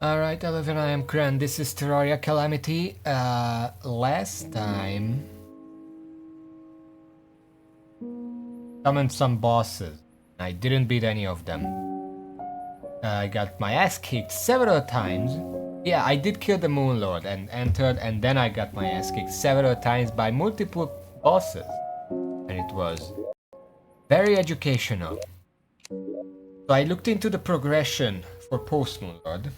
Alright, 11, I am Kren. This is Terraria Calamity. Last time summoned some bosses. I didn't beat any of them. I got my ass kicked several times. Yeah, I did kill the Moon Lord and entered, and then I got my ass kicked several times by multiple bosses. And it was very educational. So I looked into the progression for post Moon Lord.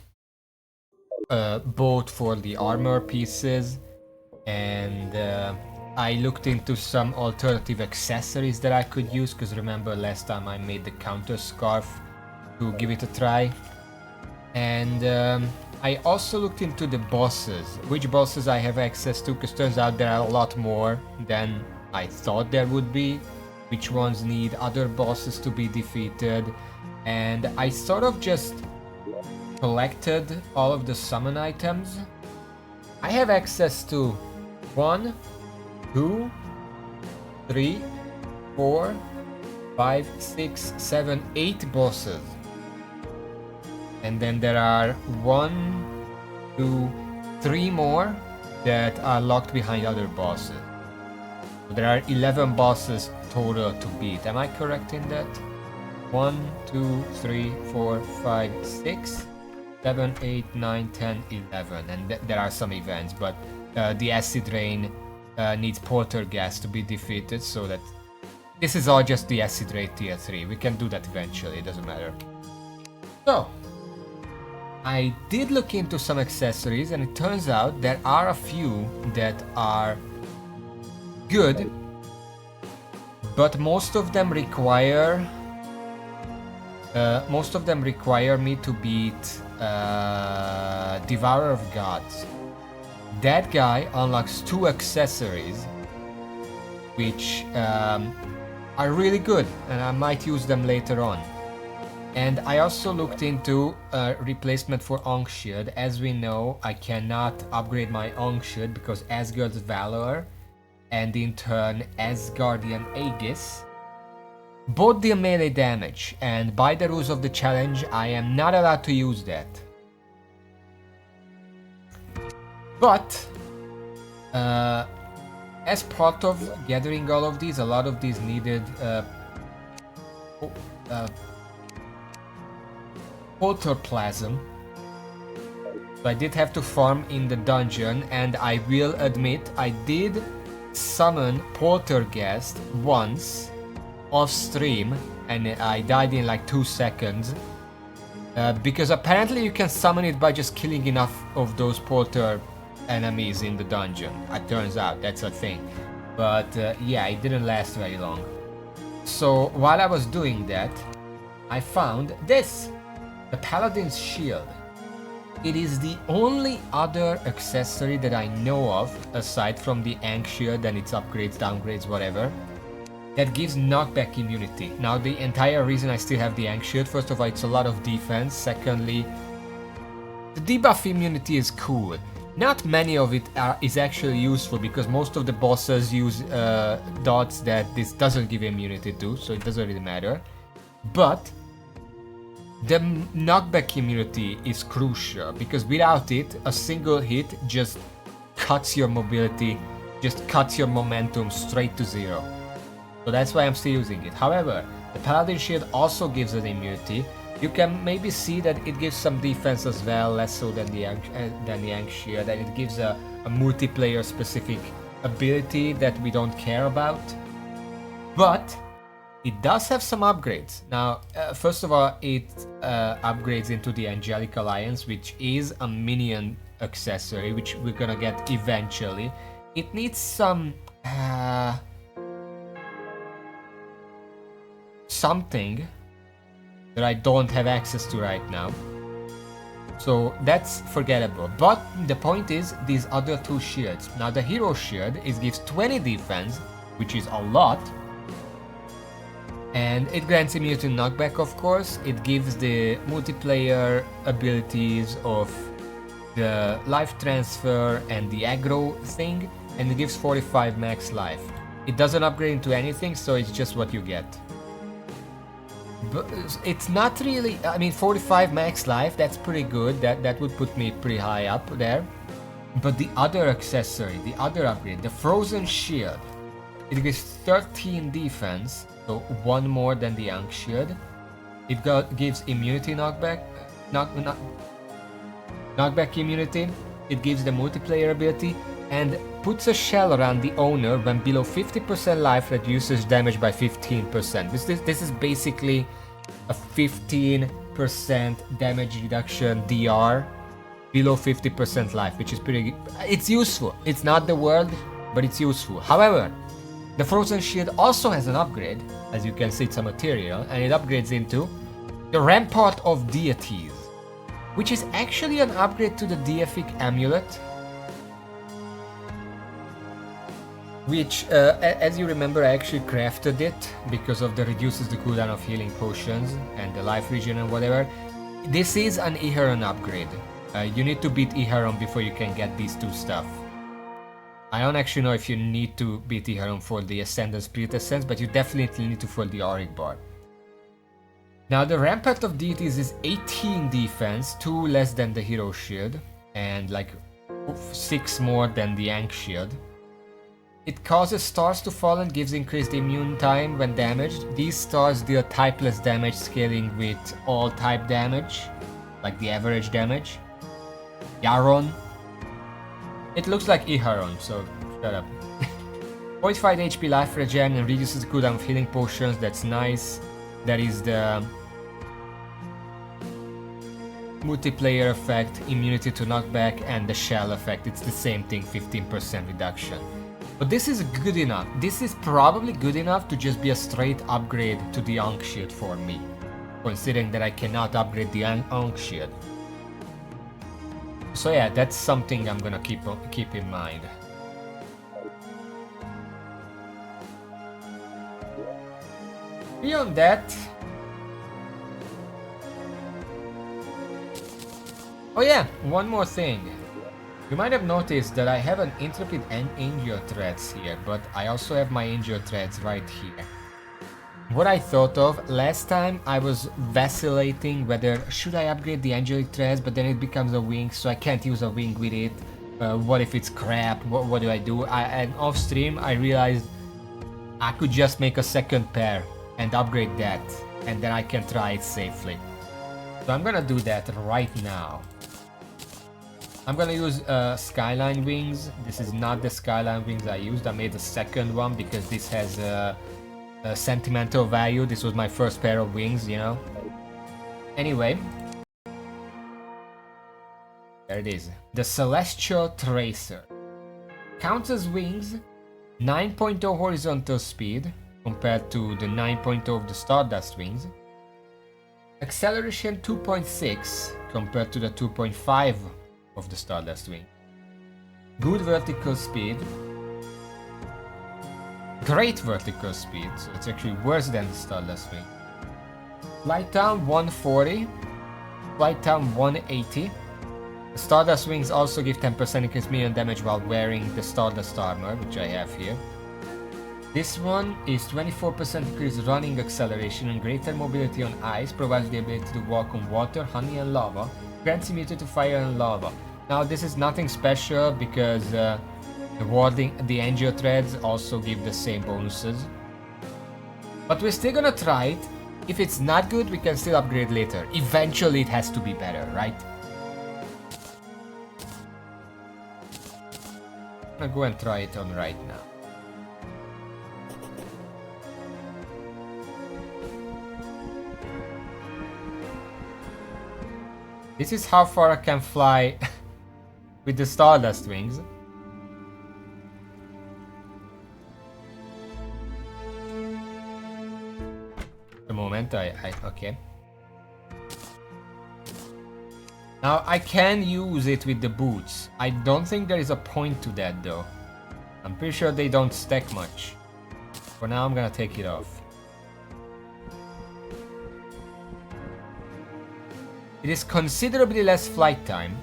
Both for the armor pieces and I looked into some alternative accessories that I could use, because remember last time I made the counter scarf to give it a try. And I also looked into the bosses, which bosses I have access to, because turns out there are a lot more than I thought there would be, which ones need other bosses to be defeated, and I sort of just collected all of the summon items. I have access to 1, 2, 3, 4, 5, 6, 7, 8 bosses. And then there are 1, 2, 3 more that are locked behind other bosses. So there are 11 bosses total to beat. Am I correct in that? 1, 2, 3, 4, 5, 6, 7, 8, 9, 10, 11. And there are some events, but the acid rain needs Poltergeist to be defeated, so that this is all just the acid rain tier 3. We can do that eventually, it doesn't matter. So I did look into some accessories, and it turns out there are a few that are good, but most of them require me to beat Devourer of Gods. That guy unlocks 2 accessories which are really good, and I might use them later on. And I also looked into a replacement for Ankh Shield. As we know, I cannot upgrade my Ankh Shield because Asgard's Valor and in turn Asgardian Aegis both deal melee damage, and by the rules of the challenge I am not allowed to use that. But as part of gathering all of these, a lot of these needed Polterplasm. So I did have to farm in the dungeon, and I will admit I did summon Poltergeist once off stream, and I died in like 2 seconds. Because apparently you can summon it by just killing enough of those Polter enemies in the dungeon. It turns out that's a thing. But yeah, it didn't last very long. So while I was doing that, I found this. The Paladin's Shield. It is the only other accessory that I know of, aside from the Ankh Shield and its upgrades, downgrades, whatever, that gives knockback immunity. Now, the entire reason I still have the Ankh Shield, first of all, it's a lot of defense. Secondly, the debuff immunity is cool. Not many of it is actually useful, because most of the bosses use dots that this doesn't give immunity to, so it doesn't really matter. But the knockback immunity is crucial, because without it, a single hit just cuts your mobility, just cuts your momentum straight to 0. So that's why I'm still using it. However, the Paladin Shield also gives an immunity. You can maybe see that it gives some defense as well, less so than the Ankh Shield, and it gives a multiplayer specific ability that we don't care about. But it does have some upgrades. Now, first of all, it upgrades into the Angelic Alliance, which is a minion accessory, which we're gonna get eventually. It needs some something that I don't have access to right now. So that's forgettable. But the point is, these other 2 shields. Now, the Hero Shield gives 20 defense, which is a lot. And it grants immunity to knockback, of course. It gives the multiplayer abilities of the life transfer and the aggro thing, and it gives 45 max life. It doesn't upgrade into anything, so it's just what you get. But it's not really, I mean, 45 max life, that's pretty good. That would put me pretty high up there. But the other accessory, the other upgrade, the Frozen Shield, it gives 13 defense, so one more than the Ankh Shield. It gives immunity knockback, knockback immunity. It gives the multiplayer ability and puts a shell around the owner when below 50% life, reduces damage by 15%. This is basically a 15% damage reduction DR below 50% life, which is pretty. It's useful. It's not the world, but it's useful. However, the Frozen Shield also has an upgrade. As you can see, it's a material, and it upgrades into the Rampart of Deities, which is actually an upgrade to the Deific Amulet, which, as you remember, I actually crafted it because of the reduces the cooldown of healing potions and the life regen and whatever. This is an Iharon upgrade. You need to beat Iharon before you can get these two stuff. I don't actually know if you need to beat Iharon for the Ascendant Spirit Essence, but you definitely need to for the Auric Bar. Now the Rampart of Deities is 18 defense, 2 less than the Hero Shield, and like 6 more than the Ankh Shield. It causes stars to fall and gives increased immune time when damaged. These stars deal typeless damage, scaling with all type damage, like the average damage. Yaron. It looks like Iharon, so shut up. 45 HP life regen and reduces the cooldown of healing potions, that's nice. That is the multiplayer effect, immunity to knockback, and the shell effect. It's the same thing, 15% reduction. But this is good enough. This is probably good enough to just be a straight upgrade to the Ankh Shield for me, considering that I cannot upgrade the Ankh Shield. So yeah, that's something I'm gonna keep in mind. Beyond that... Oh yeah, one more thing. You might have noticed that I have an Intrepid and Angel Threads here, but I also have my Angel Threads right here. What I thought of, last time I was vacillating whether should I upgrade the Angelic Threads, but then it becomes a wing, so I can't use a wing with it. What if it's crap? What do I do? And off stream I realized I could just make a second pair and upgrade that, and then I can try it safely. So I'm gonna do that right now. I'm gonna use Skyline wings. This is not the Skyline wings I used. I made a second one because this has a sentimental value. This was my first pair of wings, you know. Anyway, there it is. The Celestial Tracer. Counts as wings, 9.0 horizontal speed compared to the 9.0 of the Stardust wings. Acceleration 2.6 compared to the 2.5 of the Stardust wing. Good vertical speed. Great vertical speed, so it's actually worse than the Stardust wing. Flight time 140. Flight time 180. The Stardust wings also give 10% increased minion damage while wearing the Stardust armor, which I have here. This one is 24% increased running acceleration and greater mobility on ice, provides the ability to walk on water, honey and lava, grants immunity to fire and lava. Now this is nothing special because the Angel Threads also give the same bonuses. But we're still gonna try it. If it's not good, we can still upgrade later. Eventually it has to be better, right? I'm gonna go and try it on right now. This is how far I can fly with the Stardust wings. The moment okay. Now I can use it with the boots. I don't think there is a point to that though. I'm pretty sure they don't stack much. For now I'm gonna take it off. It is considerably less flight time.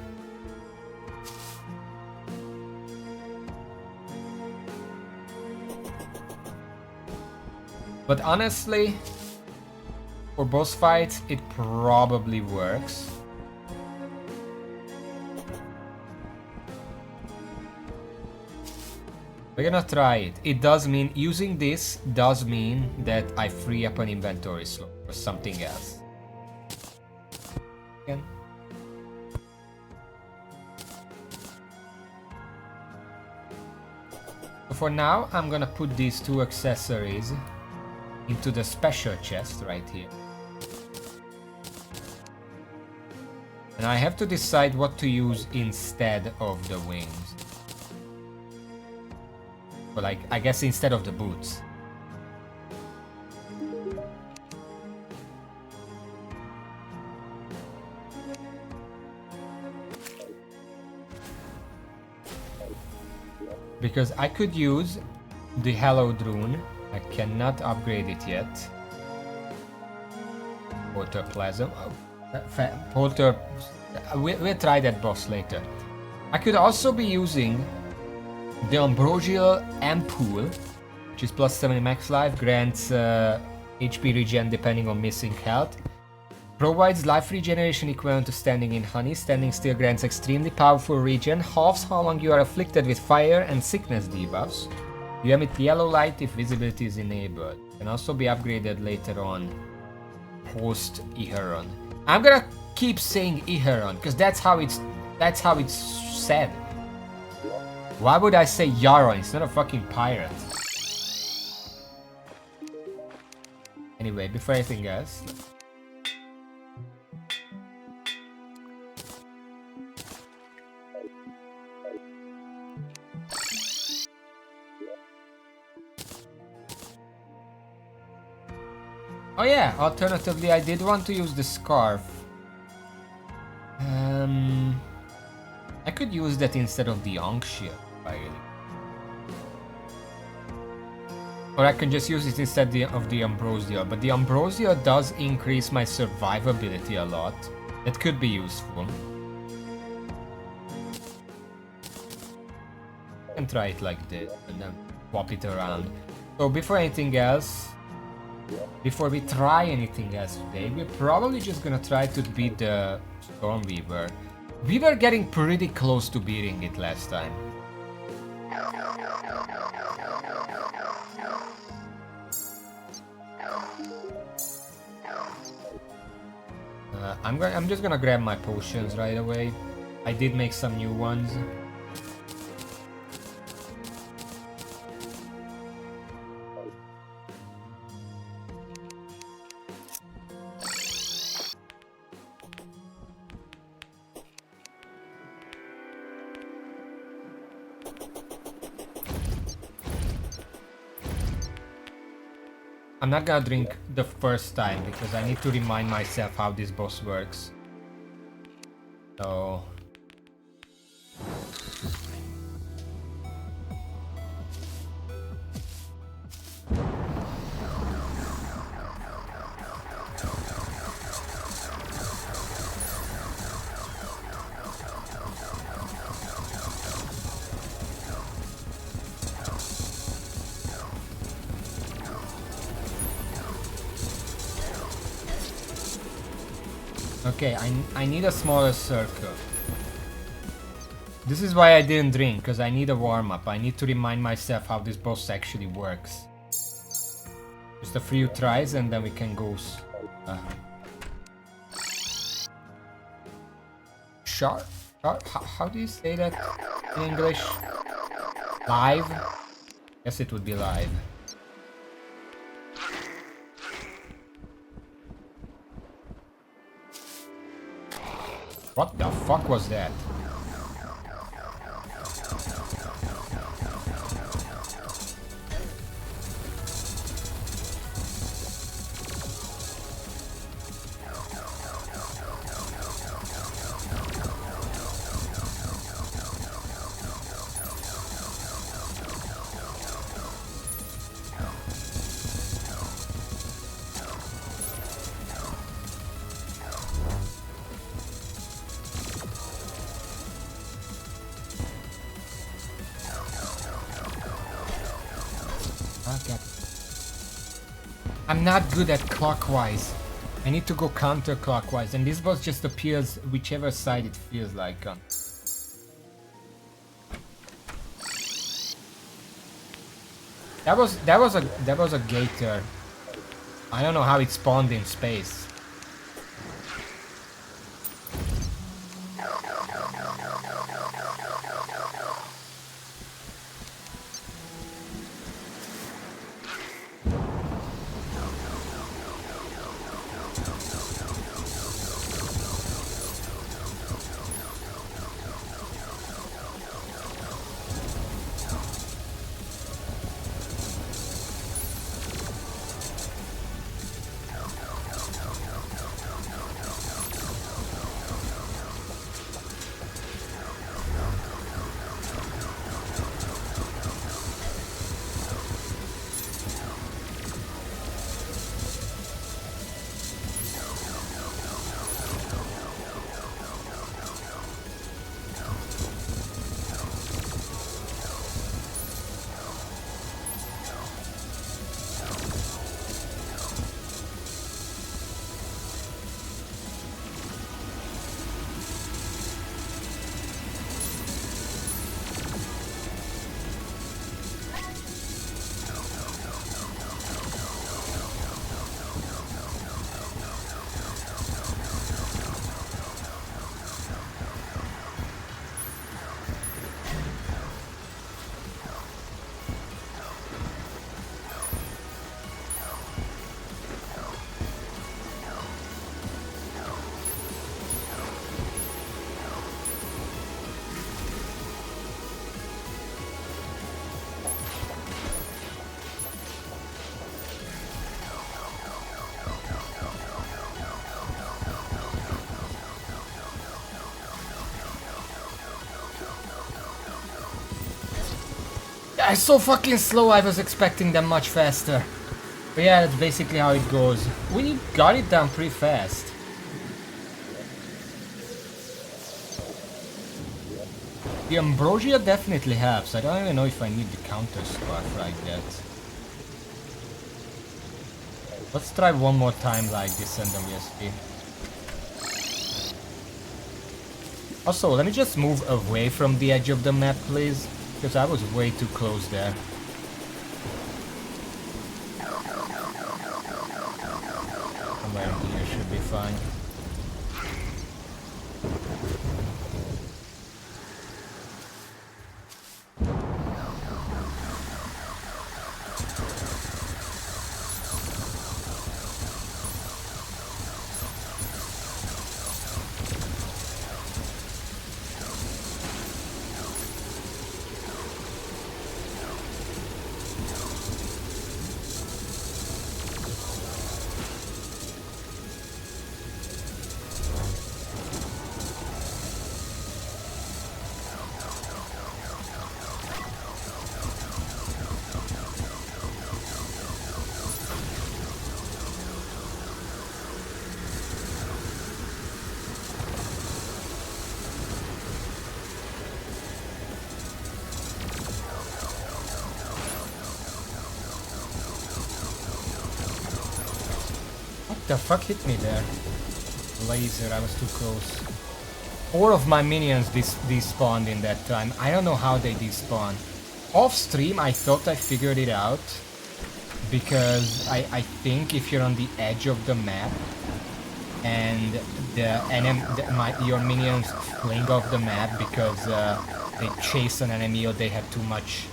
But honestly, For boss fights, it probably works. We're gonna try it. It does mean, using this does mean that I free up an inventory slot for something else. Again. So for now, I'm gonna put these two accessories into the special chest right here. And I have to decide what to use instead of the wings. But like, I guess instead of the boots. Because I could use the hallowed rune. I cannot upgrade it yet. Protoplasm. We'll try that boss later. I could also be using the Ambrosial Ampoule, which is plus 70 max life, grants HP regen depending on missing health. Provides life regeneration equivalent to standing in honey. Standing still grants extremely powerful regen, halves how long you are afflicted with fire and sickness debuffs. You emit yellow light if visibility is enabled. Can also be upgraded later on, post Iheron. I'm gonna keep saying Iheron because that's how it's said. Why would I say Yaron? It's not a fucking pirate. Anyway, before anything else. Oh yeah, alternatively I did want to use the scarf. I could use that instead of the Ankh shield, really. Or I can just use it instead of the Ambrosial, but the Ambrosial does increase my survivability a lot. That could be useful. I can try it like this and then swap it around. So before anything else, before we try anything else today, we're probably just gonna try to beat the Stormweaver. We were getting pretty close to beating it last time. I'm just gonna grab my potions right away. I did make some new ones. I'm not gonna drink the first time because I need to remind myself how this boss works. So... Okay, I need a smaller circle. This is why I didn't drink, because I need a warm-up. I need to remind myself how this boss actually works. Just a few tries and then we can go... Sharp? How do you say that in English? Live? Guess it would be live. What the fuck was that? I'm not good at clockwise. I need to go counterclockwise, and this boss just appears whichever side it feels like on. That was a gator. I don't know how it spawned in space. It's so fucking slow, I was expecting them much faster. But yeah, that's basically how it goes. We got it done pretty fast. The ambrosia definitely helps. I don't even know if I need the counter scarf like that. Let's try one more time like this and then we'll see. Also, let me just move away from the edge of the map, please. Because I was way too close there. Somewhere here should be fine. The fuck hit me there? Laser, I was too close. 4 of my minions despawned in that time. I don't know how they despawn. Off stream I thought I figured it out. Because I think if you're on the edge of the map and your minions fling off the map because they chase an enemy or they have too much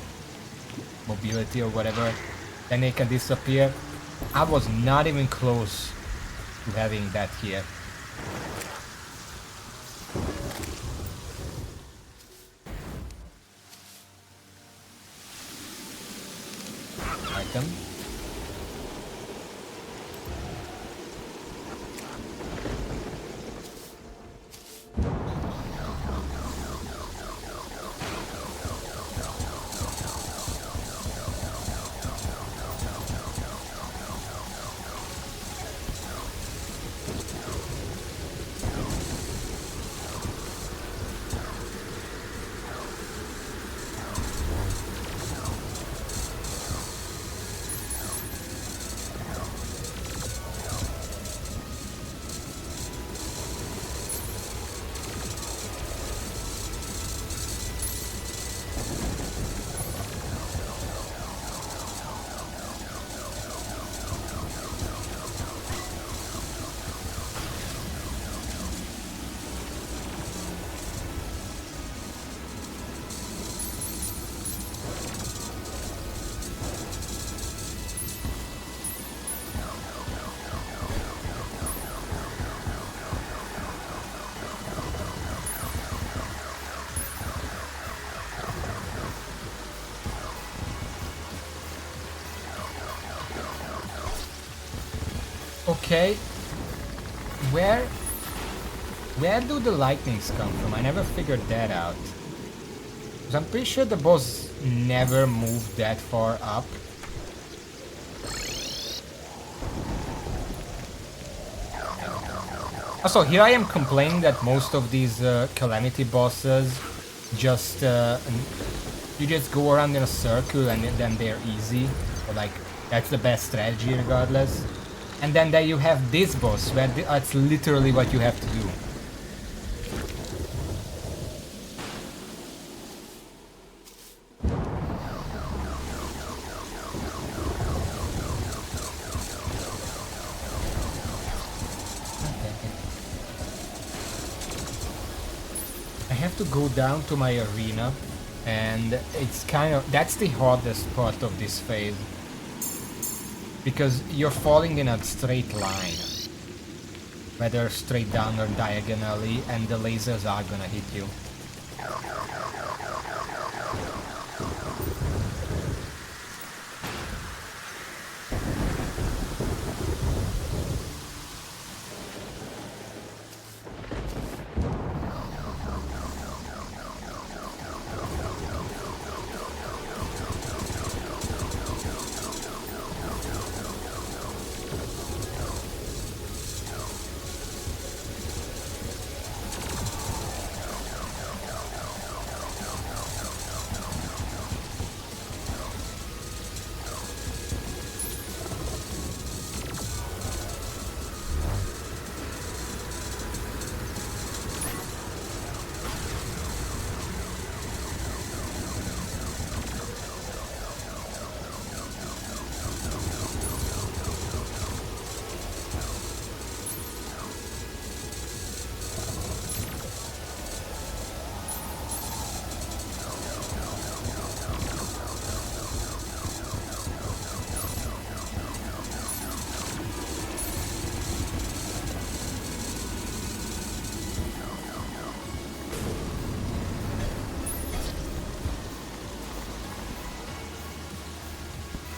mobility or whatever, then they can disappear. I was not even close to having that here. Item. Okay. Where do the lightnings come from? I never figured that out. 'Cause I'm pretty sure the boss never moved that far up. Also, here I am complaining that most of these Calamity bosses just you just go around in a circle and then they're easy. Or like that's the best strategy regardless. And then there you have this boss where it's literally what you have to do. I have to go down to my arena, and it's kind of that's the hardest part of this phase. Because you're falling in a straight line, whether straight down or diagonally, and the lasers are gonna hit you.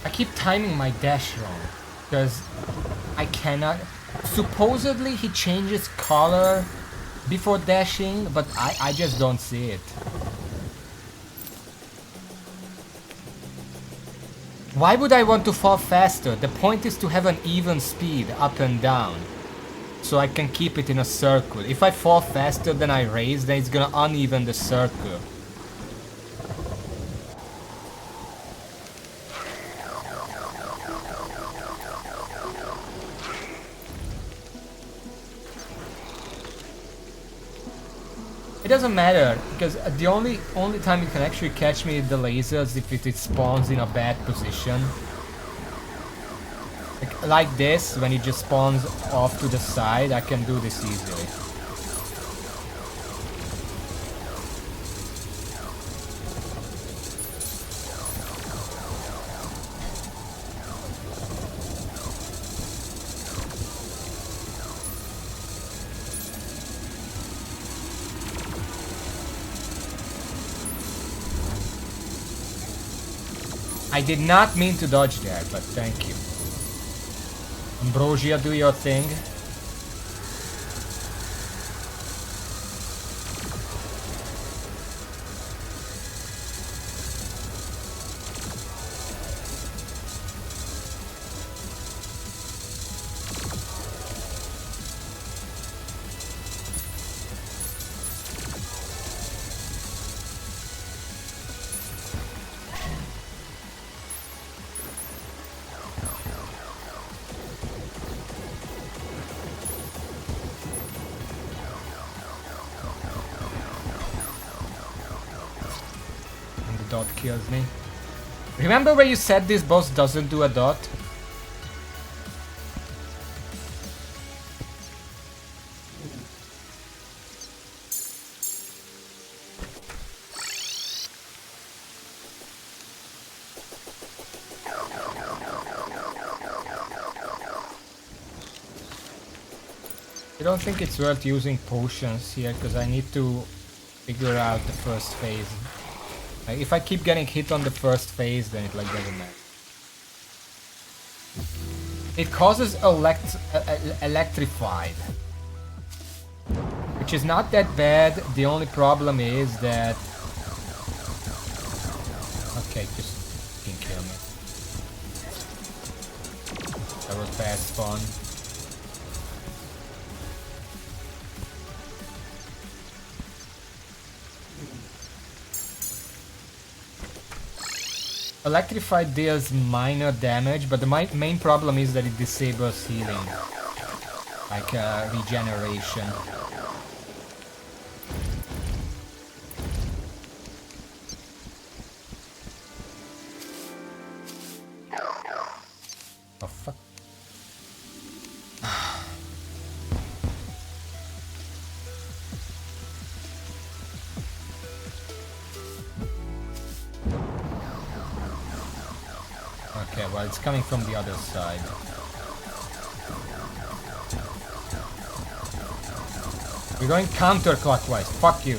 I keep timing my dash wrong, because I cannot... Supposedly he changes color before dashing, but I just don't see it. Why would I want to fall faster? The point is to have an even speed up and down, so I can keep it in a circle. If I fall faster than I raise, then it's gonna uneven the circle. It doesn't matter, because the only time it can actually catch me with the lasers if it spawns in a bad position. Like this, when it just spawns off to the side, I can do this easily. I did not mean to dodge that, but thank you. Ambrosia, do your thing. Dot kills me. Remember where you said this boss doesn't do a dot? I don't think it's worth using potions here, because I need to figure out the first phase. Like, if I keep getting hit on the first phase, then it like doesn't matter. It causes electrified, which is not that bad. The only problem is that... Okay, just fucking kill me. That was fast spawn. Electrified deals minor damage, but the main problem is that it disables healing, like regeneration. Oh fuck. Okay, well, it's coming from the other side. We're going counterclockwise. Fuck you.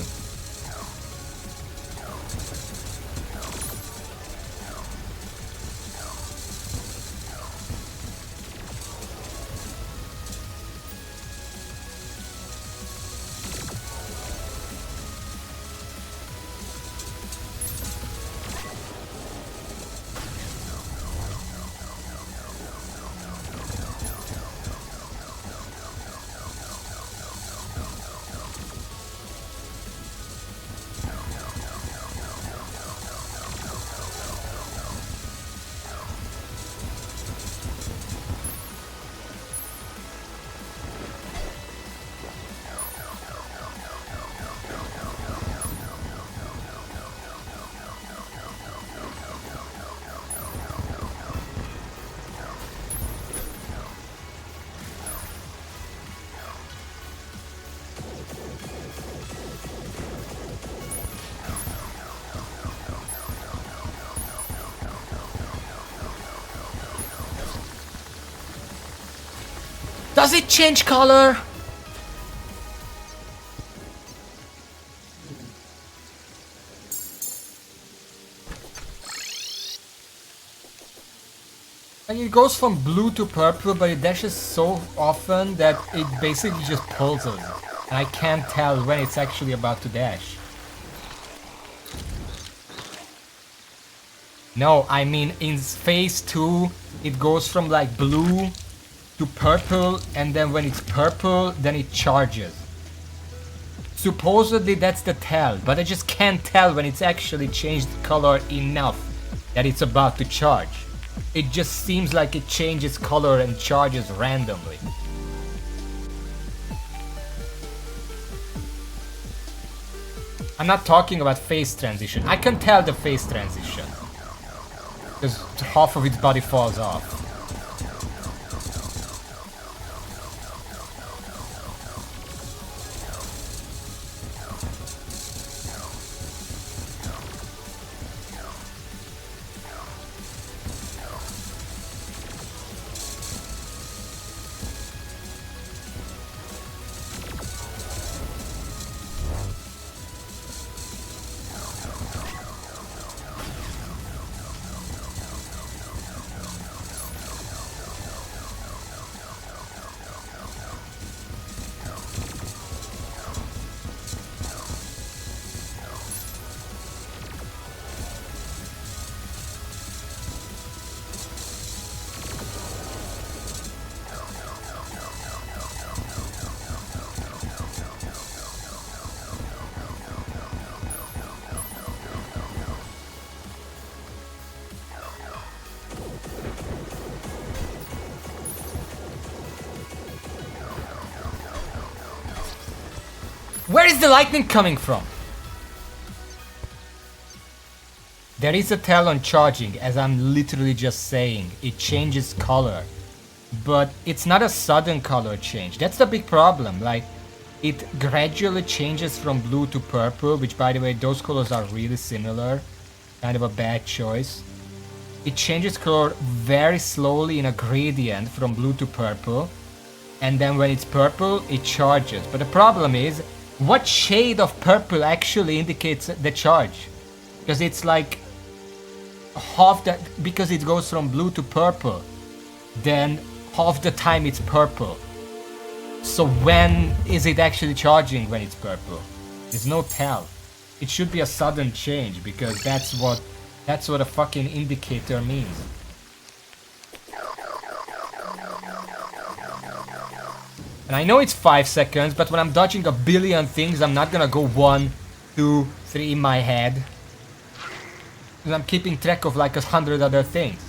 Does it change color? And it goes from blue to purple, but it dashes so often that it basically just pulses. And I can't tell when it's actually about to dash. No, I mean in phase 2 it goes from like blue to purple, and then when it's purple then it charges. Supposedly that's the tell, but I just can't tell when it's actually changed color enough that it's about to charge. It just seems like it changes color and charges randomly. I'm not talking about phase transition. I can tell the phase transition, because half of its body falls off. Where is the lightning coming from? There is a tell on charging, as I'm literally just saying. It changes color. But it's not a sudden color change. That's the big problem. Like, it gradually changes from blue to purple, which, by the way, those colors are really similar. Kind of a bad choice. It changes color very slowly in a gradient from blue to purple. And then when it's purple, it charges. But the problem is, what shade of purple actually indicates the charge? Because it's like half that, because it goes from blue to purple. Then half the time it's purple. So when is it actually charging when it's purple? There's no tell. It should be a sudden change because that's what a fucking indicator means. And I know it's 5 seconds, but when I'm dodging a billion things, I'm not gonna go 1, 2, 3 in my head. Because I'm keeping track of like 100 other things.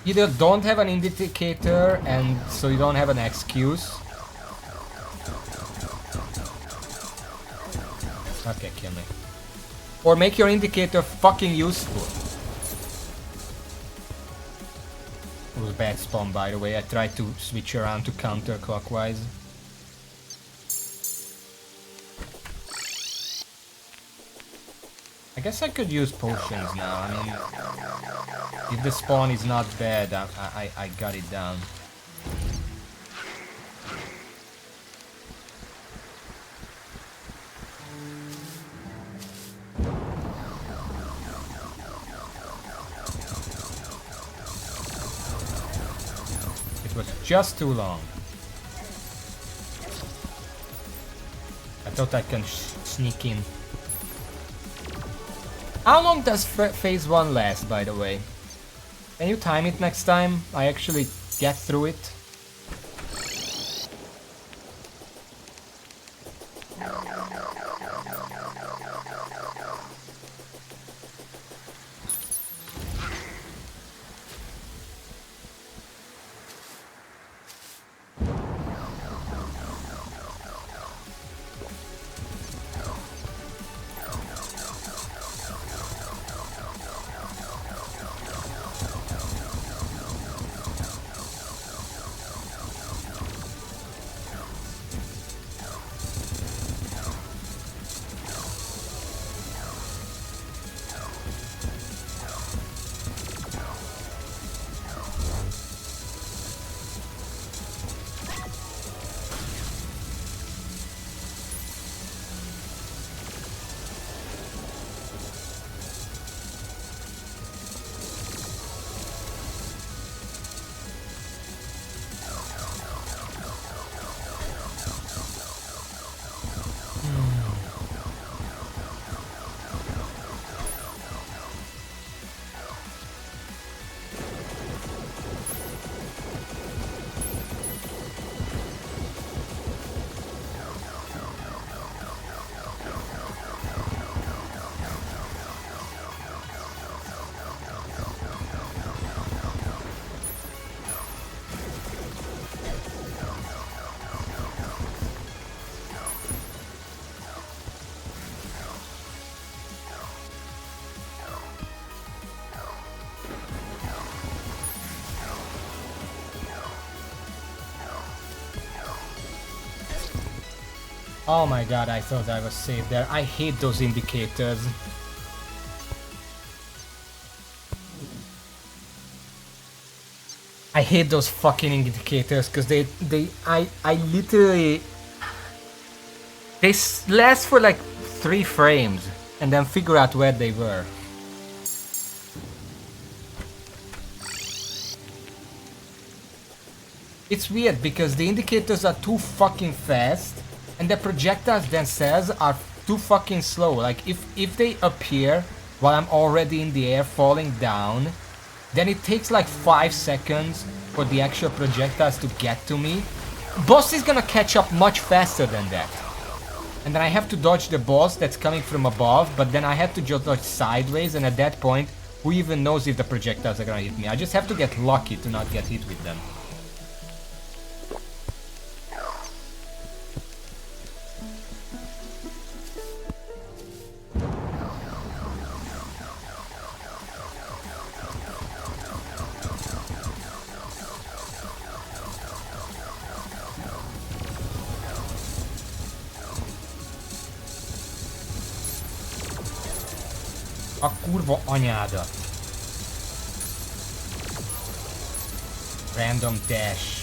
Either don't have an indicator and so you don't have an excuse. Okay, kill me. Or make your indicator fucking useful. It was bad spawn, by the way. I tried to switch around to counterclockwise. I guess I could use potions now. I mean, if the spawn is not bad, I got it down. It was just too long. I thought I can sneak in. How long does phase 1 last, by the way? Can you time it next time I actually get through it? Oh my god, I thought I was safe there. I hate those indicators. I hate those fucking indicators because I literally... They last for like 3 frames and then figure out where they were. It's weird because the indicators are too fucking fast and the projectiles themselves are too fucking slow. Like if they appear while I'm already in the air falling down, then it takes like 5 seconds for the actual projectiles to get to me. Boss is gonna catch up much faster than that. And then I have to dodge the boss that's coming from above, but then I have to just dodge sideways, and at that point, who even knows if the projectiles are gonna hit me? I just have to get lucky to not get hit with them. A kurva anyádat. Random dash.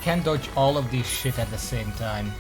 Can't dodge all of this shit at the same time.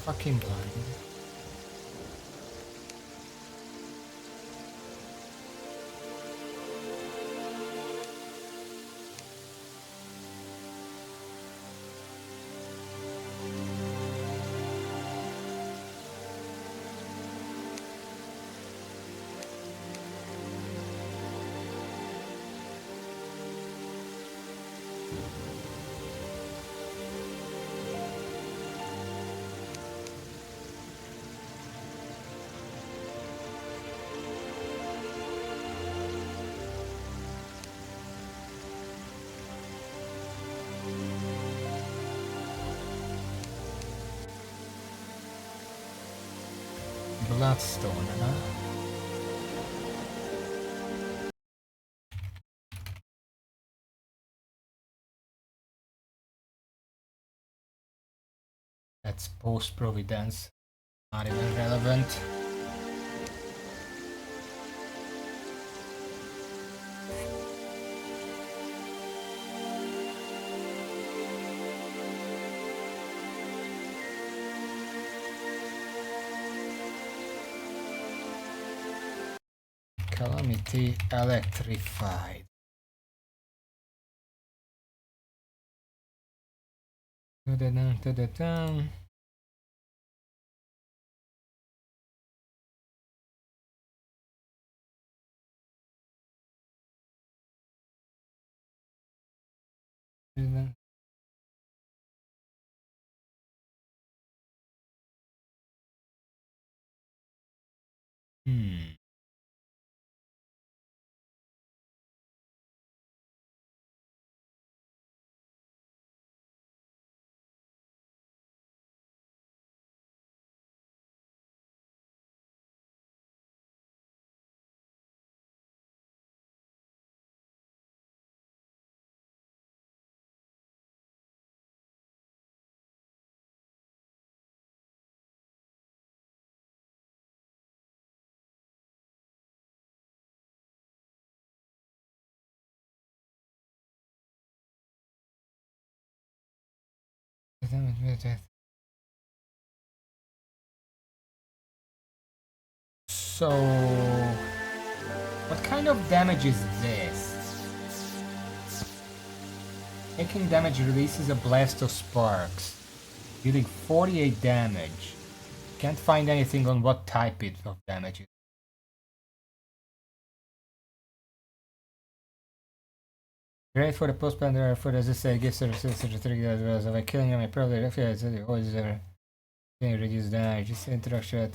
Fucking blind. Bloodstone, huh? That's post-providence. Not even relevant. Calamity electrified. Ta-da-dum. Hmm. So, what kind of damage is this? Taking damage releases a blast of sparks, dealing 48 damage. Can't find anything on what type of damage it is. Great for the post-pandemic effort, as I say, gives services to the triggers of killing them. Probably refuge always reduce damage. This interaction at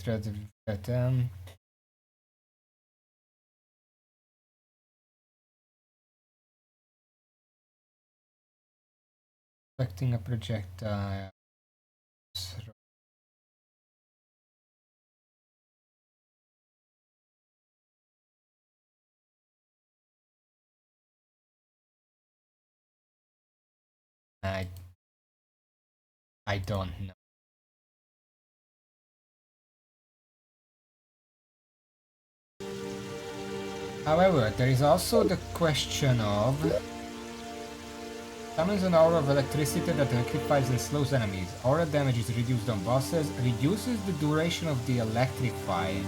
Collecting a projectile. I don't know. However, there is also the question of summons an aura of electricity that electrifies and slows enemies. Aura damage is reduced on bosses, reduces the duration of the electrifying.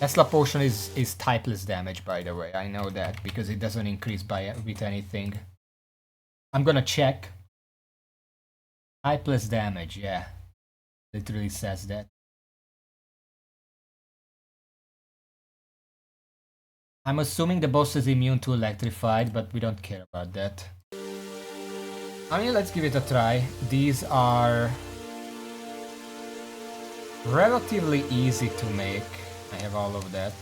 Tesla potion is typeless damage, by the way. I know that because it doesn't increase by with anything. I'm gonna check. Typeless damage, yeah. Literally says that. I'm assuming the boss is immune to electrified, but we don't care about that. I mean, let's give it a try. These are relatively easy to make. I have all of that.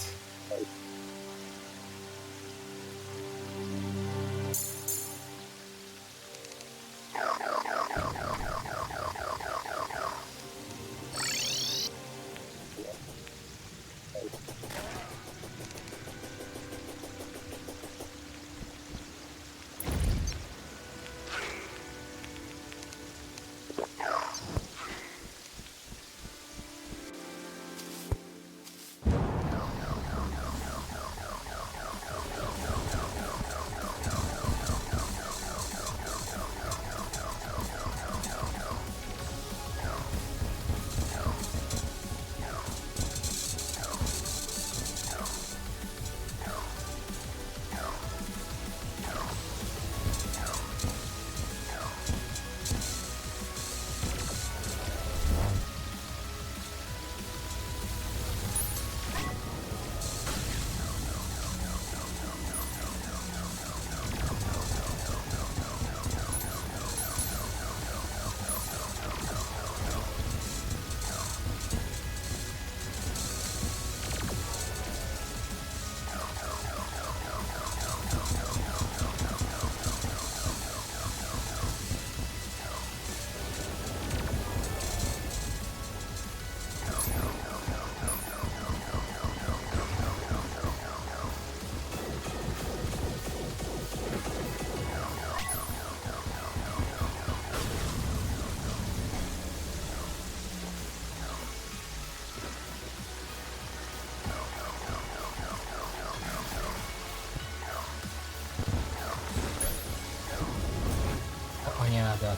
That.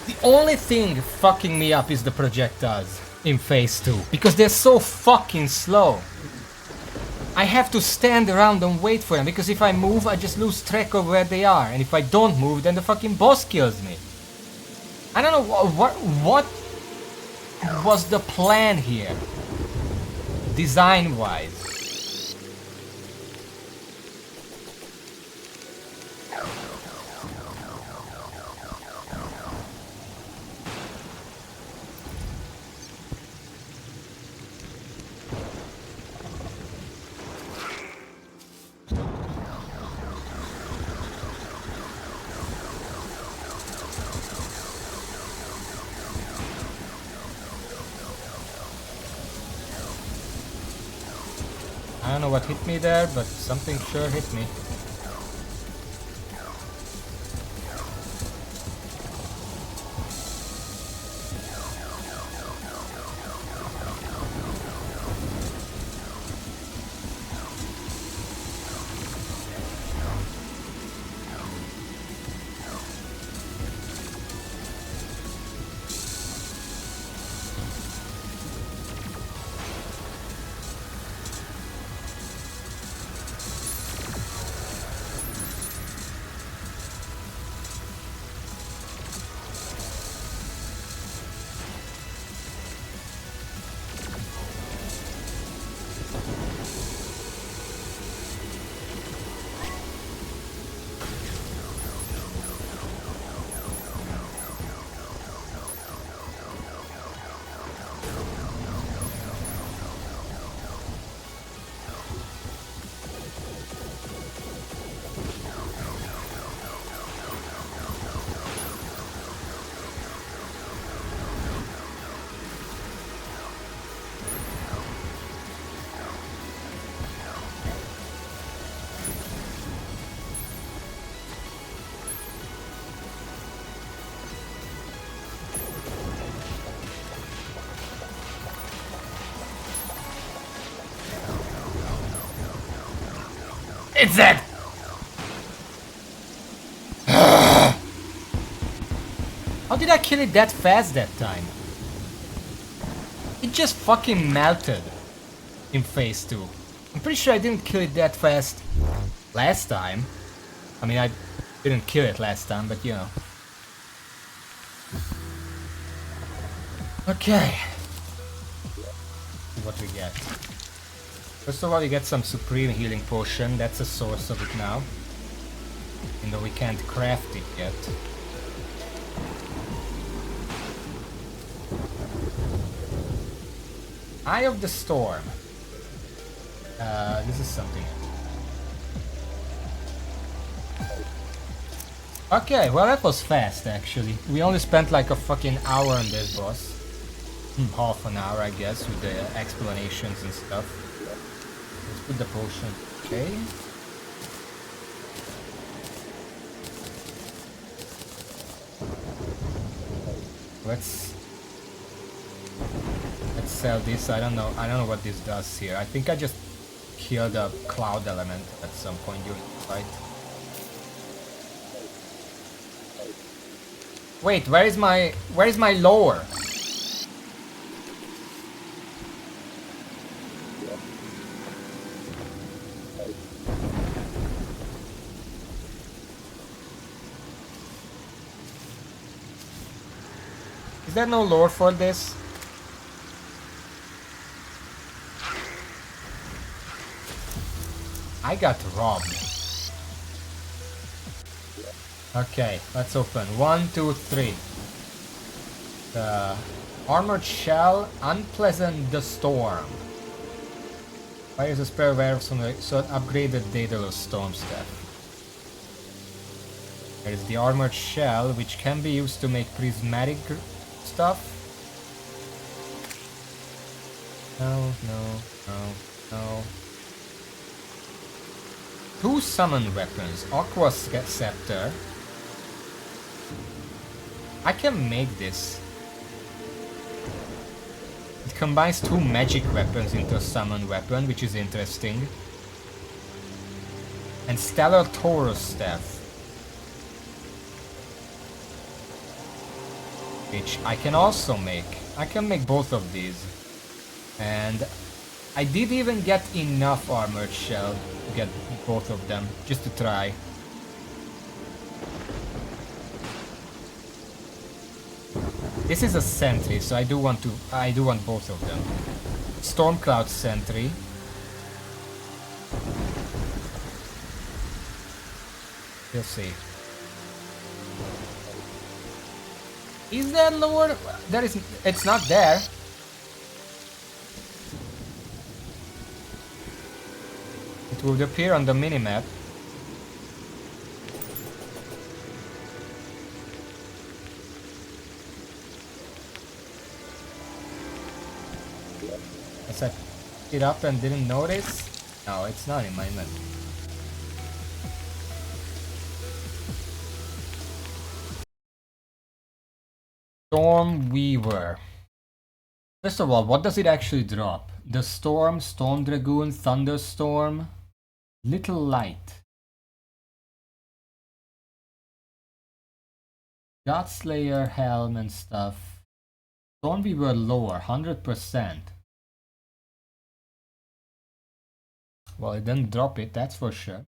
The only thing fucking me up is the projectiles in phase 2 because they're so fucking slow. I have to stand around and wait for them because if I move I just lose track of where they are, and if I don't move then the fucking boss kills me. I don't know what was the plan here design wise. I don't know what hit me there, but something sure hit me. It's dead! How did I kill it that fast that time? It just fucking melted in phase 2. I'm pretty sure I didn't kill it that fast last time. I mean, I didn't kill it last time, but you know. Okay. What we get. First of all, you get some Supreme Healing Potion. That's a source of it now. Even though we can't craft it yet. Eye of the Storm. This is something. Okay, well that was fast actually. We only spent like a fucking hour on this boss. Half an hour I guess with the explanations and stuff. Let's put the potion. Okay. Let's sell this. I don't know what this does here. I think I just killed a cloud element at some point during the fight. Wait, where is my lore? Is there no lore for this? I got robbed. Okay, let's open. 1, 2, 3. The Armored Shell, Unpleasant the Storm. Fires a spare warehouse from the so upgraded Daedalus Storm Staff. There is the Armored Shell, which can be used to make prismatic stuff. No. 2 summon weapons. Aqua Scepter. I can make this. It combines 2 magic weapons into a summon weapon, which is interesting. And Stellar Taurus Staff, which I can also make. I can make both of these. And I did even get enough Armored Shell to get both of them, just to try. This is a sentry, so I do want both of them. Stormcloud sentry. We'll see. Is there lore? There is. It's not there. It would appear on the minimap. I picked it up and didn't notice. No, it's not in my map. Storm Weaver. First of all, what does it actually drop? The Storm, Storm Dragoon, Thunderstorm, Little Light. Godslayer Helm and stuff. Storm Weaver lower, 100%. Well, it didn't drop it, that's for sure.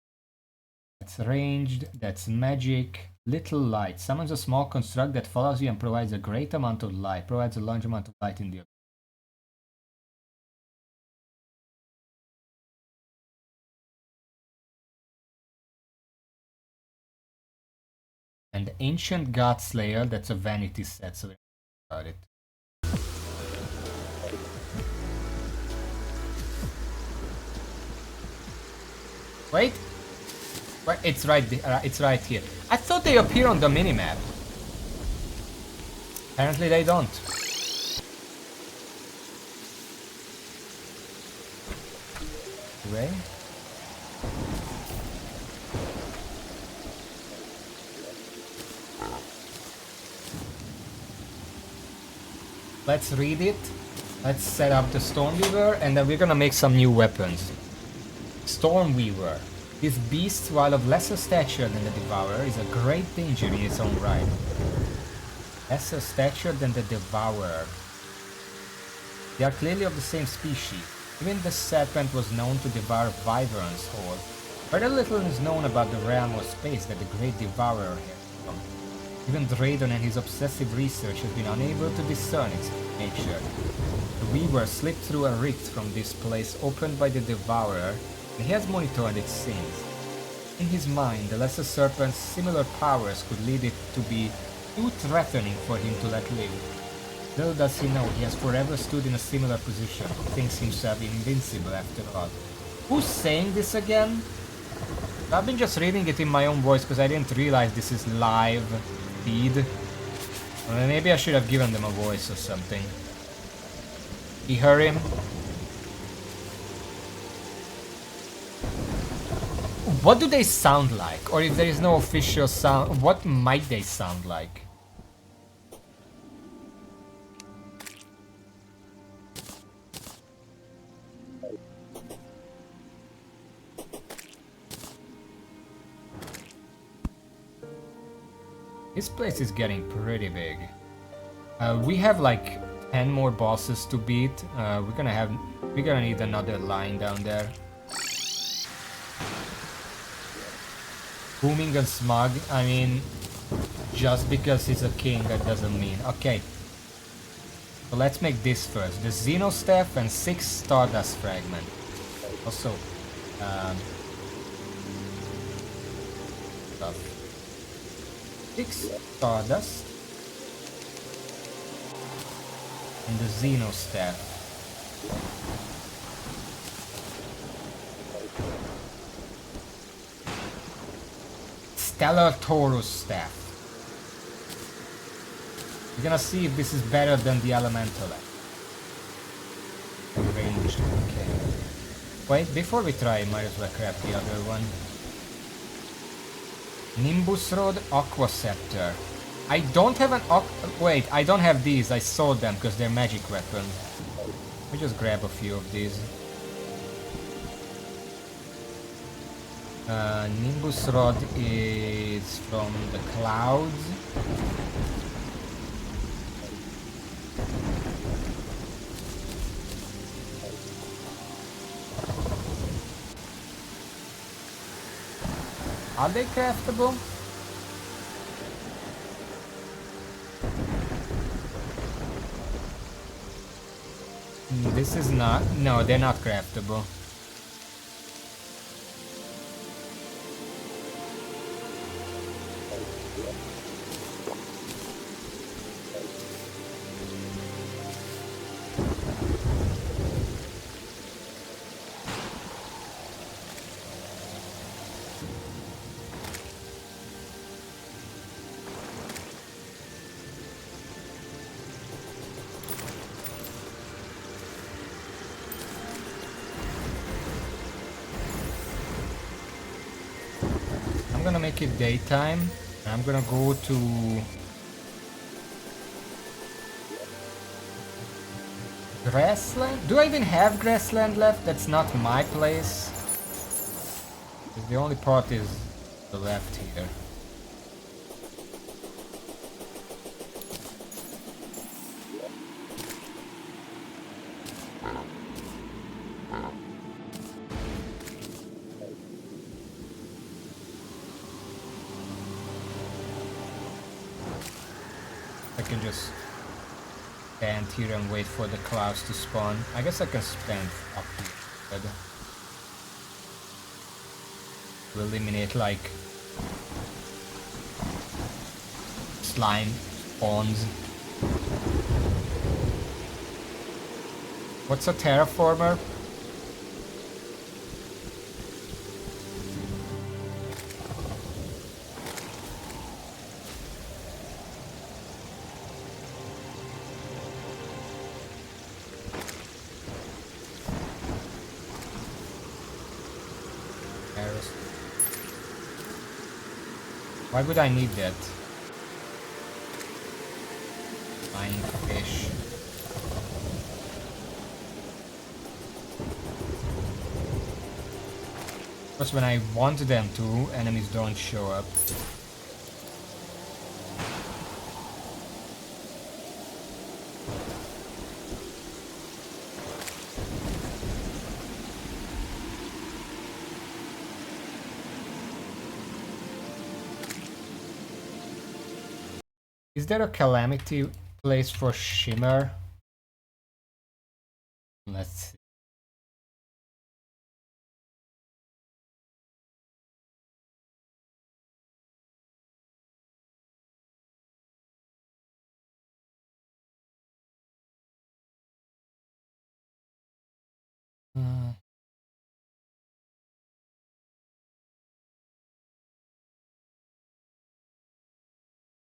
That's ranged, that's magic. Little Light. Summons a small construct that follows you and provides a great amount of light. Provides a large amount of light in the... And Ancient Godslayer, that's a vanity set, so about it. Wait. It's right here. I thought they appear on the minimap. Apparently they don't. Anyway. Let's read it. Let's set up the Stormweaver and then we're gonna make some new weapons. Stormweaver. This beast, while of lesser stature than the Devourer, is a great danger in its own right. Lesser stature than the Devourer. They are clearly of the same species. Even the serpent was known to devour wyverns whole. Very little is known about the realm or space that the great Devourer has from. Even Drayden and his obsessive research has been unable to discern its nature. The Weaver slipped through a rift from this place opened by the Devourer, and he has monitored its sins. In his mind, the lesser serpent's similar powers could lead it to be too threatening for him to let live. Little does he know he has forever stood in a similar position, thinks himself invincible after all. Who's saying this again? I've been just reading it in my own voice because I didn't realize this is live feed. Well, maybe I should have given them a voice or something. You heard him? What do they sound like? Or if there is no official sound, what might they sound like? This place is getting pretty big. We have like 10 more bosses to beat. We're gonna need another line down there. Booming and smug, I mean, just because he's a king, that doesn't mean. Okay. So let's make this first. The Xeno Staff and 6 Stardust Fragment. Also, stuff. 6 Stardust. And the Xeno Staff. Stellar Taurus Staff. We're gonna see if this is better than the Elemental. Ranged, okay. Wait, before we try, might as well grab the other one. Nimbus Rod, Aqua Scepter. I don't have an wait, I don't have these, I sold them because they're magic weapons. Let me just grab a few of these. Nimbus Rod is from the clouds. Are they craftable? This is not. No, they're not craftable. I'm gonna make it daytime. I'm gonna go to Grassland? Do I even have Grassland left? That's not my place. The only part is the left here. I can just stand here and wait for the clouds to spawn. I guess I can stand up here. To eliminate like slime spawns. What's a terraformer? Why would I need that? Flying fish. Because when I want them to, enemies don't show up. Is there a Calamity place for Shimmer? Let's see.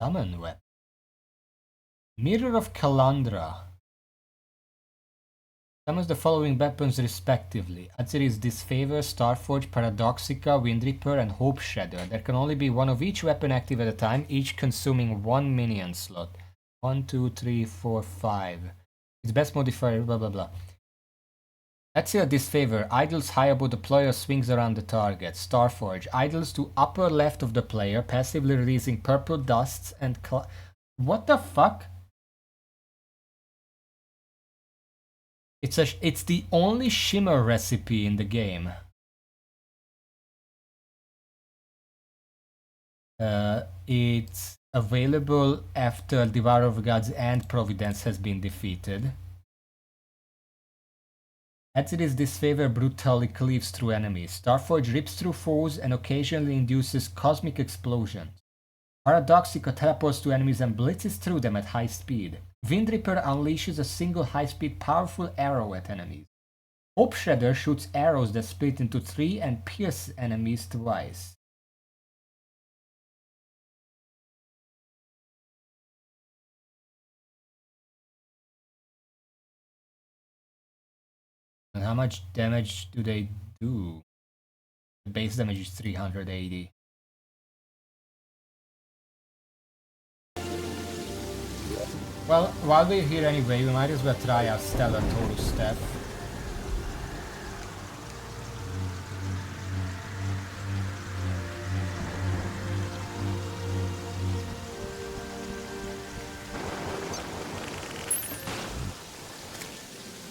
Summon weapon. Mirror of Kalandra. Summons the following weapons respectively. Atziri's Disfavor, Starforge, Paradoxica, Windreaper, and Hope Shredder. There can only be one of each weapon active at a time, each consuming one minion slot. 1, 2, 3, 4, 5. Its best modifier, blah blah blah. Atzira Disfavor. Idles high above the player, swings around the target. Starforge. Idles to upper left of the player, passively releasing purple dusts and what the fuck? It's the only Shimmer recipe in the game. It's available after Devourer of Gods and Providence has been defeated. Atziri's Disfavor brutally cleaves through enemies. Starforge rips through foes and occasionally induces cosmic explosions. Paradoxica teleports to enemies and blitzes through them at high speed. Windreaper unleashes a single high-speed powerful arrow at enemies. Hope Shredder shoots arrows that split into 3 and pierce enemies twice. And how much damage do they do? The base damage is 380. Well, while we're here anyway, we might as well try our Stellar Taurus Staff.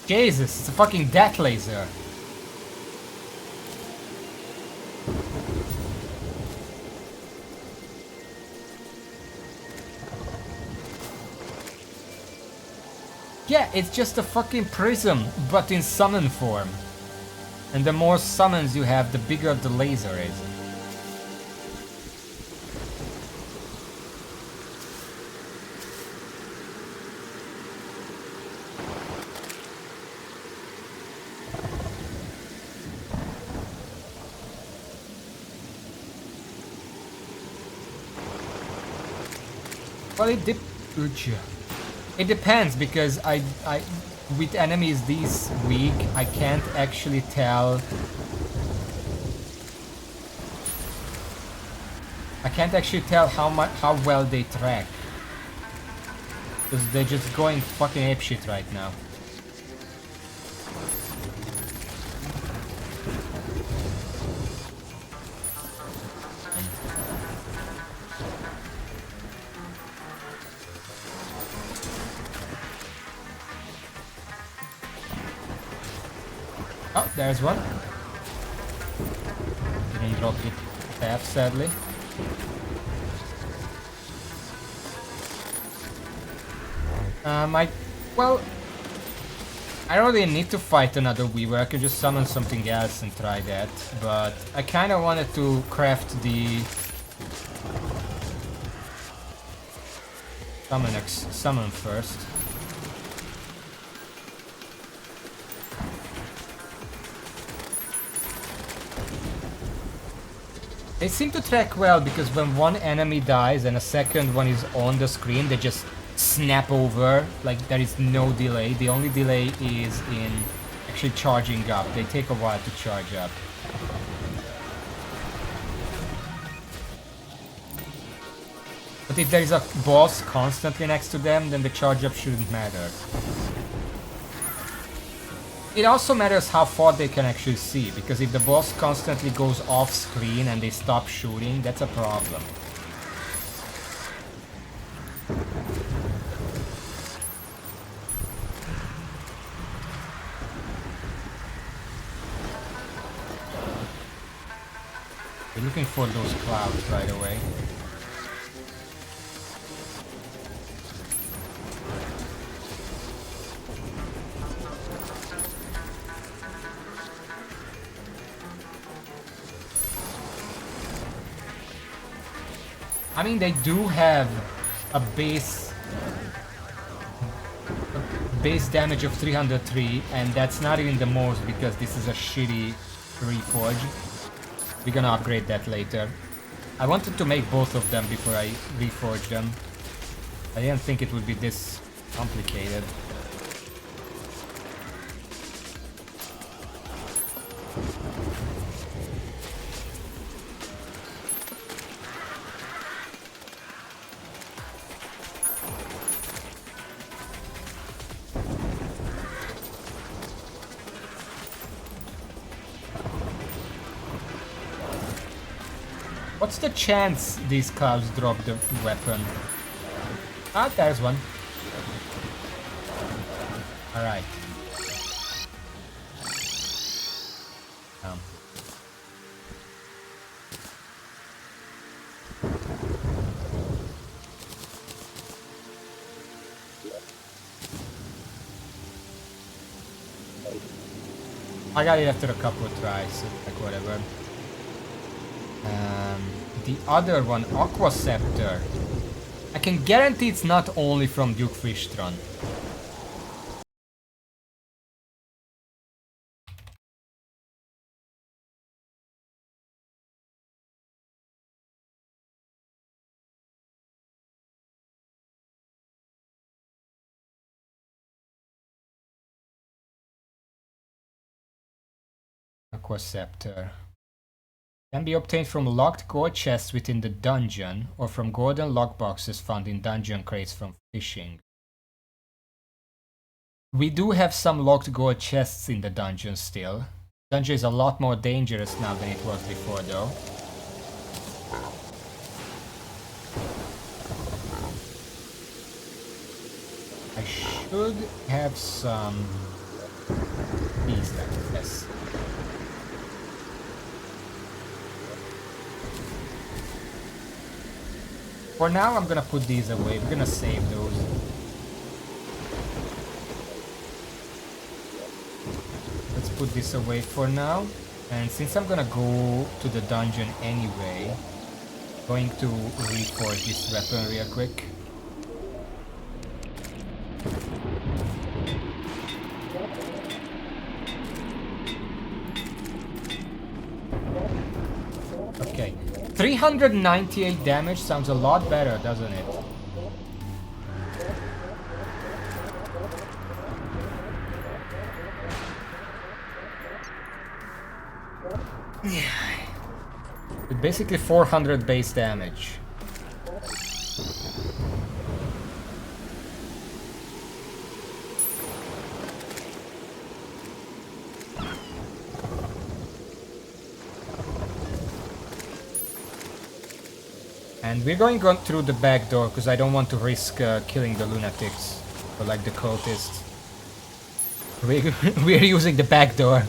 Jesus, it's a fucking death laser. Yeah, it's just a fucking prism, but in summon form. And the more summons you have, the bigger the laser is. Well, it depends, because I with enemies this weak, I can't actually tell. I can't actually tell how well they track, because they're just going fucking apeshit right now. Oh, there's one. Didn't drop the staff, sadly. Well, I don't really need to fight another Weaver. I could just summon something else and try that. But I kind of wanted to craft the summon first. They seem to track well, because when one enemy dies and a second one is on the screen, they just snap over, like there is no delay. The only delay is in actually charging up. They take a while to charge up. But if there is a boss constantly next to them, then the charge up shouldn't matter. It also matters how far they can actually see, because if the boss constantly goes off screen and they stop shooting, that's a problem. We're looking for those clouds right away. I mean, they do have a base damage of 303, and that's not even the most because this is a shitty reforge. We're gonna upgrade that later. I wanted to make both of them before I reforge them. I didn't think it would be this complicated. What's the chance these clouds drop the weapon? Ah, there's one. Alright. I got it after a couple of tries, so like whatever. The other one, Aqua Scepter. I can guarantee it's not only from Duke Fishtron. Aqua Scepter. Can be obtained from locked gold chests within the dungeon, or from golden lockboxes found in dungeon crates from fishing. We do have some locked gold chests in the dungeon still. Dungeon is a lot more dangerous now than it was before though. I should have some these left, yes. For now I'm gonna put these away, we're gonna save those. Let's put this away for now. And since I'm gonna go to the dungeon anyway, I'm going to reforge this weapon real quick. Okay, 398 damage sounds a lot better, doesn't it? With basically 400 base damage. And we're going through the back door because I don't want to risk killing the lunatics or like the cultists. We're using the back door.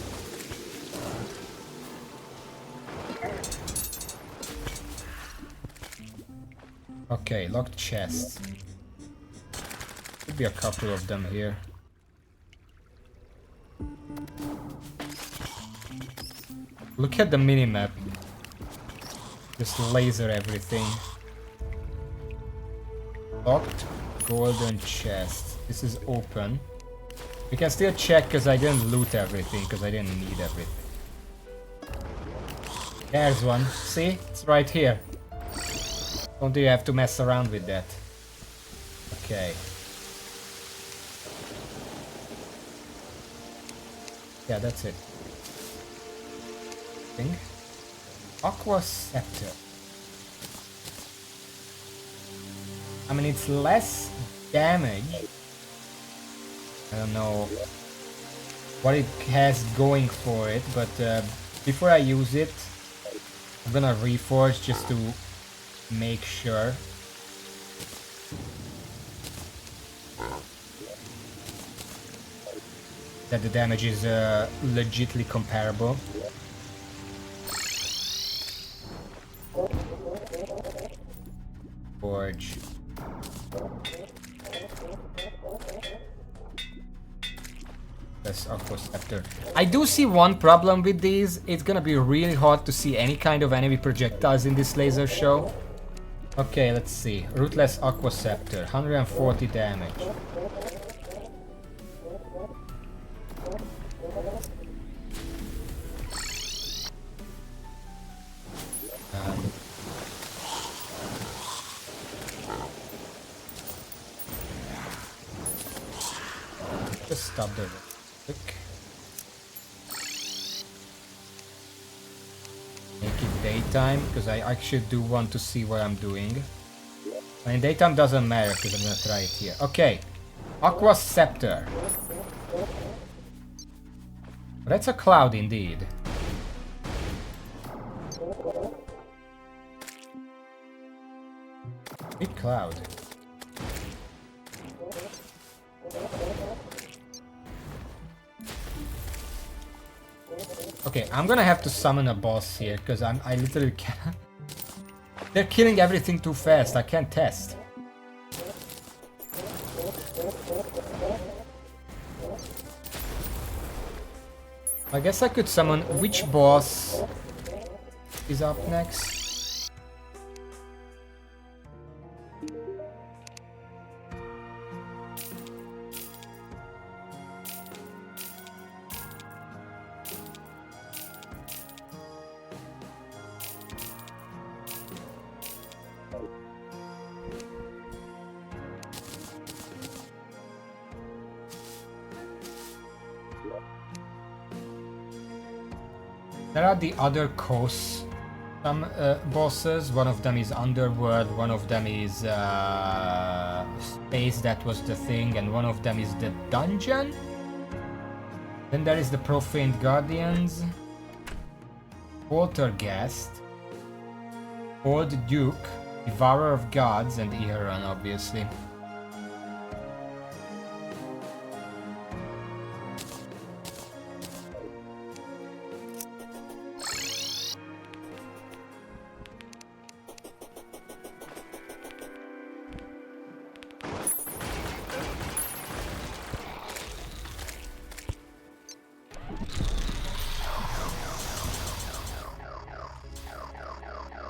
Okay, locked chests. Could be a couple of them here. Look at the minimap. Just laser everything. Locked golden chest. This is open. We can still check because I didn't loot everything because I didn't need everything. There's one. See? It's right here. Don't you have to mess around with that? Okay. Yeah, that's it. Thing. Aqua Scepter. I mean, it's less damage. I don't know. what it has going for it, but before I use it, I'm gonna reforge just to make sure. That the damage is legitly comparable. Forge. That's Aqua Scepter. I do see one problem with these. It's gonna be really hard to see any kind of enemy projectiles in this laser show. Okay, let's see. Rootless Aqua Scepter, 140 damage. Just stop there real quick. Make it daytime, because I actually do want to see what I'm doing. And daytime doesn't matter, because I'm gonna try it here. Okay, Aqua Scepter. That's a cloud indeed. Big cloud. Okay, I'm gonna have to summon a boss here, because I literally can't. They're killing everything too fast, I can't test. I guess I could summon which boss is up next. There are the other coast bosses. One of them is Underworld, one of them is Space, that was the thing, and one of them is the dungeon. Then there is the Profaned Guardians, Poltergeist, Old Duke, Devourer of Gods, and Iharon, obviously.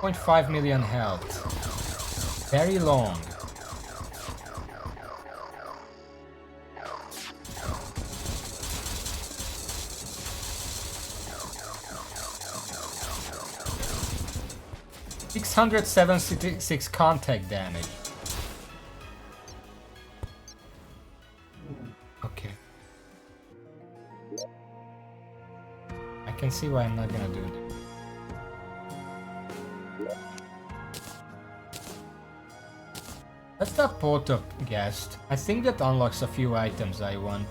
.5 million health. Very long. $676 contact damage. Okay. I can see why I'm not gonna do it. Let's start Poltergeist. I think that unlocks a few items I want.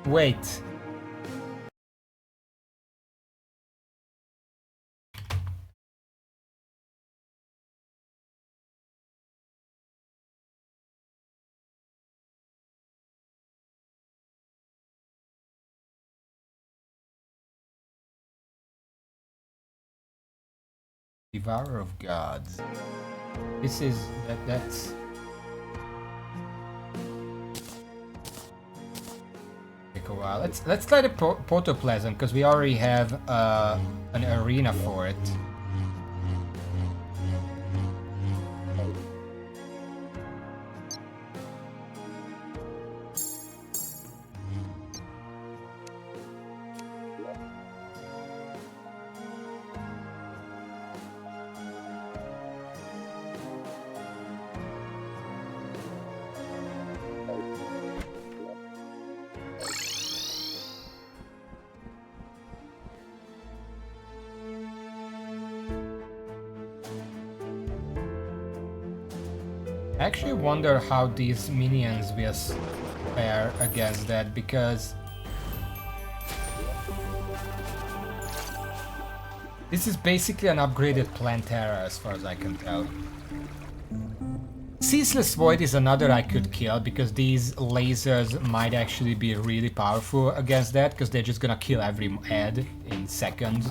Wait. Devourer of Gods. This is that's take a while. Let's try the protoplasm because we already have an arena for it. I actually wonder how these minions will fare against that because this is basically an upgraded Plantera as far as I can tell. Ceaseless Void is another I could kill because these lasers might actually be really powerful against that because they're just gonna kill every ad in seconds.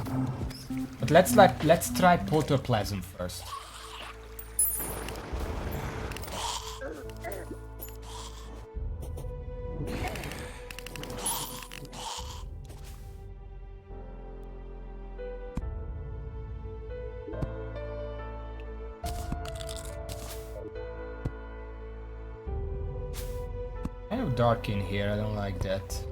But let's try Protoplasm first. Kind of dark in here, I don't like that.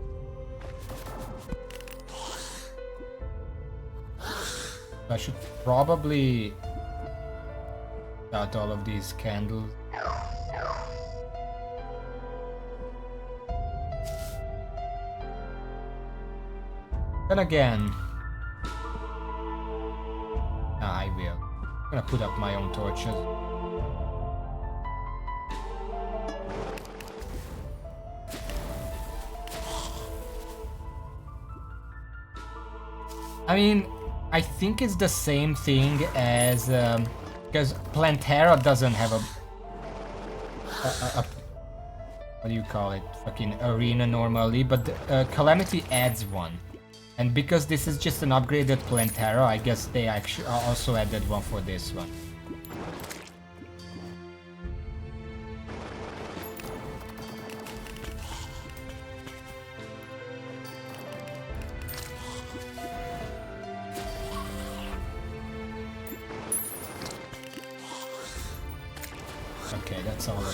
I should probably cut all of these candles. Then again, I will. I'm gonna put up my own torches. I mean, I think it's the same thing as because Plantera doesn't have a what do you call it? Fucking arena normally, but Calamity adds one. And because this is just an upgraded Plantera, I guess they actually also added one for this one. Okay, that's all.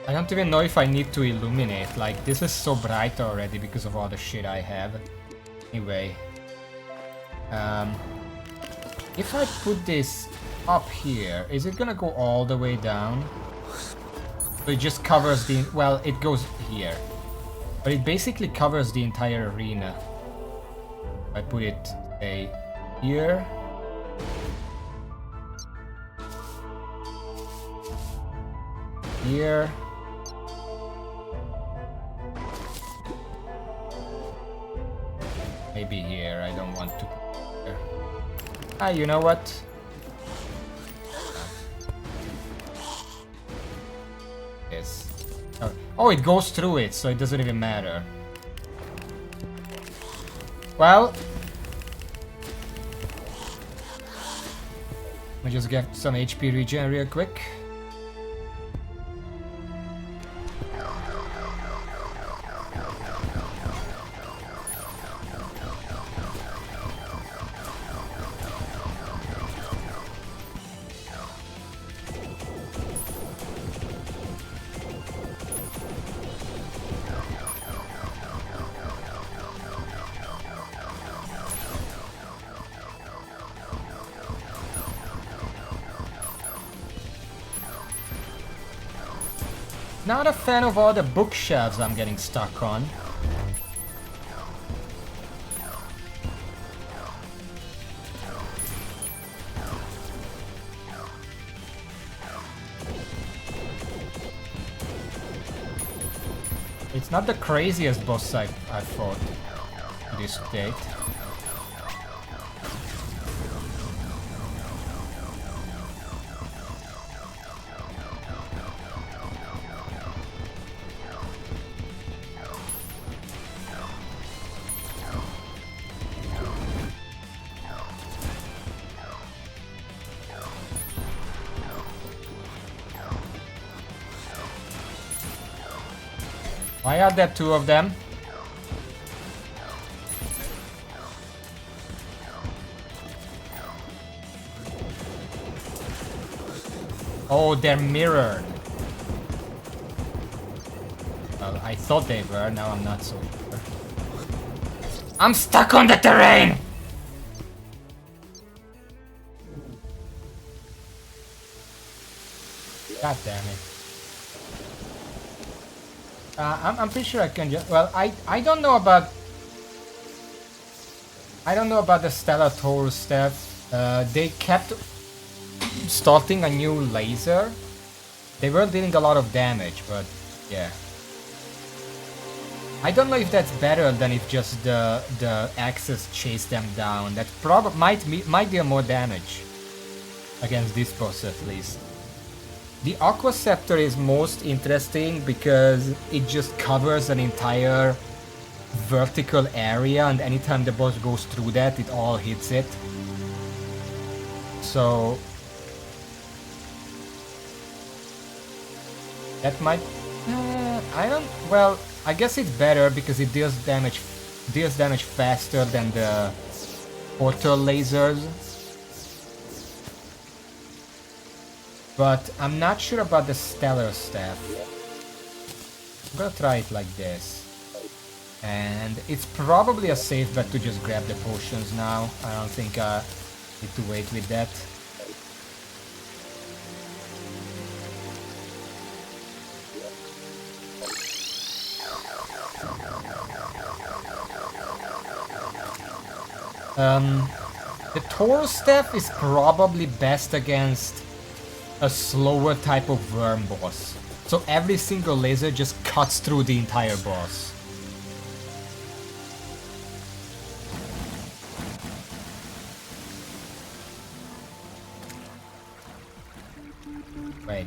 I don't even know if I need to illuminate, like this is so bright already because of all the shit I have. Anyway, if I put this up here, is it gonna go all the way down? So it just covers the, well, it goes here, but it basically covers the entire arena. I put it, say, here. Here. Maybe here, I don't want to put here. Ah, you know what? Yes. Oh, it goes through it, so it doesn't even matter. Well, let me just get some HP regen real quick. Not a fan of all the bookshelves I'm getting stuck on. It's not the craziest boss I've fought to this date. Why are there two of them? Oh, they're mirrored. Well, I thought they were, now I'm not so sure. I'm stuck on the terrain! God damn it. I'm pretty sure I can just, well, I don't know about the Stellar Taurus stuff. They kept starting a new laser They were dealing a lot of damage, but yeah. I don't know if that's better than if just the axes chase them down. That might deal more damage against this boss at least. The Aqua Scepter is most interesting because it just covers an entire vertical area, and anytime the boss goes through that, it all hits it. So that might... I don't... Well, I guess it's better because it deals damage faster than the portal lasers. But I'm not sure about the Stellar Staff. I'm gonna try it like this. And it's probably a safe bet to just grab the potions now. I don't think I need to wait with that. The Toro Staff is probably best against a slower type of worm boss. So every single laser just cuts through the entire boss. Wait.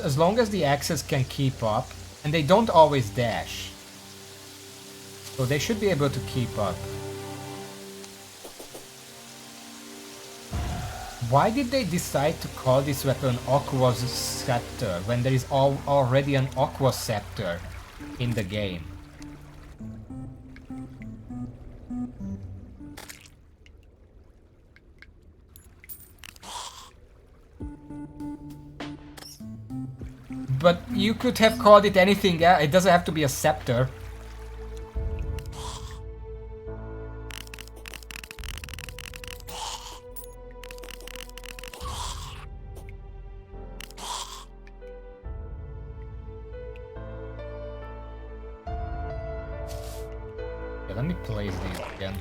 As long as the axes can keep up, and they don't always dash, so they should be able to keep up. Why did they decide to call this weapon Aqua Scepter when there is already an Aqua Scepter in the game? But you could have called it anything, it doesn't have to be a scepter. Okay, let me place these again.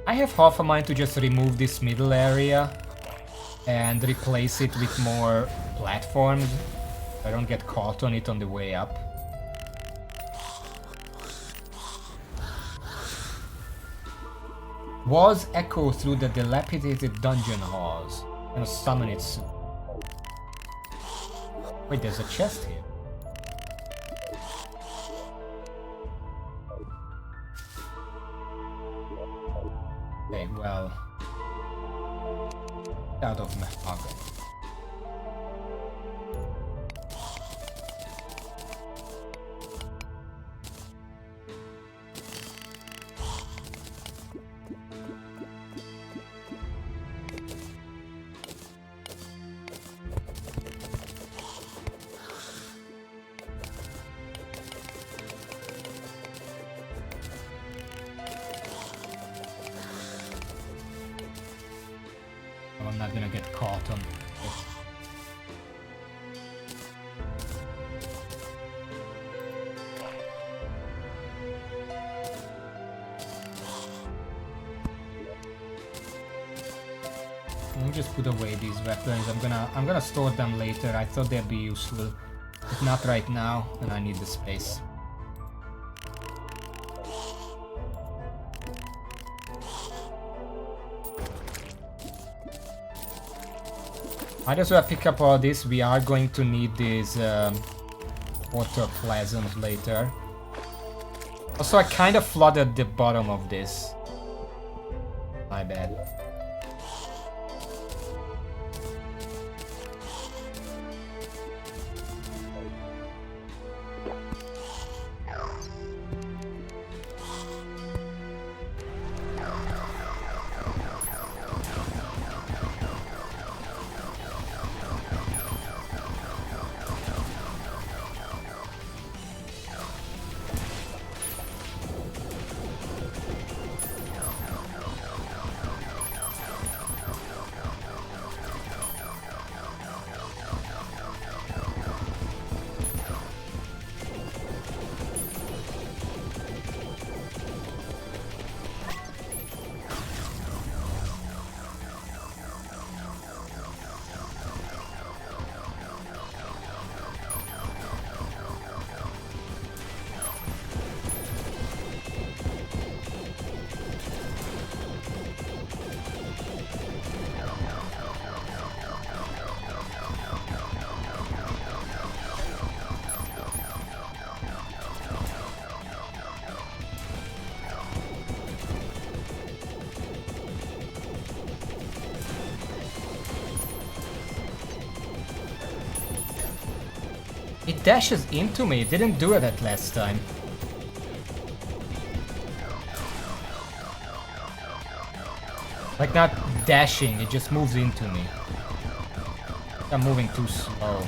I have half a mind to just remove this middle area and replace it with more platforms. I don't get caught on it on the way up. Walls echo through the dilapidated dungeon halls. I'm gonna summon it soon. Wait, there's a chest here. Okay, well... out of mahogany. I'm not gonna get caught on this. Let me just put away these weapons. I'm gonna store them later. I thought they'd be useful, but not right now, and I need the space. Might as well pick up all this. We are going to need these water plasms later. Also, I kind of flooded the bottom of this. My bad. dashes into me. It didn't do it at last time. Like not dashing, it just moves into me. I'm moving too slow.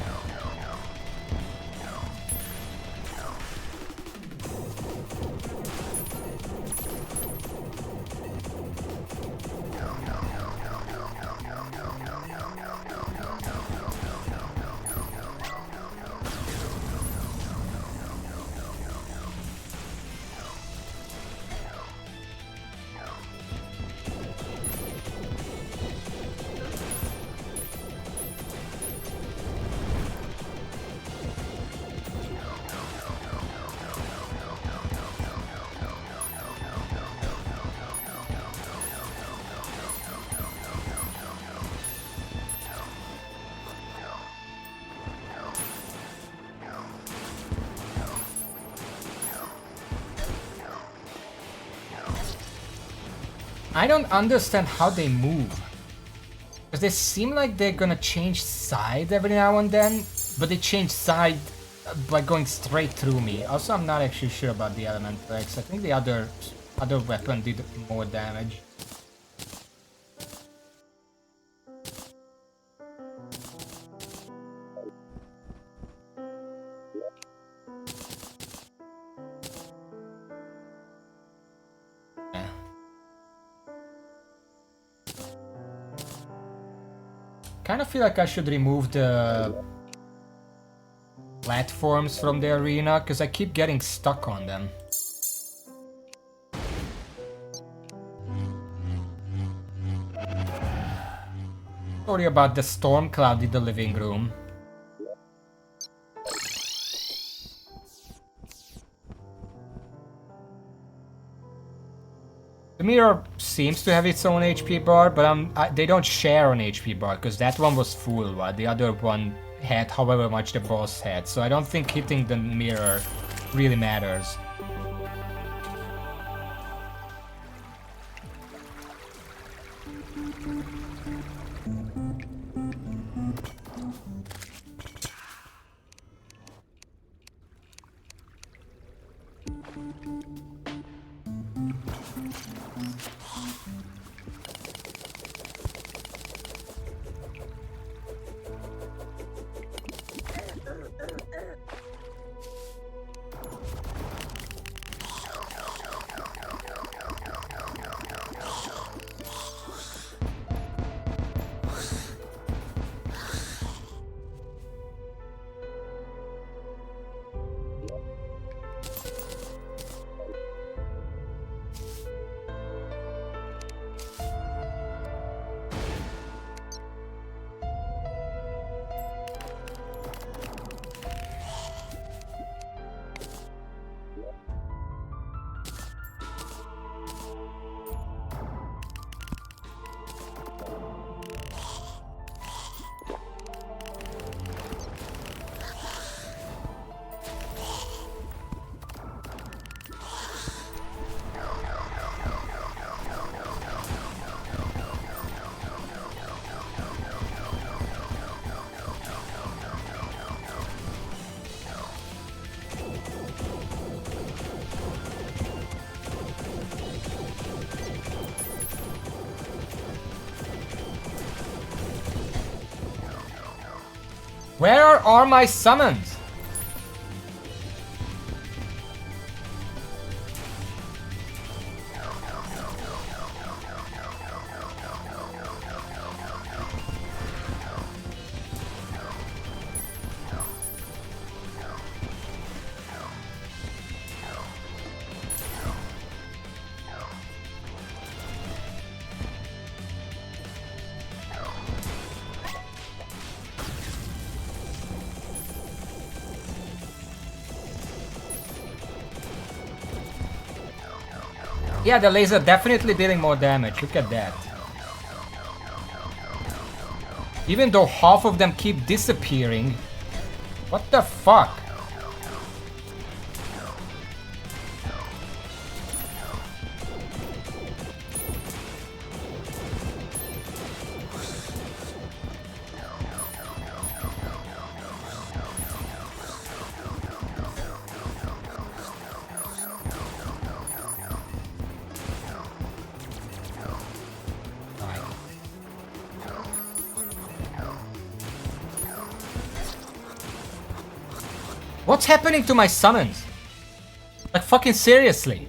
I don't understand how they move. Because they seem like they're gonna change side every now and then, but they change side by going straight through me. Also, I'm not actually sure about the Elemental X. I think the other weapon did more damage. Kind of feel like I should remove the platforms from the arena because I keep getting stuck on them. Sorry about the storm cloud in the living room. The mirror seems to have its own HP bar, but they don't share an HP bar, because that one was full, while the other one had however much the boss had, so I don't think hitting the mirror really matters. Where are all my summons? Yeah, the laser definitely dealing more damage. Look at that. Even though half of them keep disappearing. What the fuck? What's happening to my summons? Like fucking seriously.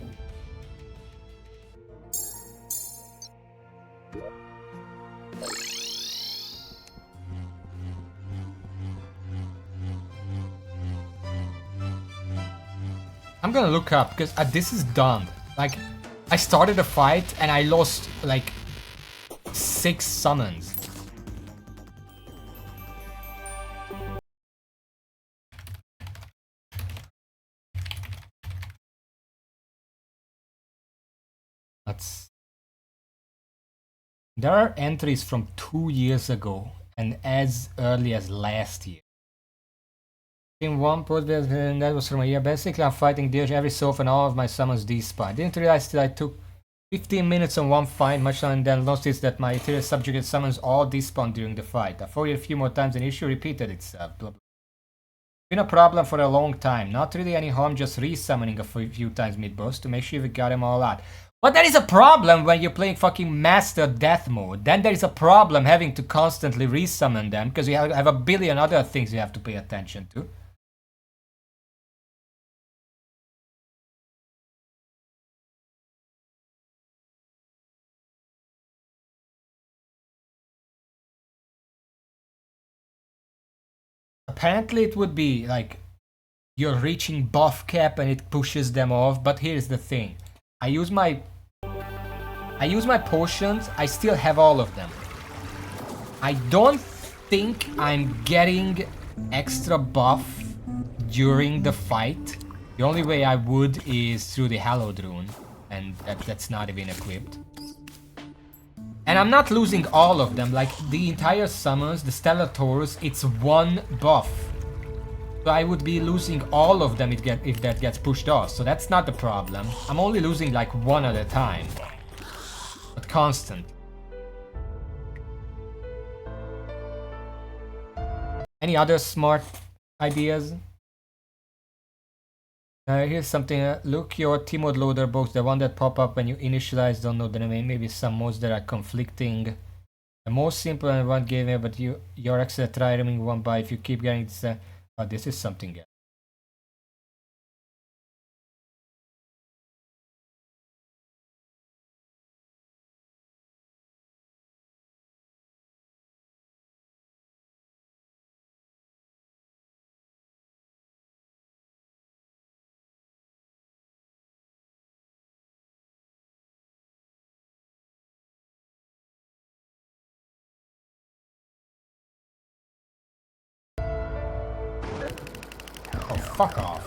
I'm gonna look up because this is dumb. Like, I started a fight and I lost like 6 summons. There are entries from 2 years ago and as early as last year. In one post, and that was from a year. Basically, I'm fighting Dirge every so often, all of my summons despawn. Didn't realize that I took 15 minutes on one fight, much and then noticed that my ethereal subjugate summons all despawned during the fight. I fought it a few more times and the issue repeated itself. Blah, blah. Been a problem for a long time. Not really any harm, just resummoning a few times mid-boss to make sure we got them all out. But there is a problem when you're playing fucking Master Death mode. Then there is a problem having to constantly resummon them because you have a billion other things you have to pay attention to. Apparently it would be like you're reaching buff cap and it pushes them off, but here's the thing. I use my potions, I still have all of them. I don't think I'm getting extra buff during the fight. The only way I would is through the Hallowed Rune, and that's not even equipped. And I'm not losing all of them, like the entire summons, the Stellar Taurus, it's 1 buff. So I would be losing all of them if that gets pushed off, so that's not the problem. I'm only losing like 1 at a time. But constant. Any other smart ideas? Here's something. Look your T-Mode loader box, the one that pop up when you initialize, don't know the name. Maybe some modes that are conflicting. The most simple and one gave me, but your extra try removing one by if you keep getting this. Oh, this is something else. Oh, fuck off.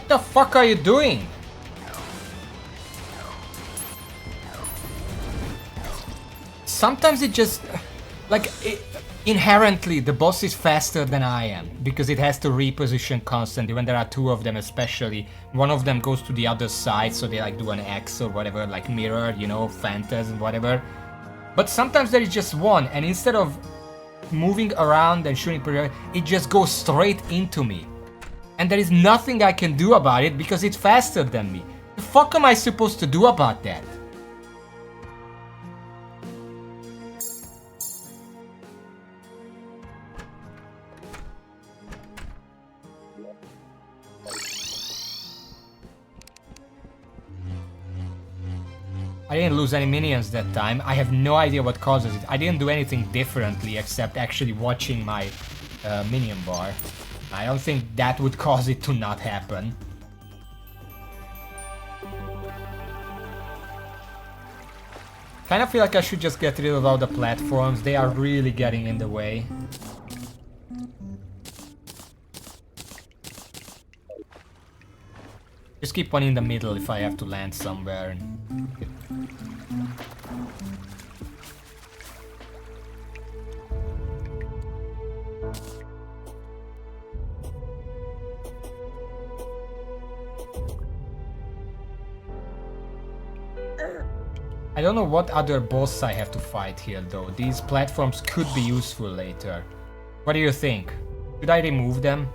What the fuck are you doing? Sometimes it just... like, inherently, the boss is faster than I am. Because it has to reposition constantly, when there are two of them especially. One of them goes to the other side, so they like do an X or whatever, like mirror, you know, phantasm, whatever. But sometimes there is just one, and instead of moving around and shooting, it just goes straight into me. And there is nothing I can do about it because it's faster than me. The fuck am I supposed to do about that? I didn't lose any minions that time. I have no idea what causes it. I didn't do anything differently except actually watching my minion bar. I don't think that would cause it to not happen. Kind of feel like I should just get rid of all the platforms. They are really getting in the way. Just keep one in the middle if I have to land somewhere. I don't know what other boss I have to fight here though. These platforms could be useful later. What do you think? Should I remove them?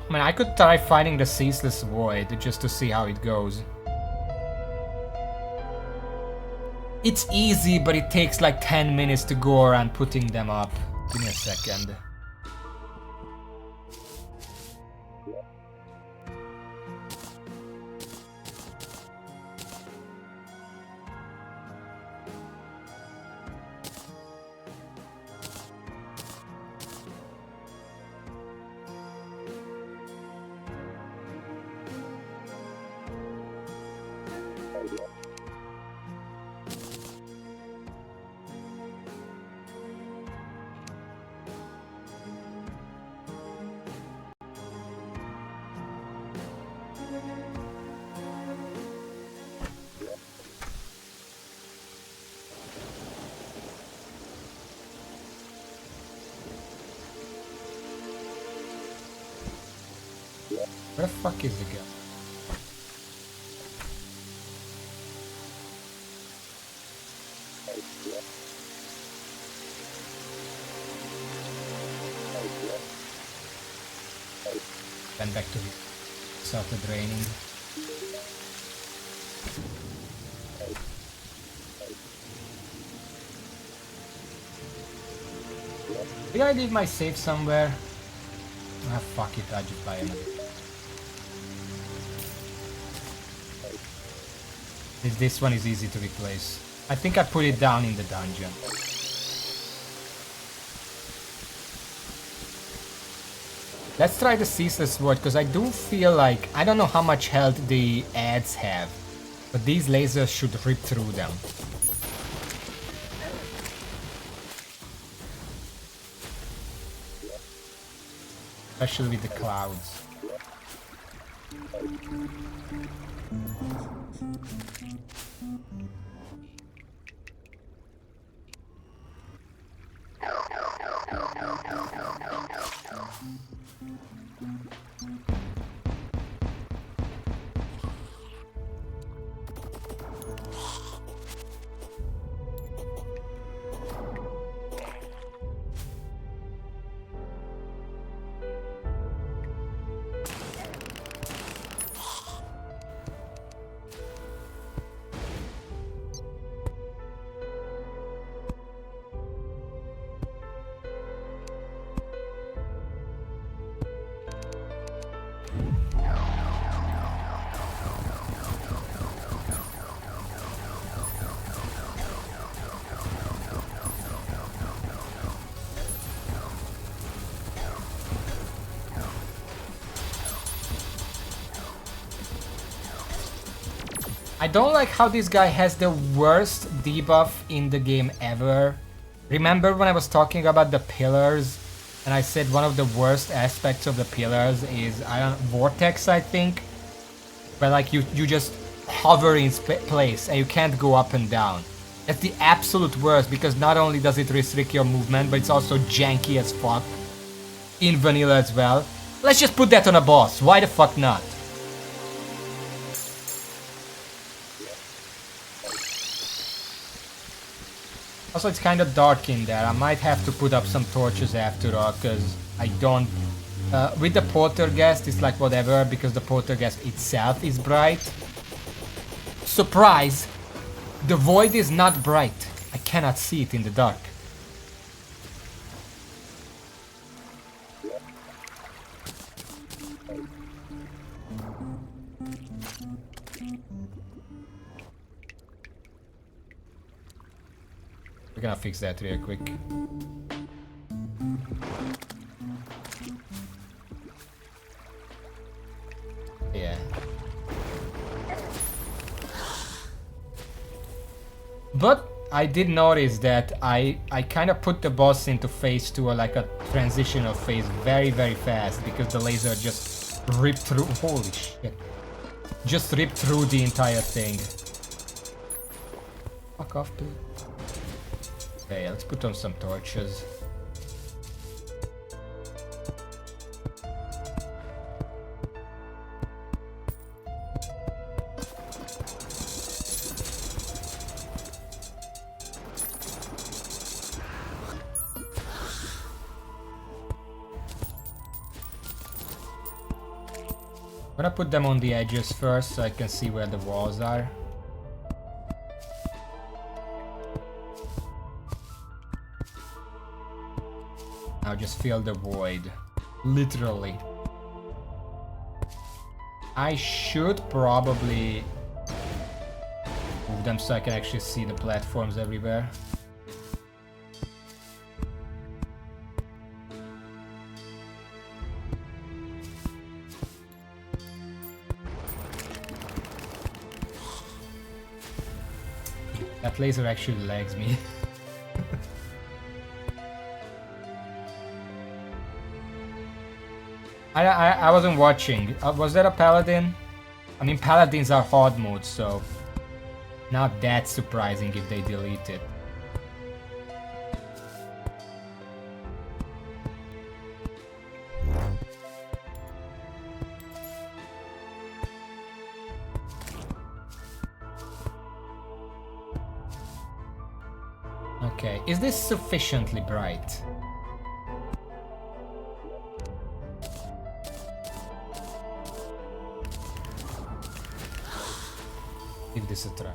I mean, I could try fighting the Ceaseless Void just to see how it goes. It's easy, but it takes like 10 minutes to go around putting them up. Give me a second. Where the fuck is the guy? Then back to the started raining. Did I leave my save somewhere? Ah, fuck it, I just buy another. This one is easy to replace. I think I put it down in the dungeon. Let's try the Ceaseless Void, because I do feel like... I don't know how much health the ads have, but these lasers should rip through them. Especially with the clouds. I don't like how this guy has the worst debuff in the game ever. Remember when I was talking about the pillars and I said one of the worst aspects of the pillars is vortex, I think, where like you just hover in place and you can't go up and down. That's the absolute worst because not only does it restrict your movement, but it's also janky as fuck in vanilla as well. Let's just put that on a boss. Why the fuck not? Also, it's kind of dark in there. I might have to put up some torches after all, because I don't... with the poltergeist, it's like whatever, because the poltergeist itself is bright. Surprise! The void is not bright. I cannot see it in the dark. We're gonna fix that real quick. Yeah. But I did notice that I kind of put the boss into phase 2 or like a transitional phase very fast because the laser just ripped through. Holy shit. Just ripped through the entire thing. Fuck off, please. Okay, let's put on some torches. I'm gonna put them on the edges first so I can see where the walls are. Now just fill the void. Literally. I should probably move them so I can actually see the platforms everywhere. That laser actually lags me. I wasn't watching. Was that a paladin? I mean, paladins are hard mode, so not that surprising if they delete it. Okay, is this sufficiently bright? Give this a try.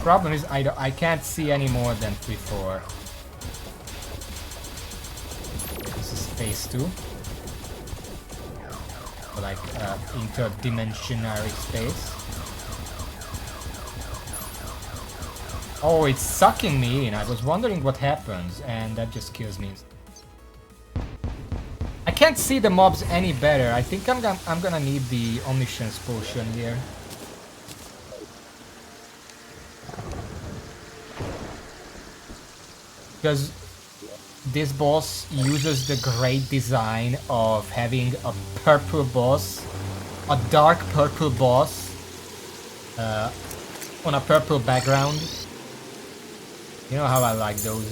Problem is I can't see any more than before. This is phase 2. Like interdimensionary space. Oh, it's sucking me in. I was wondering what happens, and that just kills me. I can't see the mobs any better. I think I'm gonna need the omniscience potion here. Because this boss uses the great design of having a purple boss, a dark purple boss on a purple background. You know how I like those.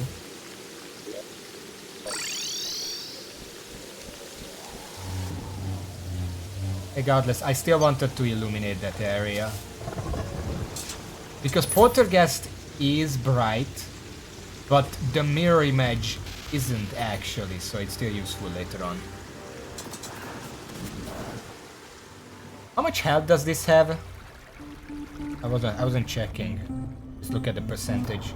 Regardless, I still wanted to illuminate that area. Because Poltergeist is bright, but the mirror image isn't actually, so it's still useful later on. How much health does this have? I wasn't checking. Let's look at the percentage.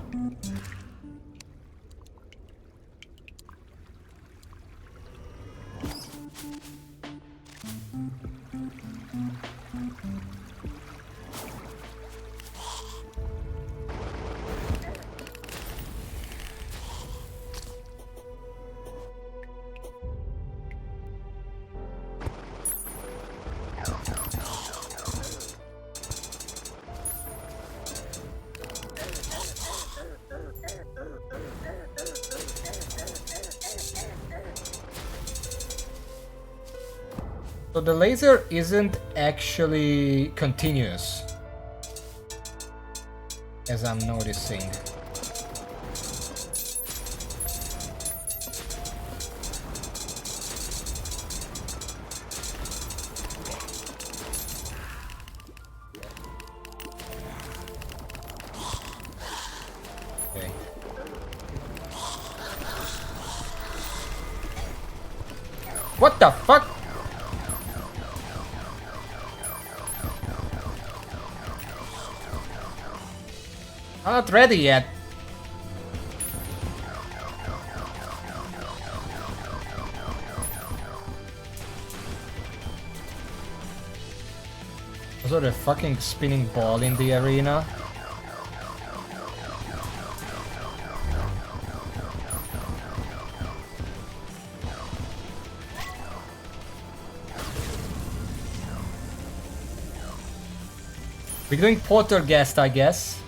So the laser isn't actually continuous, as I'm noticing. Okay. What the fuck? I'm not ready yet. Was there a fucking spinning ball in the arena? We're doing Poltergeist, I guess.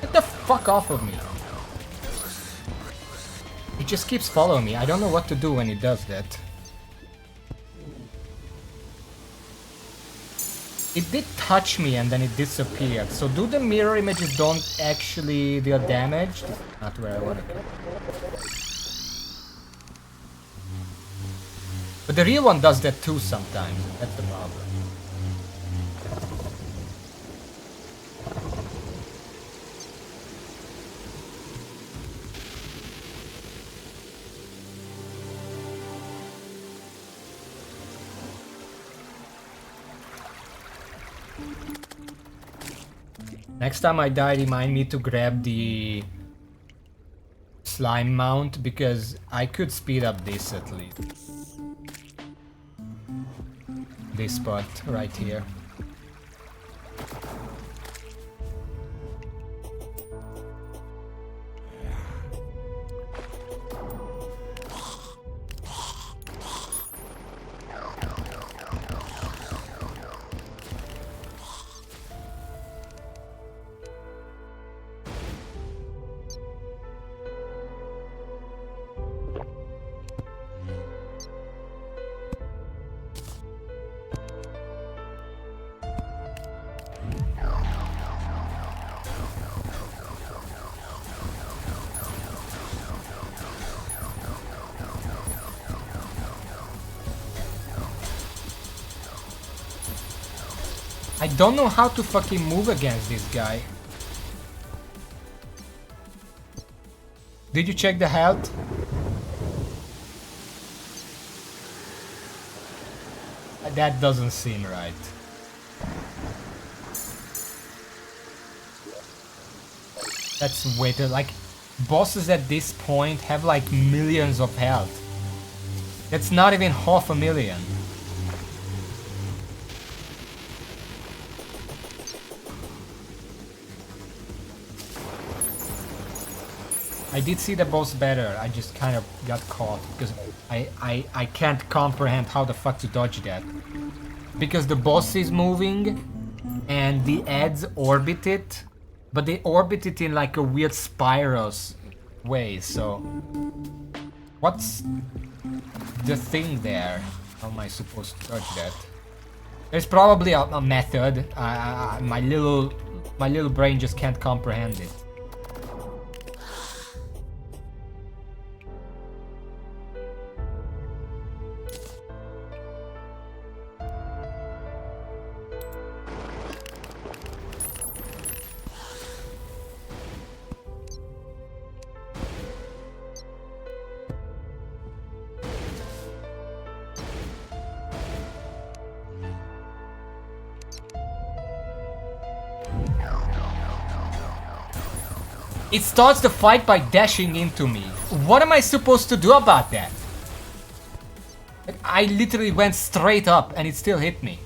Get the fuck off of me. It just keeps following me. I don't know what to do when it does that. It did touch me and then it disappeared. So do the mirror images don't actually deal damage? This is not where I want to go. But the real one does that too sometimes. That's the problem. Next time I die, remind me to grab the slime mount, because I could speed up this at least. This spot right here. I don't know how to fucking move against this guy. Did you check the health? That doesn't seem right. That's way too... like, bosses at this point have like millions of health. That's not even 500,000. I did see the boss better, I just kind of got caught because I can't comprehend how the fuck to dodge that. Because the boss is moving and the ads orbit it, but they orbit it in like a weird spirals way, so... what's the thing there? How am I supposed to dodge that? There's probably a method, my little brain just can't comprehend it. It starts the fight by dashing into me. What am I supposed to do about that? I literally went straight up and it still hit me.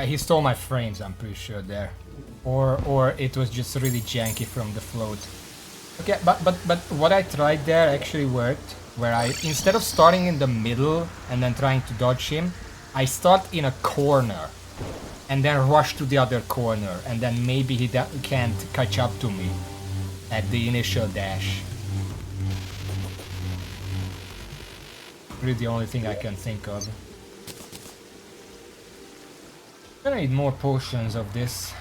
He stole my frames, I'm pretty sure there. Or it was just really janky from the float. Okay, but what I tried there actually worked. Where I, instead of starting in the middle and then trying to dodge him, I start in a corner. And then rush to the other corner. And then maybe he can't catch up to me at the initial dash. Really the only thing I can think of. I need more potions of this.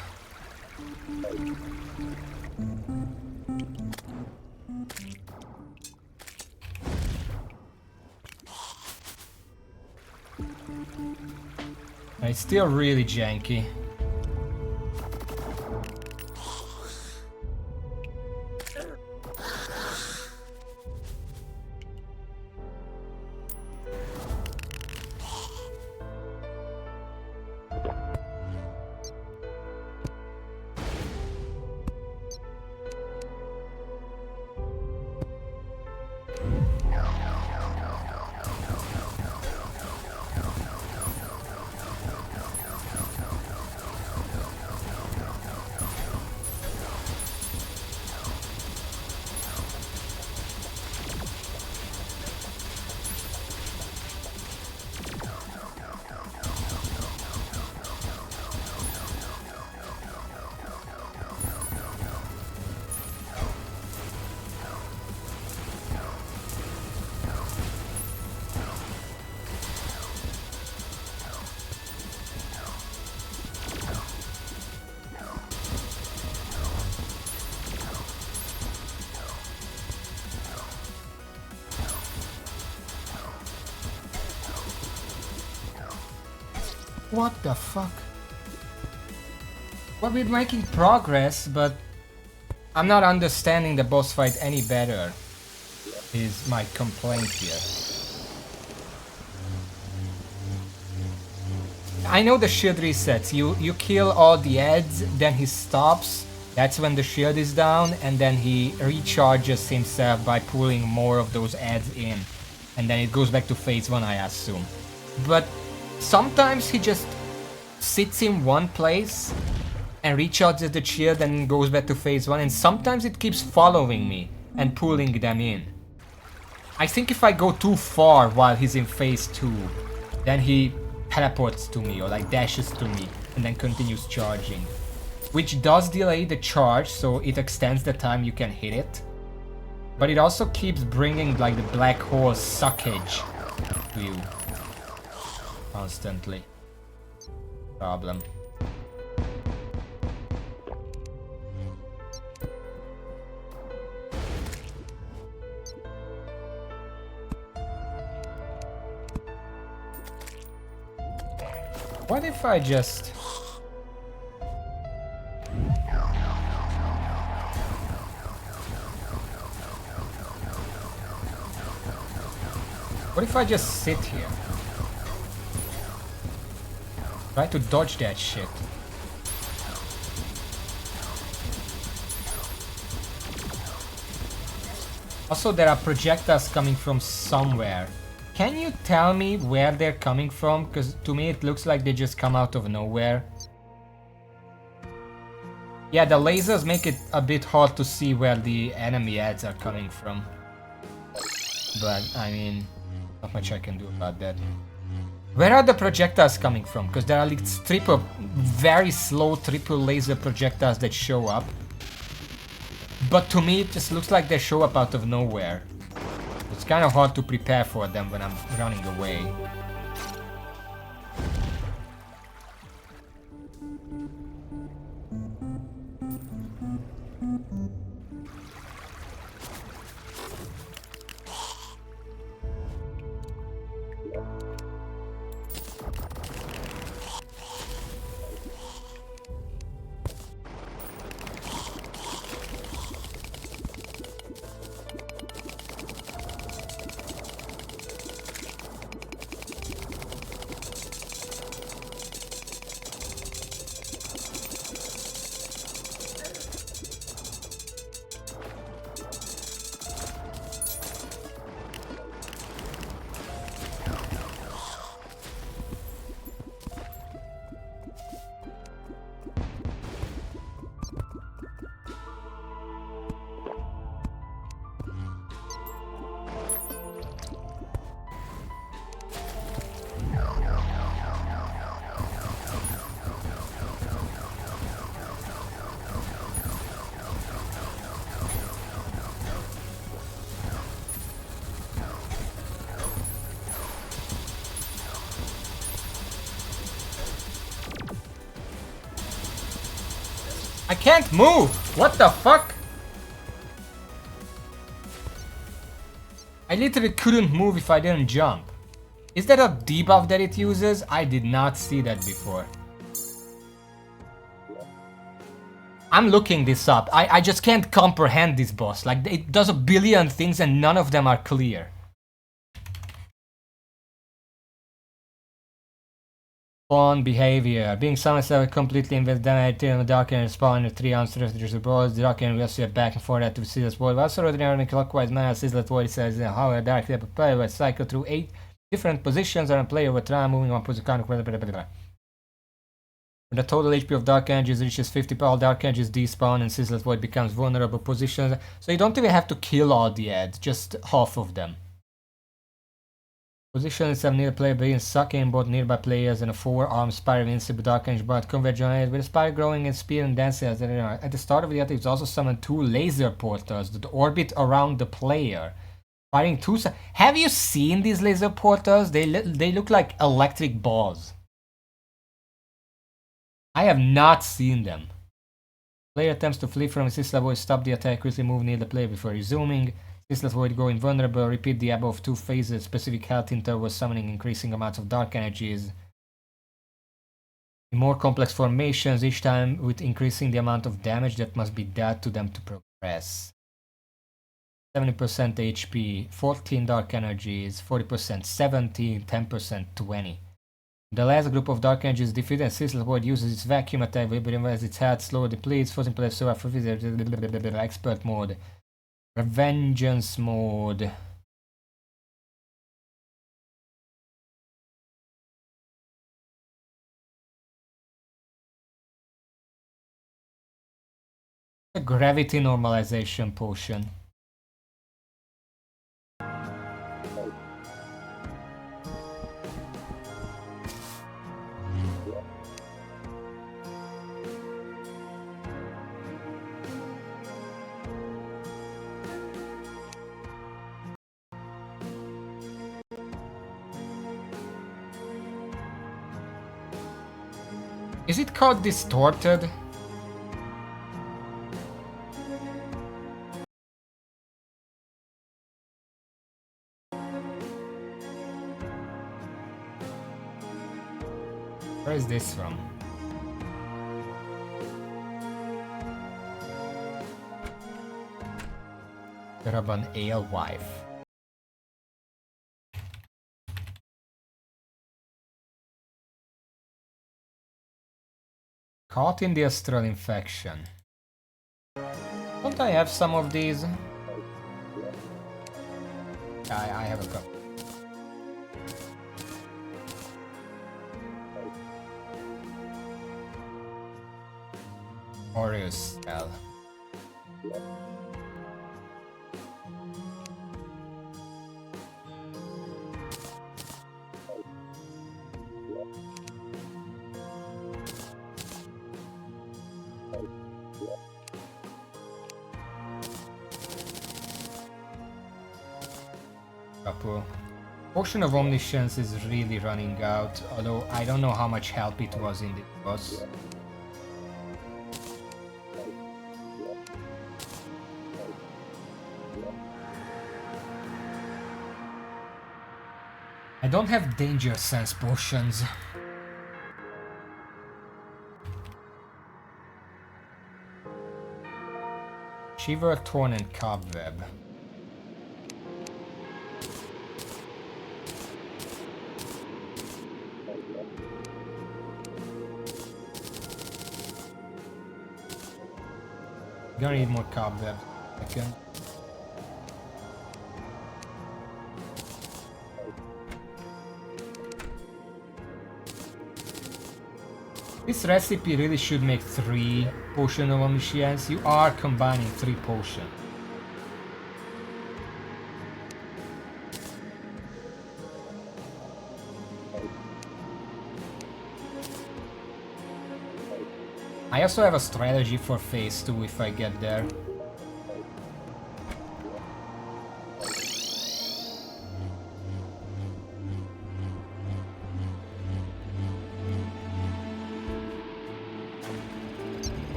It's still really janky. What the fuck? Well, we're making progress, but I'm not understanding the boss fight any better, is my complaint here. I know the shield resets. You kill all the ads, then he stops. That's when the shield is down, and then he recharges himself by pulling more of those ads in. And then it goes back to phase 1, I assume. But sometimes he just sits in one place and recharges the shield and goes back to phase 1, and sometimes it keeps following me and pulling them in. I think if I go too far while he's in phase 2, then he teleports to me or like dashes to me and then continues charging. Which does delay the charge, so it extends the time you can hit it. But it also keeps bringing like the black hole suckage to you. Constantly. Problem. What if I just... What if I just sit here? Try to dodge that shit. Also, there are projectiles coming from somewhere. Can you tell me where they're coming from? Because to me it looks like they just come out of nowhere. Yeah, the lasers make it a bit hard to see where the enemy ads are coming from. But, I mean, not much I can do about that. Where are the projectiles coming from? Because there are like very slow triple laser projectiles that show up. But to me it just looks like they show up out of nowhere. It's kind of hard to prepare for them when I'm running away. I can't move! What the fuck? I literally couldn't move if I didn't jump. Is that a debuff that it uses? I did not see that before. I'm looking this up. I just can't comprehend this boss. Like, it does a billion things and none of them are clear. Spawn behavior. Being summoned completely invested in the dark and spawn in 3 ounce there's the balls. The dark and will see back and forth to see this void. Also, ordinary clockwise manner, Ceaseless void says how a dark type of player will cycle through 8 different positions on a player with time moving on position. When the total HP of dark energies reaches 50, all dark energies despawn and Ceaseless void becomes vulnerable positions. So you don't even have to kill all the ads, just half of them. Positions have near player begins sucking both nearby players and a 4-armed spire invincible dark energy but converge on it with a spire growing in speed and density. At the start of the attack, it's also summoned 2 laser portals that orbit around the player, firing 2. Have you seen these laser portals? They look like electric balls. I have not seen them. Player attempts to flee from Ceaseless void, stop the attack, quickly move near the player before resuming. Ceaseless void go invulnerable, repeat the above 2 phases, specific health intervals summoning increasing amounts of dark energies. In more complex formations, each time with increasing the amount of damage that must be dealt to them to progress. 70% HP, 14 dark energies, 40% 17, 10% 20. The last group of dark energies defeated and Ceaseless void uses its vacuum attack, but as its health slowly depletes, forcing players to for expert mode. Revengeance mode. A gravity normalization potion. Is it called distorted? Where is this from? Raban Alewife. Caught in the astral infection. Don't I have some of these? I have a couple. Aureus cell. Couple. Potion of Omniscience is really running out, although I don't know how much help it was in this boss. I don't have danger sense potions. Shiver, Thorn and Cobweb. Gonna need more Cobweb. Second. This recipe really should make 3 Potion of Omniscience. You are combining 3 potions. I also have a strategy for phase 2 if I get there.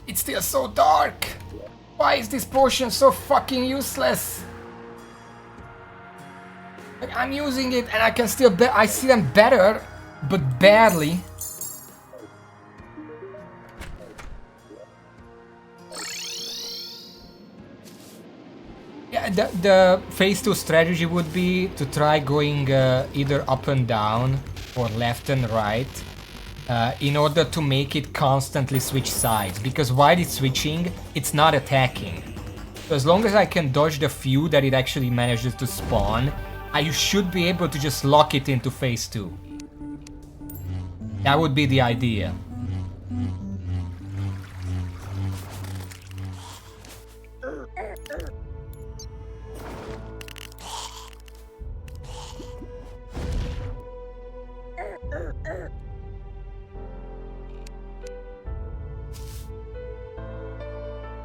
It's still so dark! Why is this potion so fucking useless? Like, I'm using it and I can still I see them better, but badly. Yeah, the phase 2 strategy would be to try going either up and down or left and right. In order to make it constantly switch sides, because while it's switching, it's not attacking. So as long as I can dodge the few that it actually manages to spawn, I should be able to just lock it into phase 2. That would be the idea.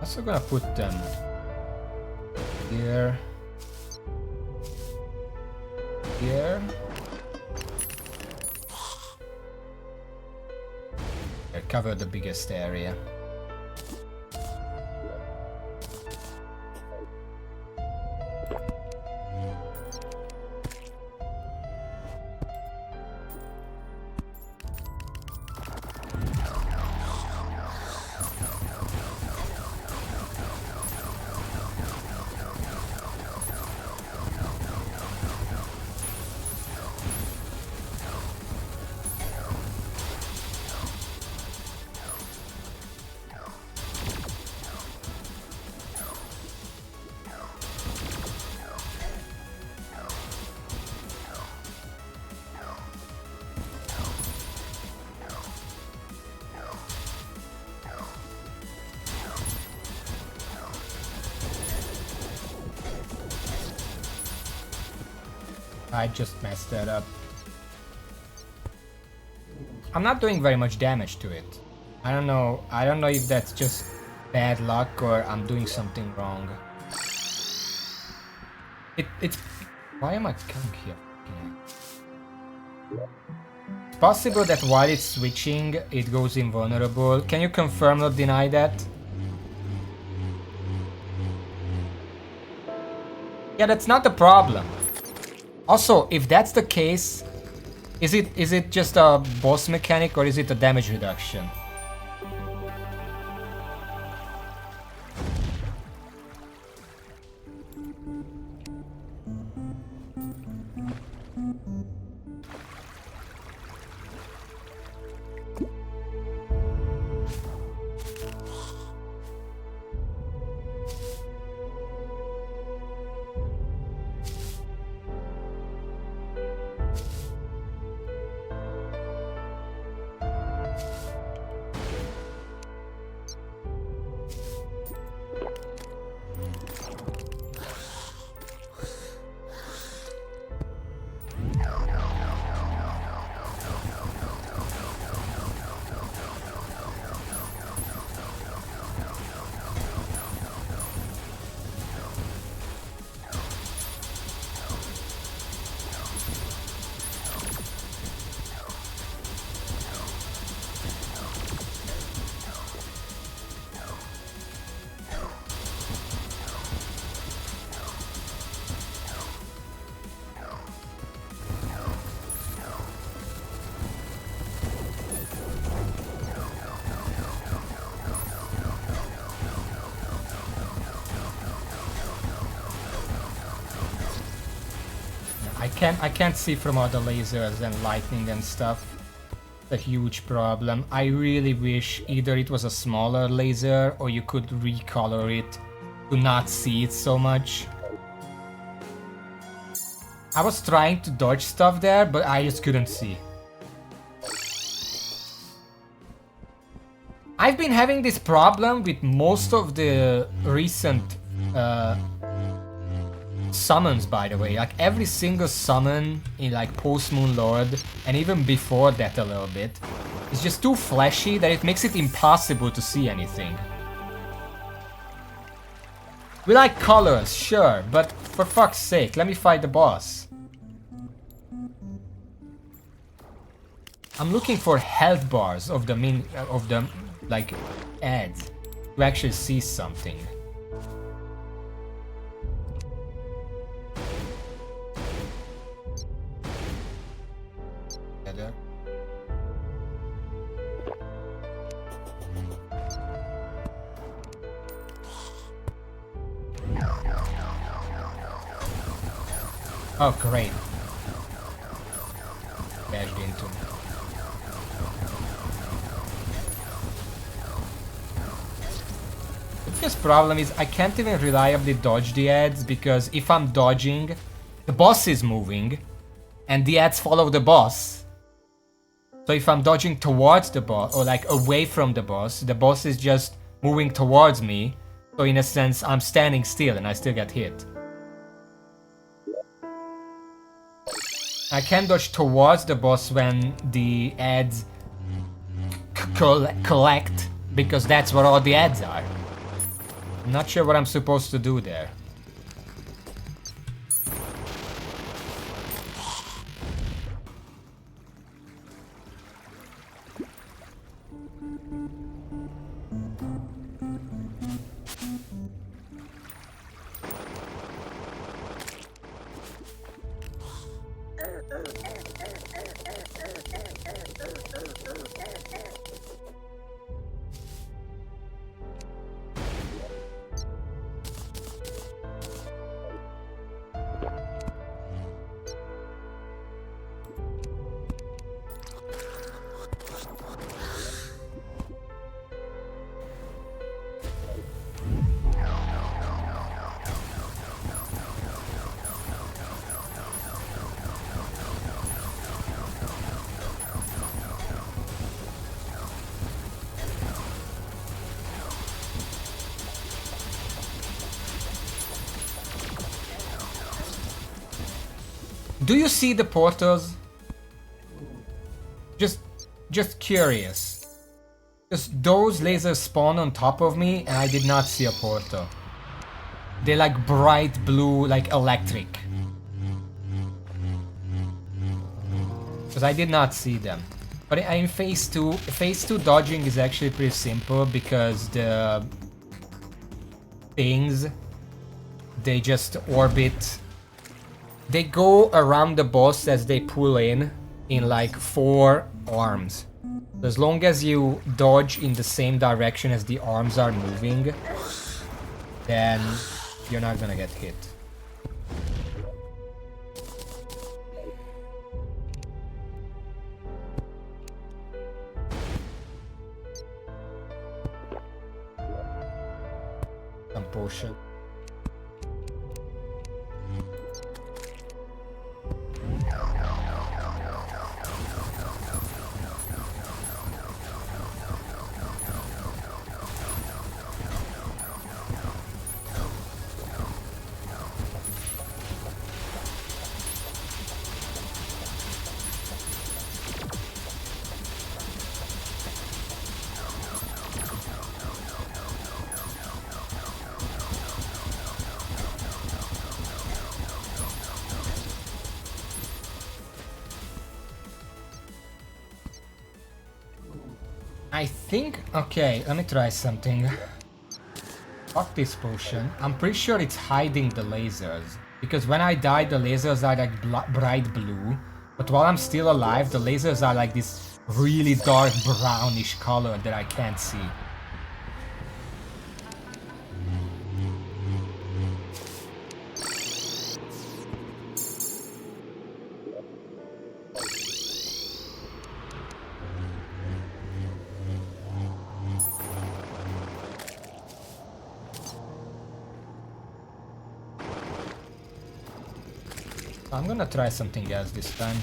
Also gonna put them here, here. I cover the biggest area. I just messed that up. I'm not doing very much damage to it. I don't know if that's just bad luck or I'm doing something wrong. It's... Why am I coming here? It's possible that while it's switching, it goes invulnerable. Can you confirm or deny that? Yeah, that's not the problem. Also, if that's the case, is it just a boss mechanic or is it a damage reduction? I can't see from all the lasers and lightning and stuff. It's a huge problem. I really wish either it was a smaller laser or you could recolor it to not see it so much. I was trying to dodge stuff there, but I just couldn't see. I've been having this problem with most of the recent summons, by the way. Like every single summon in like Post Moon Lord and even before that a little bit, it's just too flashy that it makes it impossible to see anything. We like colors, sure, but for fuck's sake, let me fight the boss. I'm looking for health bars of the like ads to actually see something. Oh, great. Bashed into me. The biggest problem is I can't even reliably dodge the ads because if I'm dodging, the boss is moving and the ads follow the boss. So if I'm dodging towards the boss or like away from the boss is just moving towards me. So in a sense, I'm standing still and I still get hit. I can dodge towards the boss when the ads collect, because that's where all the ads are. I'm not sure what I'm supposed to do there. Do you see the portals? Just curious. Just those lasers spawn on top of me and I did not see a portal. They're like bright blue, like electric. Because I did not see them. But in phase 2 dodging is actually pretty simple because the things, they just orbit. They go around the boss as they pull in like 4 arms. As long as you dodge in the same direction as the arms are moving, then you're not gonna get hit. Some potion. I think... Okay, let me try something. Fuck this potion. I'm pretty sure it's hiding the lasers. Because when I die, the lasers are like bright blue. But while I'm still alive, the lasers are like this really dark brownish color that I can't see. I'm gonna try something else this time.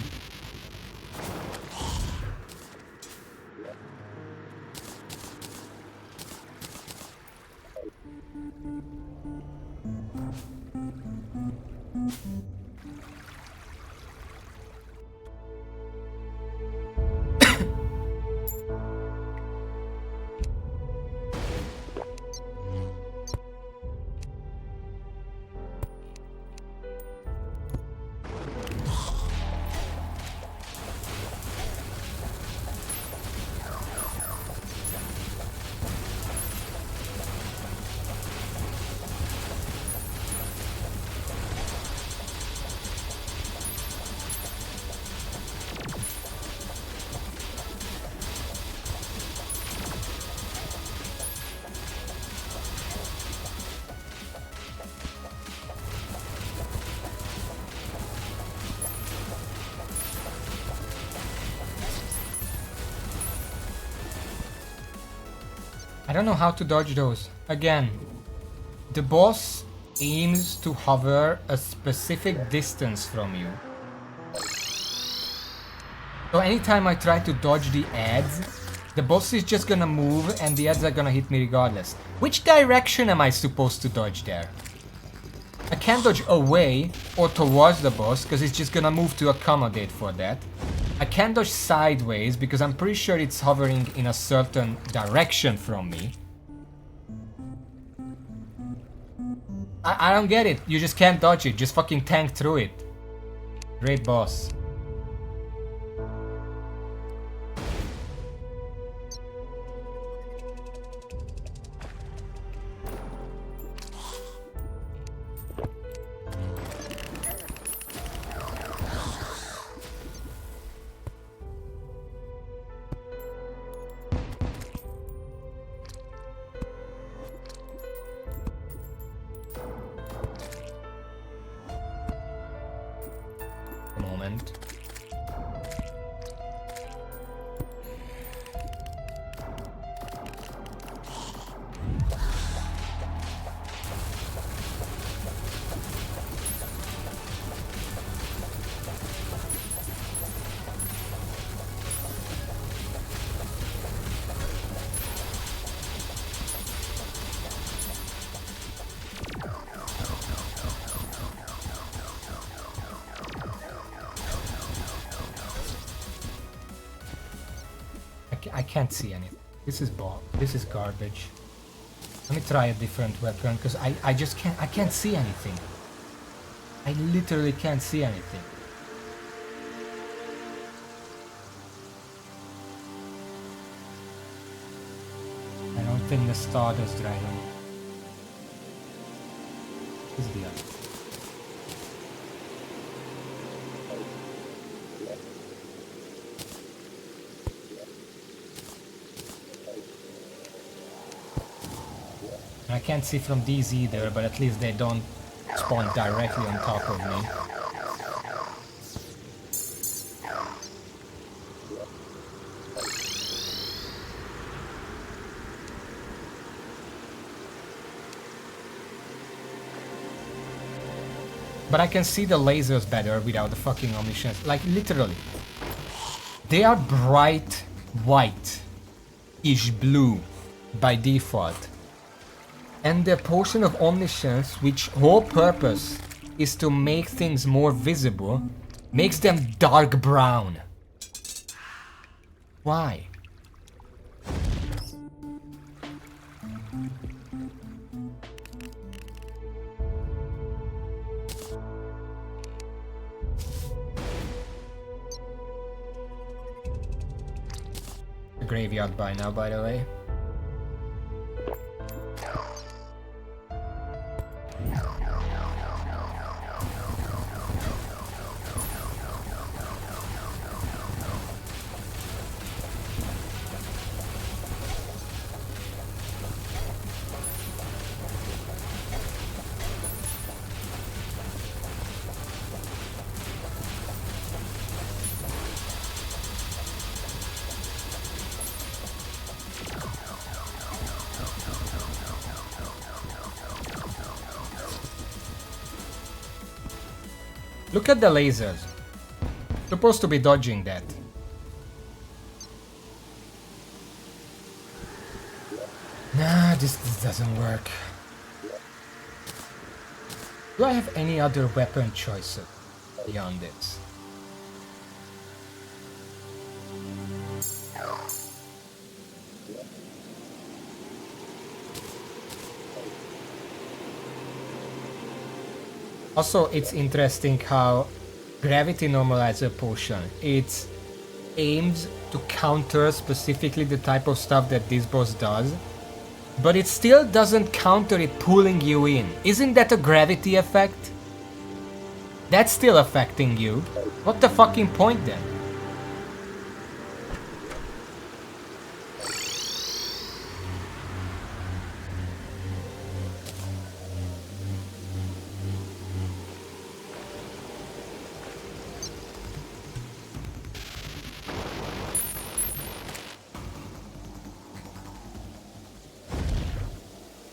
I don't know how to dodge those. Again, the boss aims to hover a specific distance from you. So anytime I try to dodge the ads, the boss is just gonna move and the ads are gonna hit me regardless. Which direction am I supposed to dodge there? I can't dodge away or towards the boss because it's just gonna move to accommodate for that. I can't dodge sideways because I'm pretty sure it's hovering in a certain direction from me. I don't get it. You just can't dodge it. Just fucking tank through it. Great boss. I can't see anything. This is this is garbage. Let me try a different weapon, because I just can't see anything. I literally can't see anything. I don't think the Stardust Dragon is the other. I can't see from these either, but at least they don't spawn directly on top of me. But I can see the lasers better without the fucking omniscience. Like, literally. They are bright white-ish blue by default. And the potion of omniscience, which whole purpose is to make things more visible, makes them dark brown. Why? A graveyard by now, by the way. Look at the lasers. Supposed to be dodging that. Nah, this doesn't work. Do I have any other weapon choices beyond this? Also, it's interesting how Gravity Normalizer Potion, it's aimed to counter specifically the type of stuff that this boss does, but it still doesn't counter it pulling you in. Isn't that a gravity effect? That's still affecting you. What the fucking point then?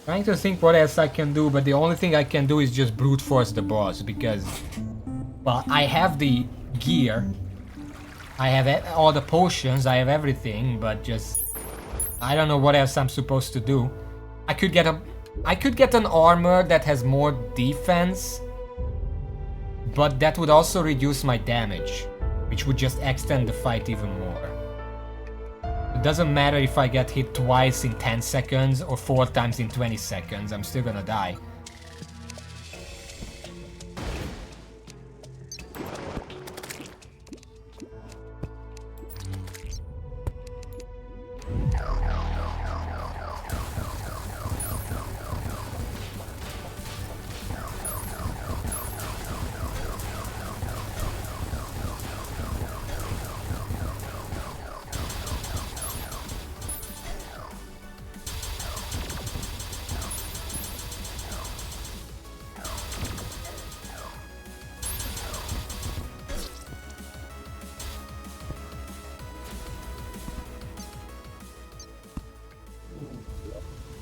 Trying to think what else I can do, but the only thing I can do is just brute force the boss, because, well, I have the gear, I have all the potions, I have everything, but just, I don't know what else I'm supposed to do. I could get an armor that has more defense, but that would also reduce my damage, which would just extend the fight even more. It doesn't matter if I get hit twice in 10 seconds or 4 times in 20 seconds, I'm still gonna die.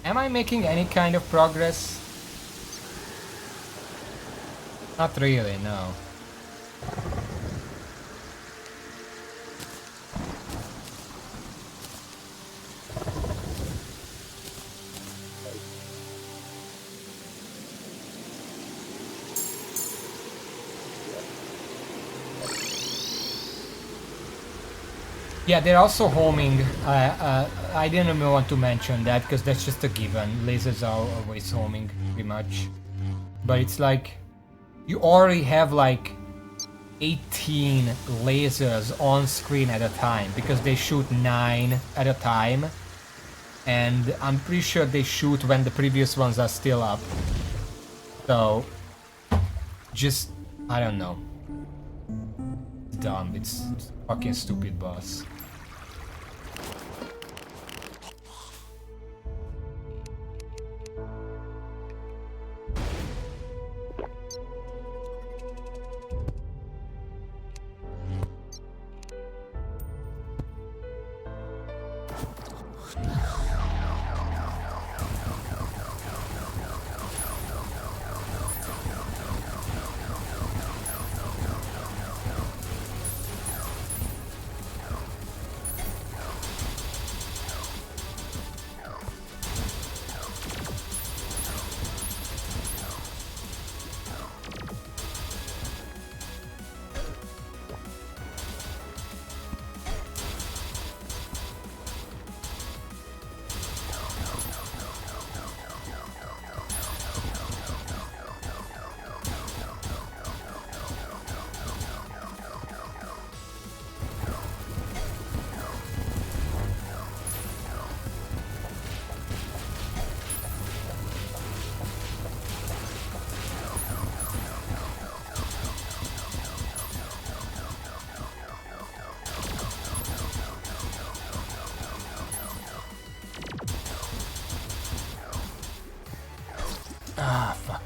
Am I making any kind of progress? Not really, no. Yeah, they're also homing. I didn't even want to mention that because that's just a given. Lasers are always homing, pretty much. But it's like you already have like 18 lasers on screen at a time because they shoot 9 at a time. And I'm pretty sure they shoot when the previous ones are still up. So, just, I don't know. Dumb, it's fucking stupid, boss. Ah, fuck.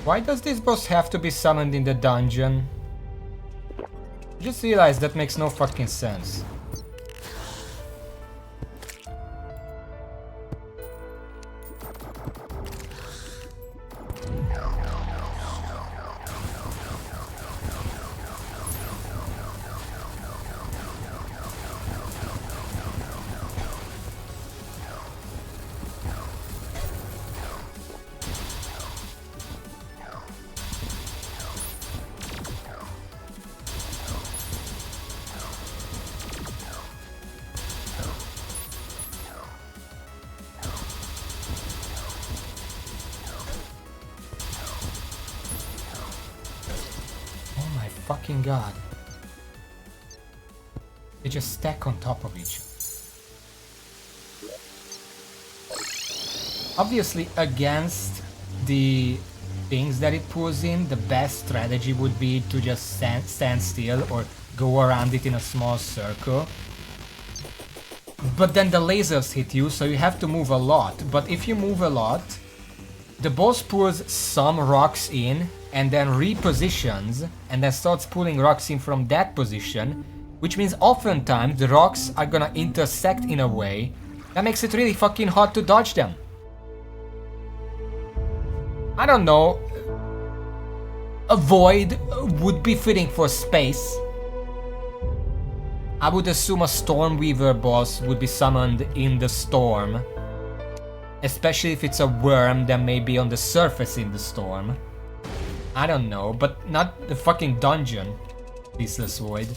Why does this boss have to be summoned in the dungeon? I just realized that makes no fucking sense. Fucking god. They just stack on top of each other. Obviously, against the things that it pulls in, the best strategy would be to just stand still or go around it in a small circle. But then the lasers hit you, so you have to move a lot. But if you move a lot, the boss pulls some rocks in and then repositions and then starts pulling rocks in from that position, which means oftentimes the rocks are gonna intersect in a way that makes it really fucking hard to dodge them. I don't know. A void would be fitting for space. I would assume a Stormweaver boss would be summoned in the storm. Especially if it's a worm that may be on the surface in the storm. I don't know, but not the fucking dungeon. Ceaseless void.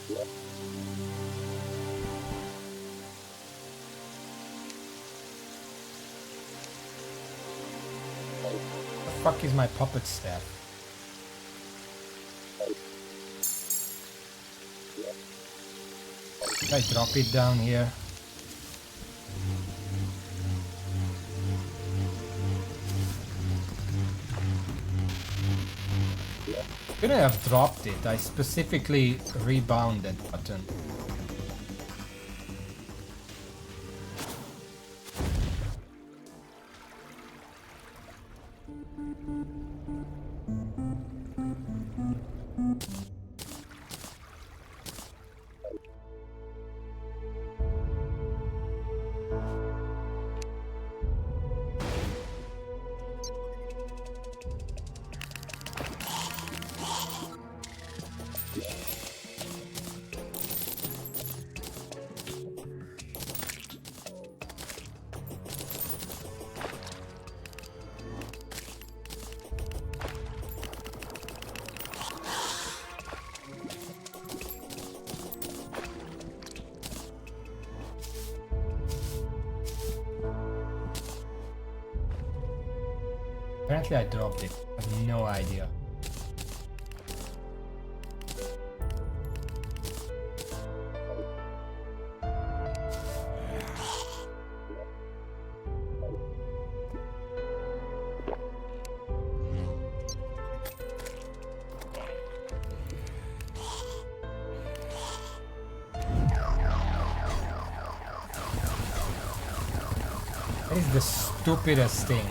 The fuck is my puppet staff? Should I drop it down here? Couldn't have dropped it. I specifically rebound that button. Apparently I dropped it. I have no idea. That is the stupidest thing.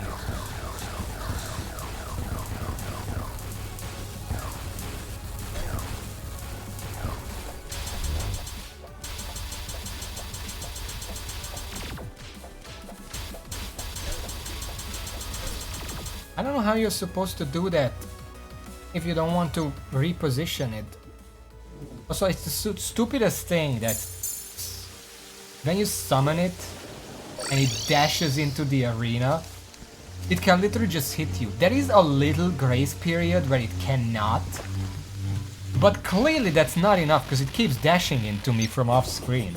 I don't know how you're supposed to do that if you don't want to reposition it. Also, it's the stupidest thing that when you summon it and it dashes into the arena, it can literally just hit you. There is a little grace period where it cannot, but clearly that's not enough because it keeps dashing into me from off screen.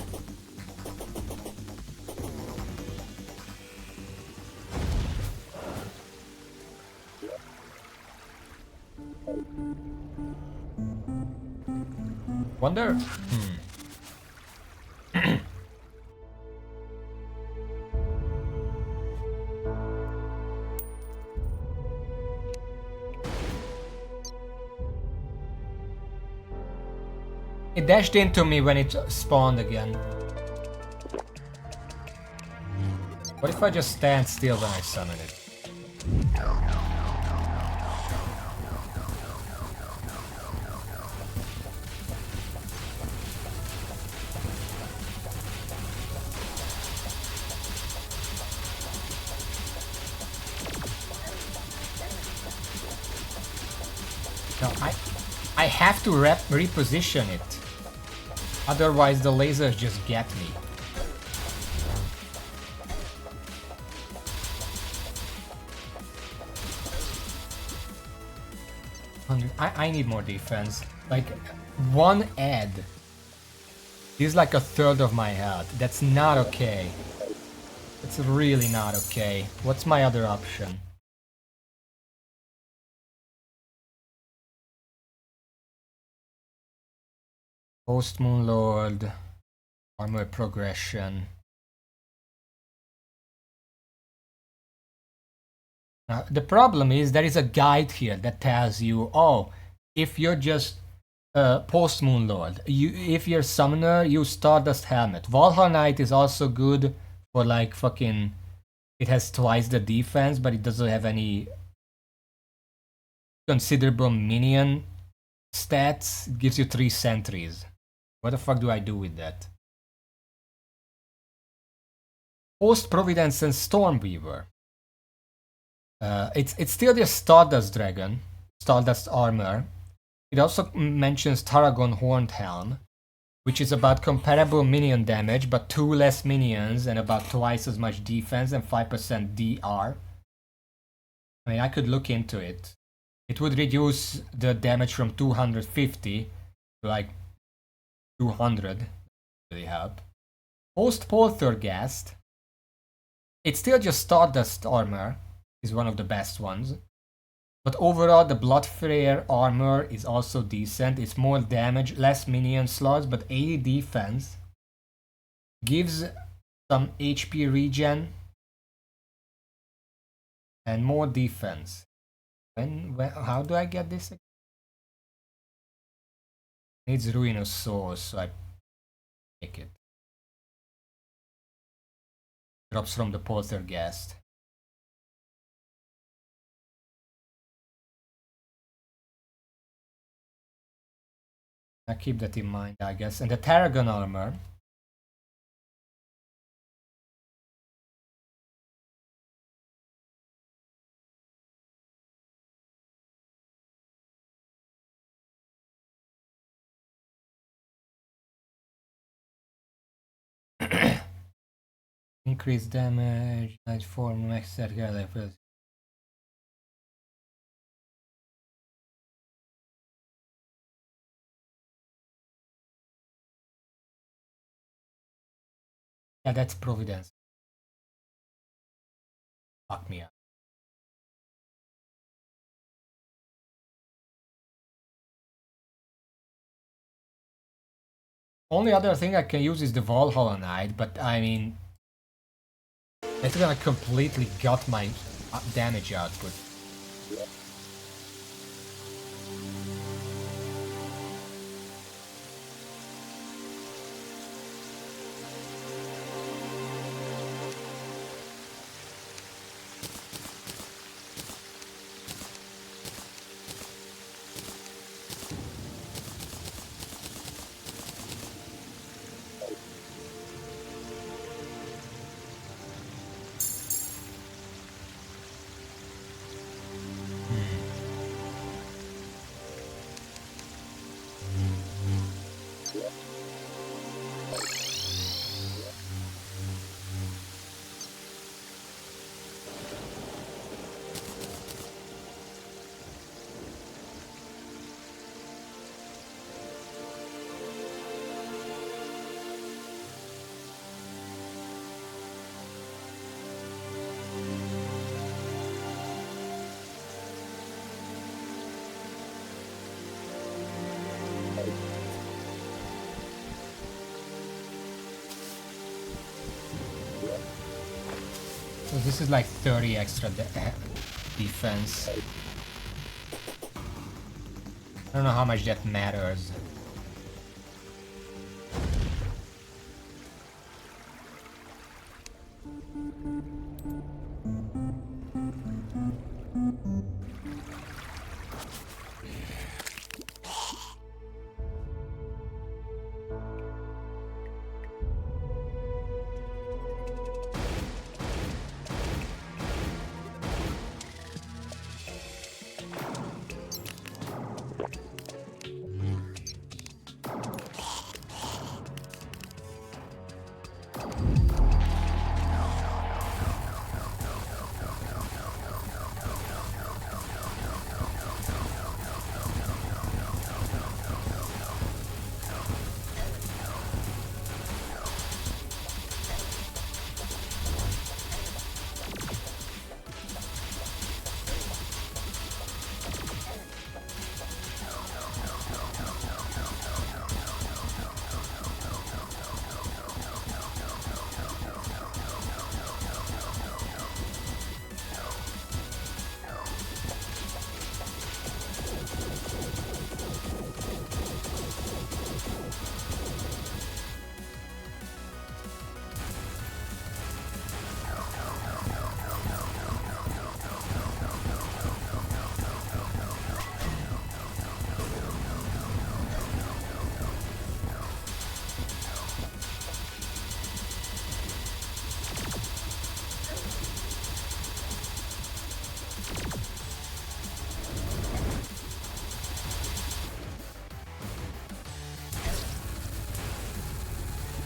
Wonder. It dashed into me when it spawned again. What if I just stand still when I summon it? No, I have to reposition it. Otherwise the lasers just get me. I need more defense. Like, one add is like a third of my health. That's not okay. It's really not okay. What's my other option? Post Moon Lord, armor progression. The problem is there is a guide here that tells you, oh, if you're just Post Moon Lord, if you're Summoner, use Stardust Helmet. Valhalla Knight is also good for like fucking, it has twice the defense, but it doesn't have any considerable minion stats. It gives you 3 sentries. What the fuck do I do with that? Post Providence and Stormweaver. It's still the Stardust Dragon, Stardust Armor. It also mentions Tarragon Horned Helm, which is about comparable minion damage, but 2 less minions and about twice as much defense and 5% DR. I mean, I could look into it. It would reduce the damage from 250 to like 200 really help. Post Poltergeist. It's still just Stardust armor, is one of the best ones. But overall, the Bloodfrere armor is also decent. It's more damage, less minion slots, but 80 defense. Gives some HP regen and more defense. How do I get this? Needs Ruinous Souls, so I pick it. Drops from the Poltergeist. I keep that in mind, I guess. And the Tarragon armor. Increased damage, night form, max set levels. Yeah, that's Providence. Fuck me up. Only other thing I can use is the Valhalla Knight, but I mean, it's gonna completely gut my damage output. So this is like 30 extra defense. I don't know how much that matters.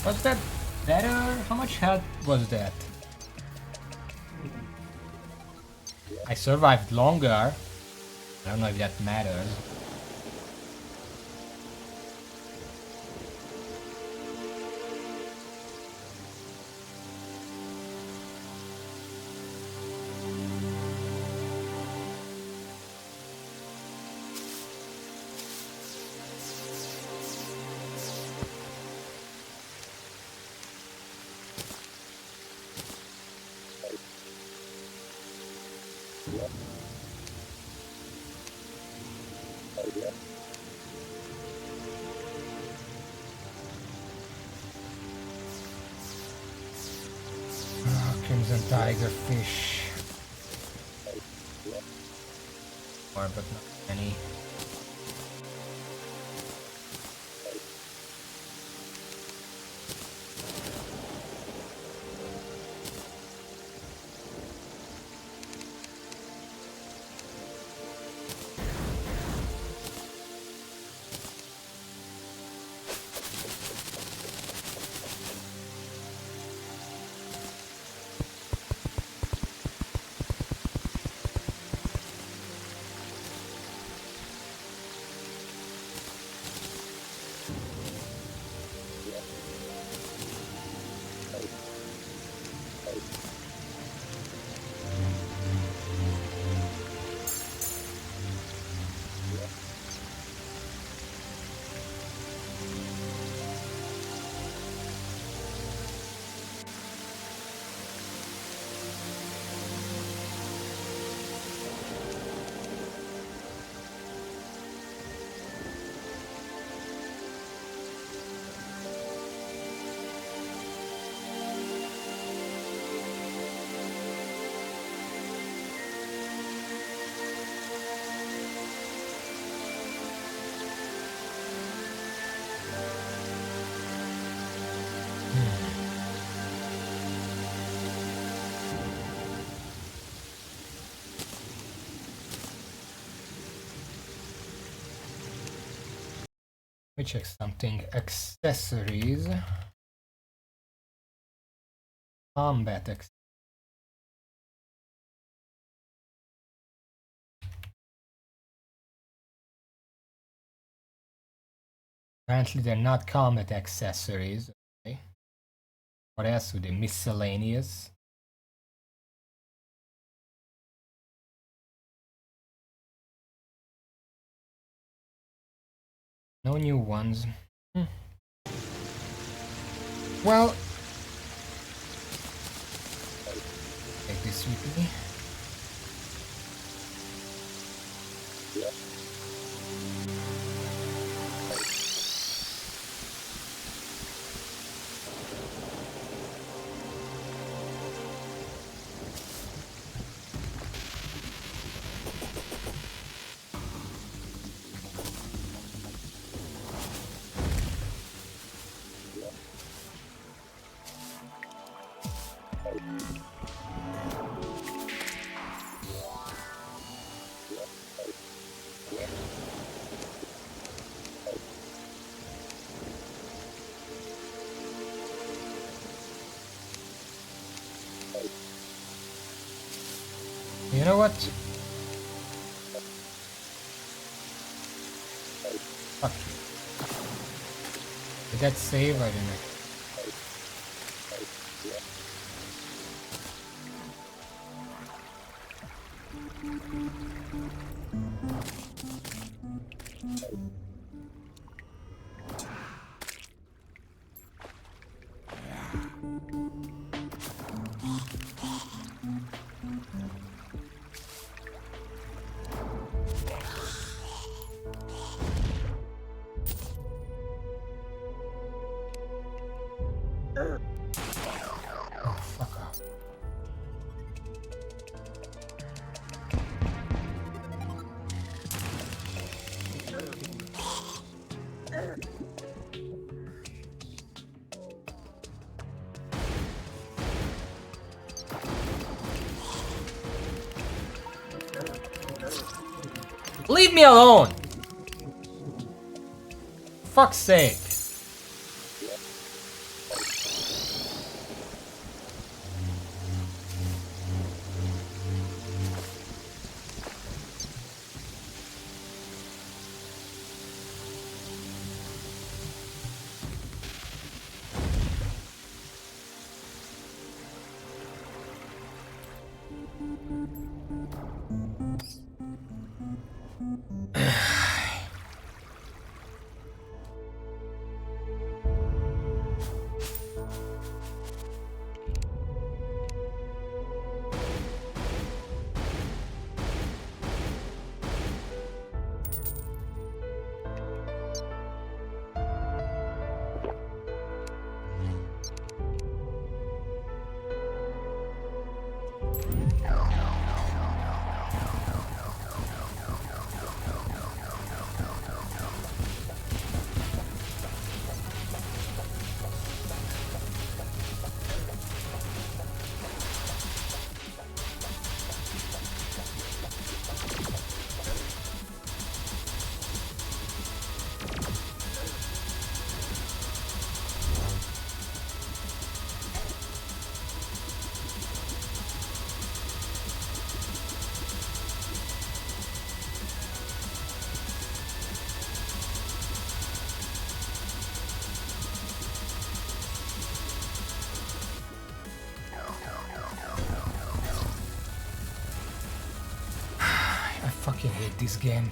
Was that better? How much health was that? I survived longer. I don't know if that matters. Tigerfish. More, but not many. Let me check something. Accessories. Combat accessories. Apparently they're not combat accessories. Okay. What else would they? Miscellaneous. No new ones. Well, take this with me. You know what? Fuck you. Did that save? I don't know. Oh, fuck off. Leave me alone! Fuck's sake. this game.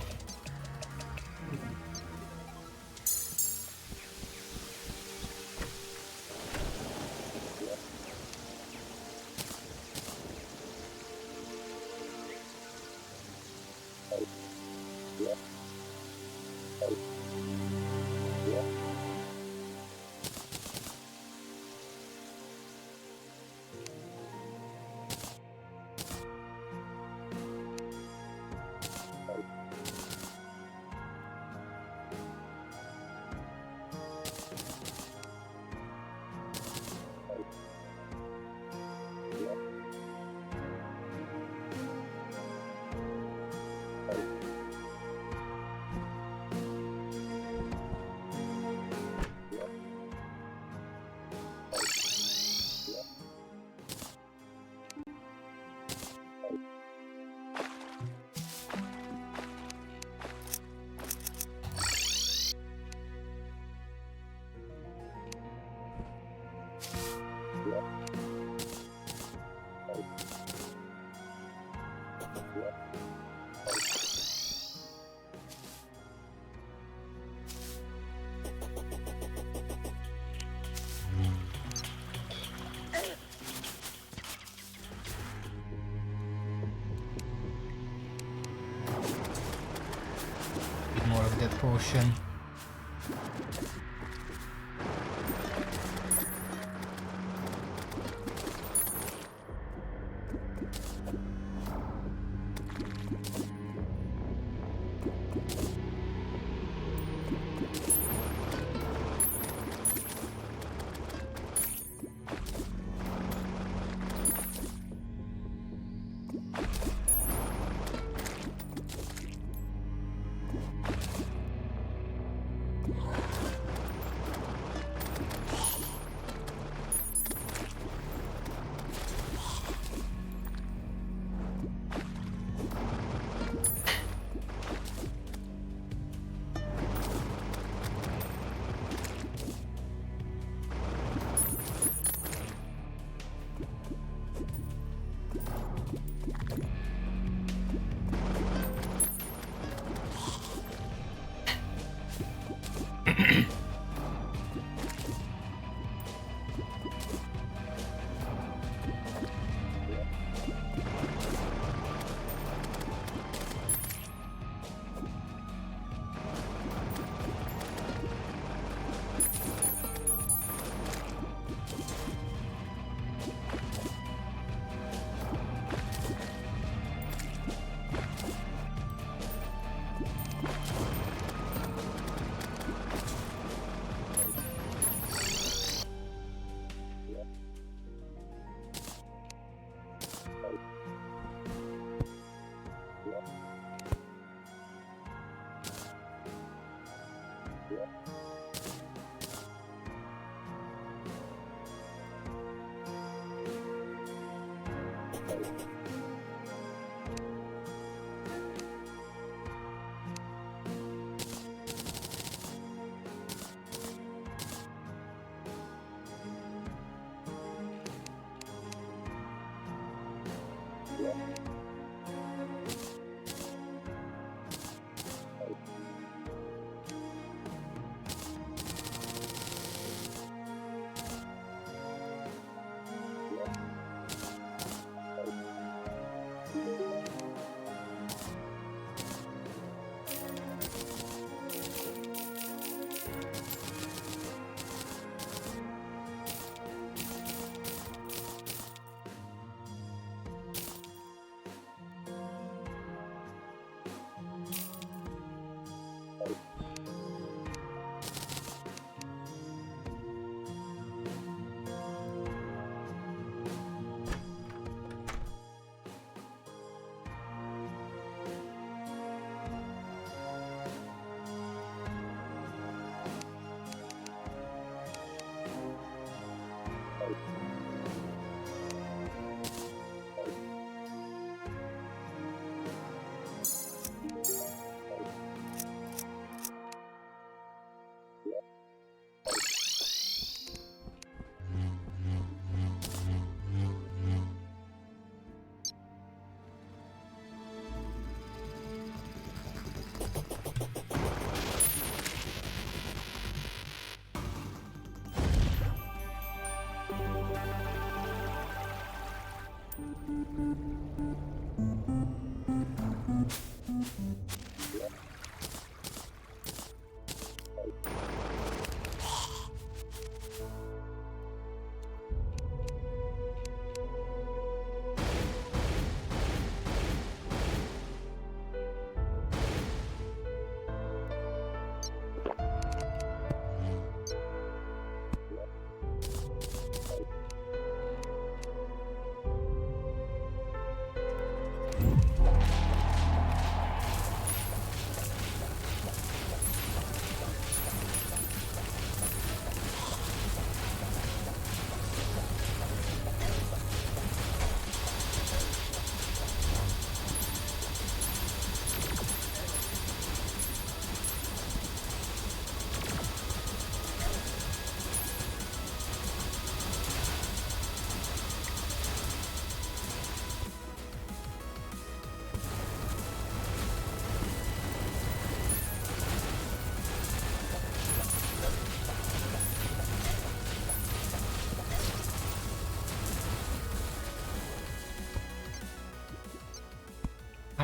Bit more of that potion.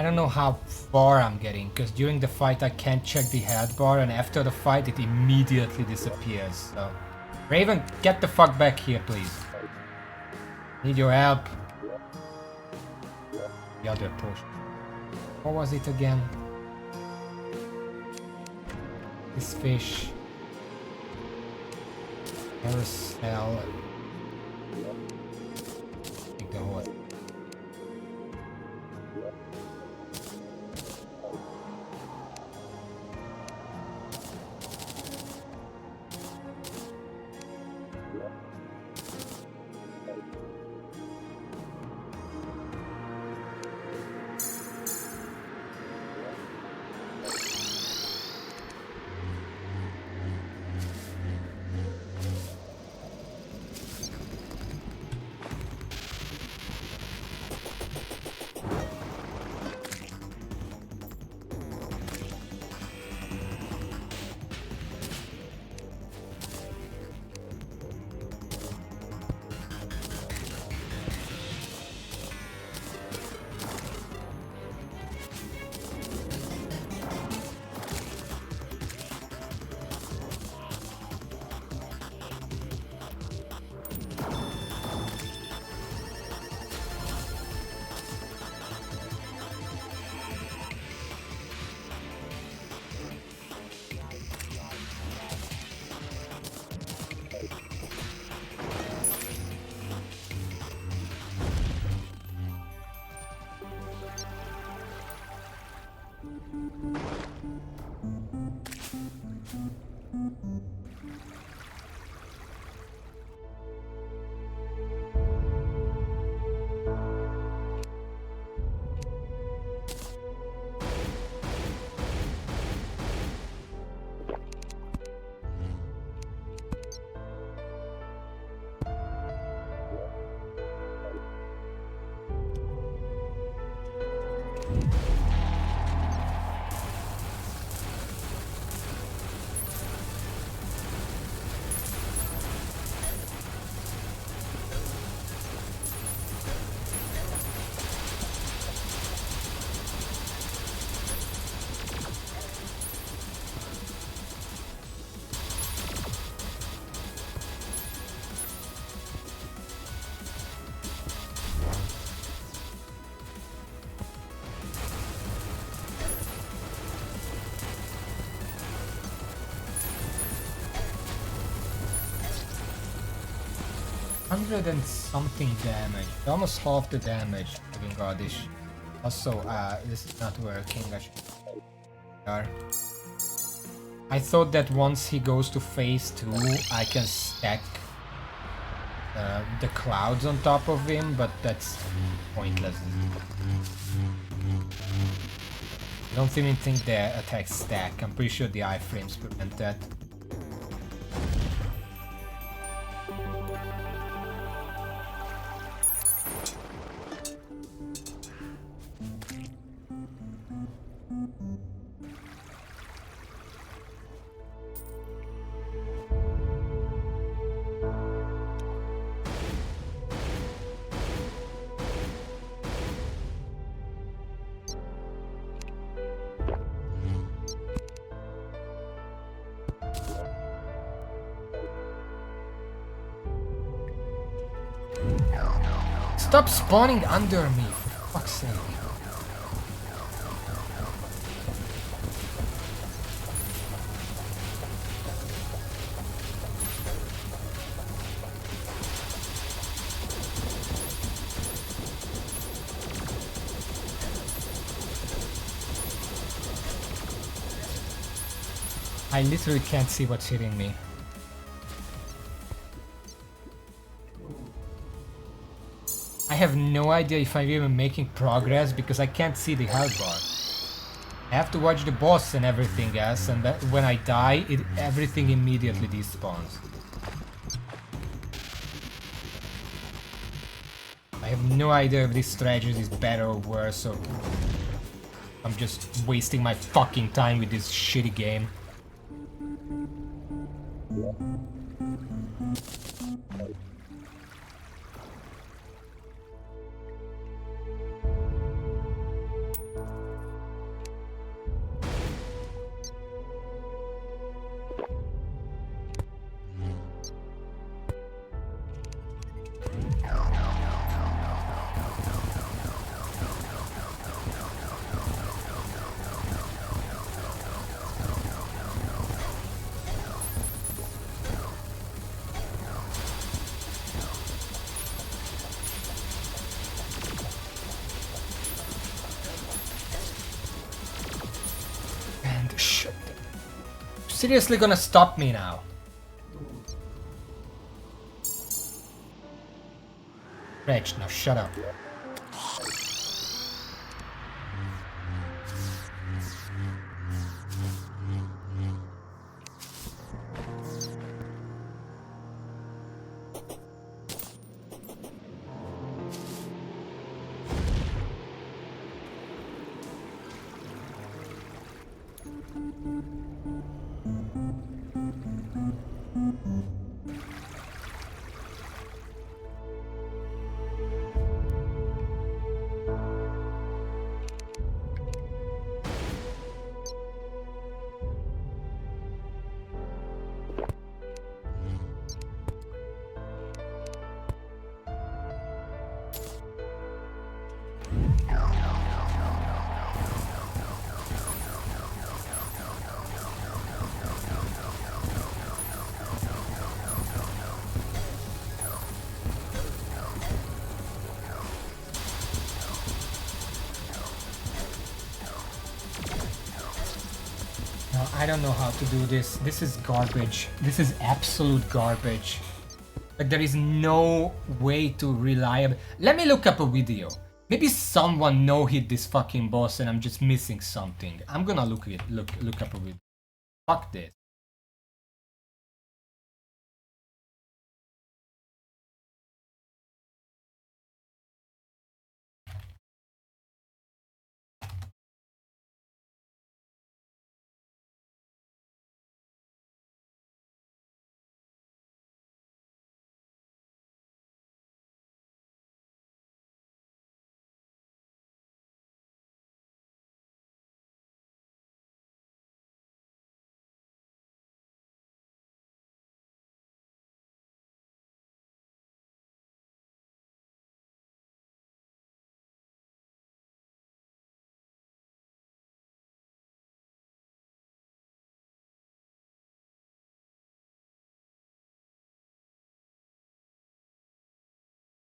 don't know how far I'm getting, because during the fight I can't check the health bar, and after the fight it immediately disappears, so... Raven, get the fuck back here, please. Need your help. The other potion. What was it again? This fish. Carousel. Take the horse. Hundred and something damage, almost half the damage. Living Oddish. Also, this is not working. I thought that once he goes to phase 2, I can stack the clouds on top of him, but that's pointless. I don't even think the attacks stack. I'm pretty sure the iframes prevent that. Stop spawning under me, for fuck's sake. I literally can't see what's hitting me. I have no idea if I'm even making progress because I can't see the health bar. I have to watch the boss and everything else, and when I die, everything immediately despawns. I have no idea if this strategy is better or worse, or I'm just wasting my fucking time with this shitty game. seriously gonna stop me now? Reg, now shut up. No, I don't know how to do this. This is garbage. This is absolute garbage. Like, there is no way to reliable. Let me look up a video. Maybe someone hit this fucking boss and I'm just missing something. I'm gonna look up a video. Fuck this.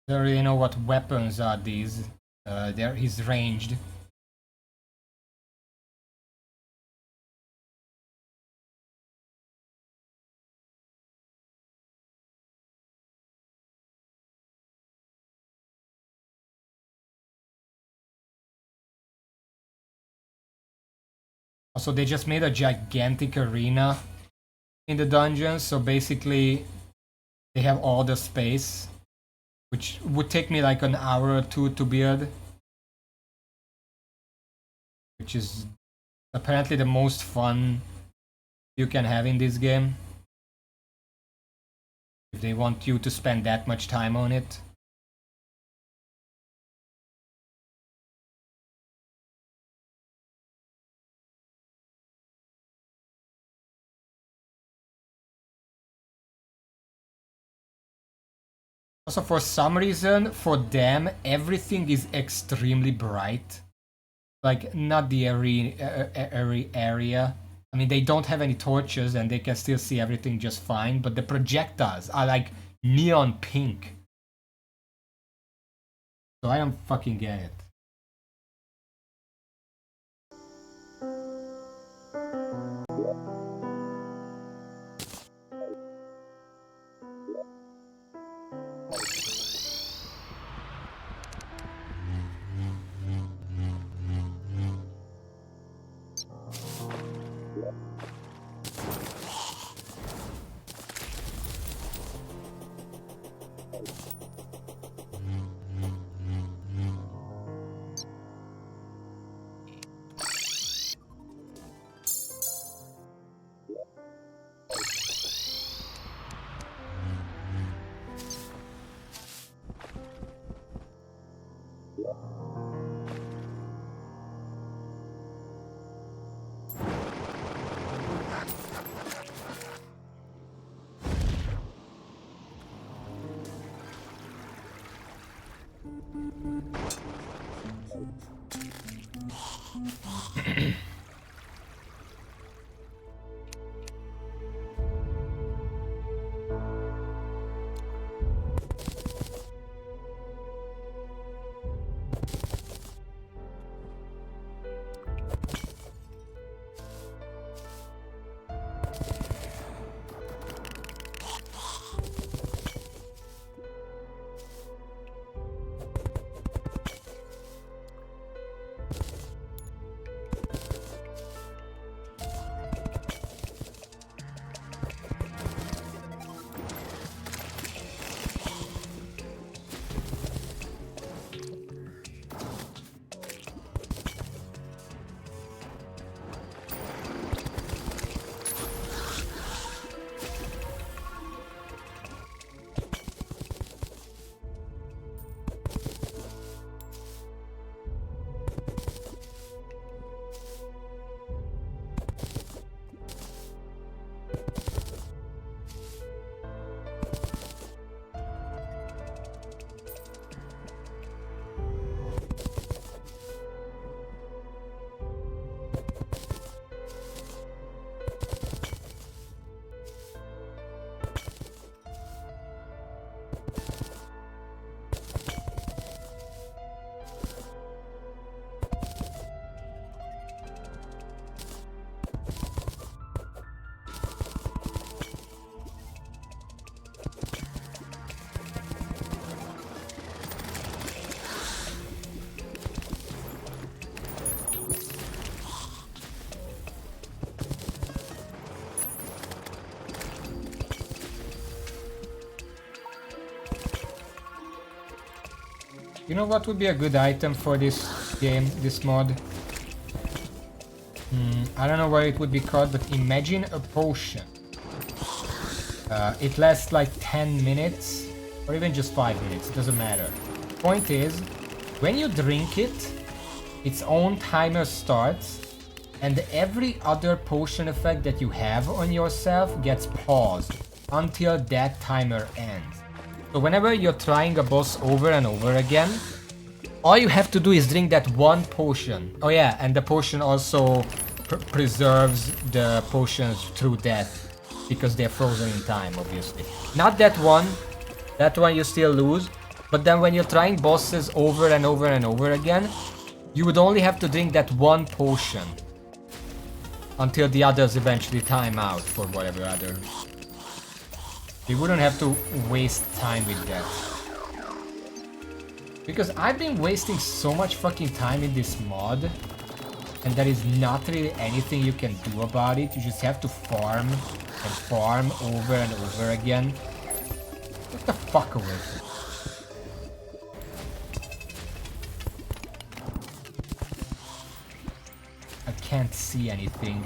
I don't really know what weapons are these. He's ranged. Also, they just made a gigantic arena in the dungeon, so basically they have all the space, which would take me like an hour or two to build, which is apparently the most fun you can have in this game, if they want you to spend that much time on it. Also, for some reason, for them, everything is extremely bright. Like, not the area. I mean, they don't have any torches and they can still see everything just fine, but the projectiles are like neon pink. So I don't fucking get it. You know what would be a good item for this game, this mod? I don't know what it would be called, but imagine a potion. It lasts like 10 minutes, or even just 5 minutes, doesn't matter. Point is, when you drink it, its own timer starts, and every other potion effect that you have on yourself gets paused until that timer ends. So whenever you're trying a boss over and over again, all you have to do is drink that one potion. Oh yeah, and the potion also preserves the potions through death, because they're frozen in time, obviously. Not that one you still lose, but then when you're trying bosses over and over and over again, you would only have to drink that one potion until the others eventually time out for whatever other. You wouldn't have to waste time with that. Because I've been wasting so much fucking time in this mod, and there is not really anything you can do about it. You just have to farm and farm over and over again. Get the fuck away from me. I can't see anything.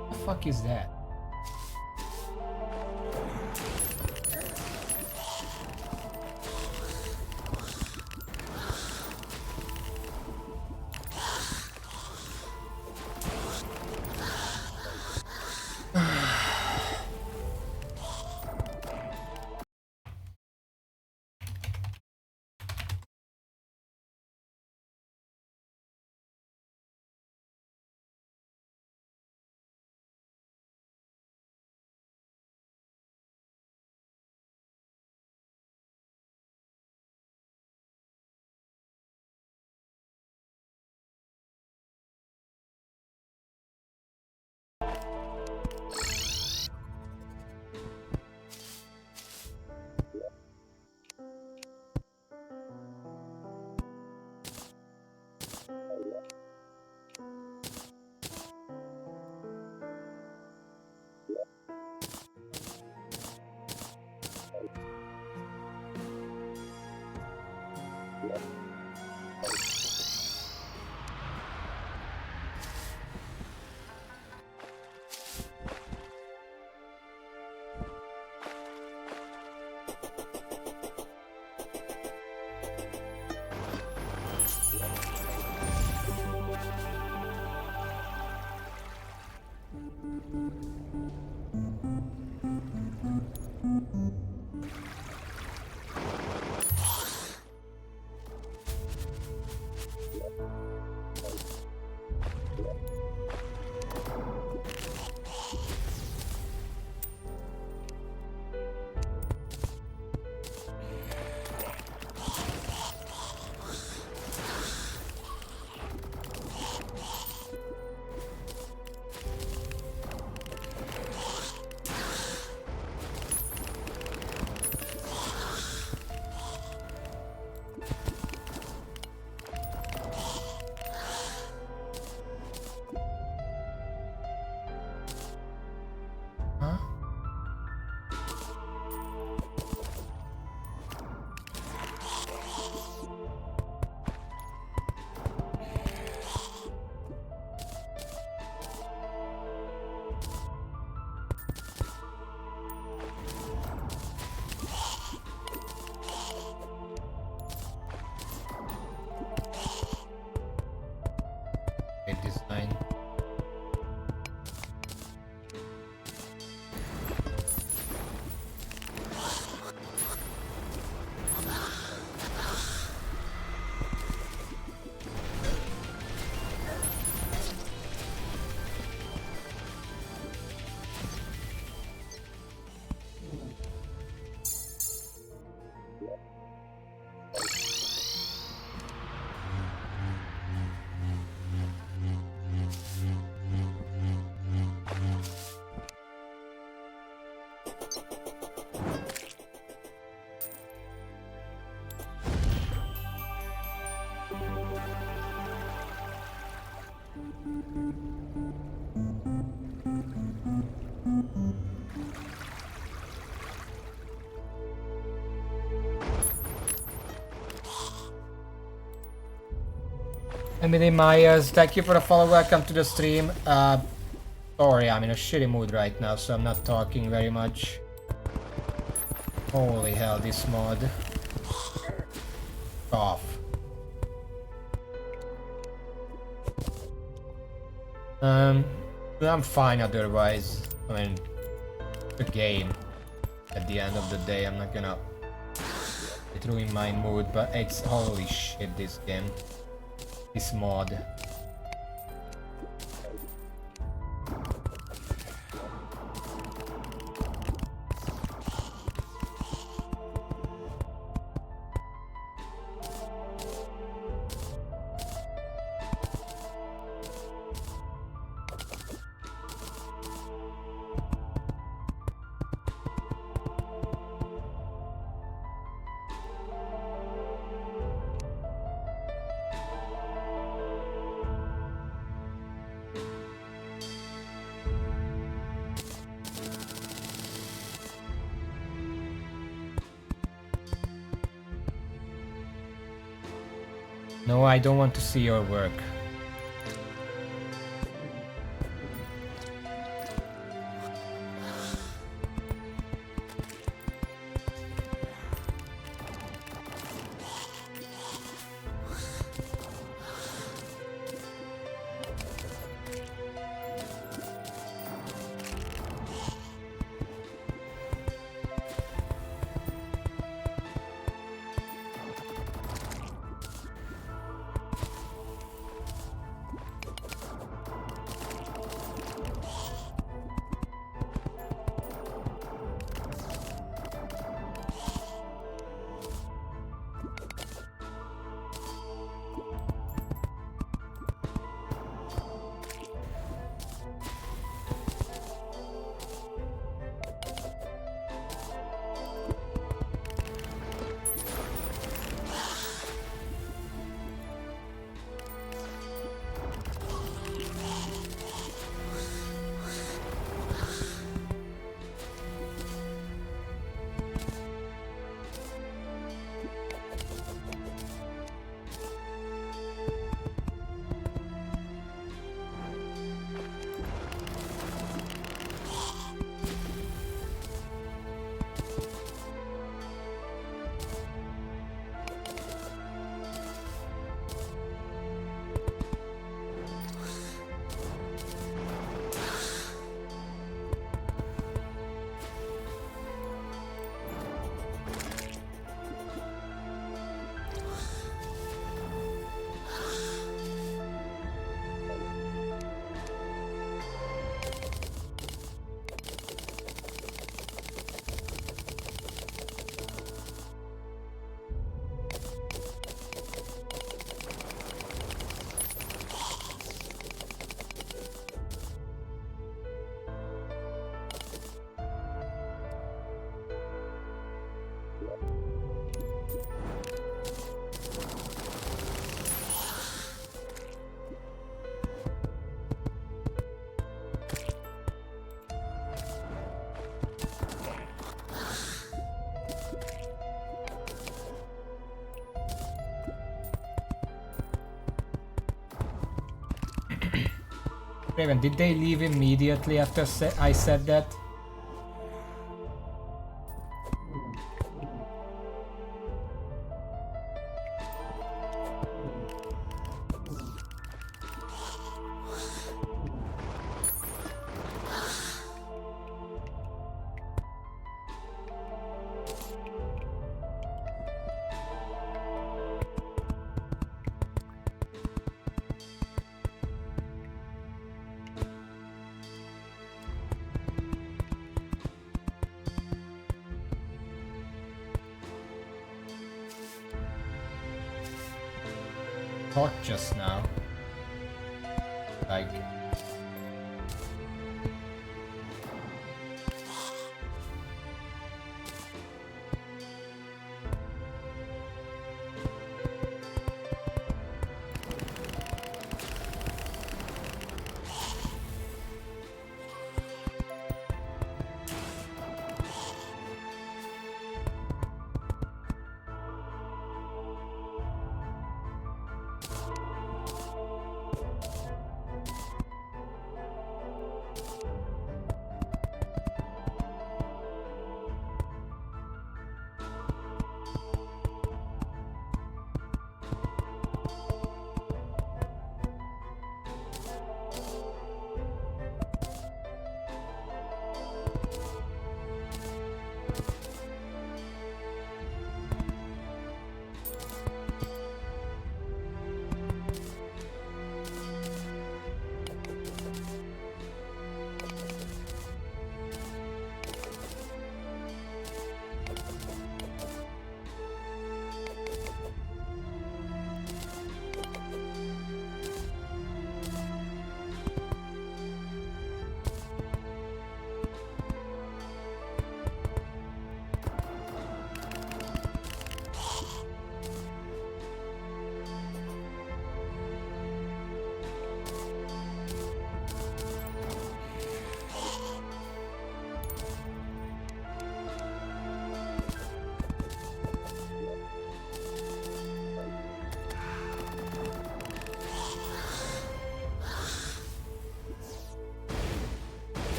What the fuck is that? Emily Myers, thank you for the follow. Welcome to the stream. Sorry, I'm in a shitty mood right now, so I'm not talking very much. Holy hell, this mod. Off. I'm fine otherwise. I mean, the game. At the end of the day, I'm not gonna ruin my mood, but it's holy shit, this game. This mod. No, I don't want to see your work. Raven, did they leave immediately after I said that? Thought just now. Like...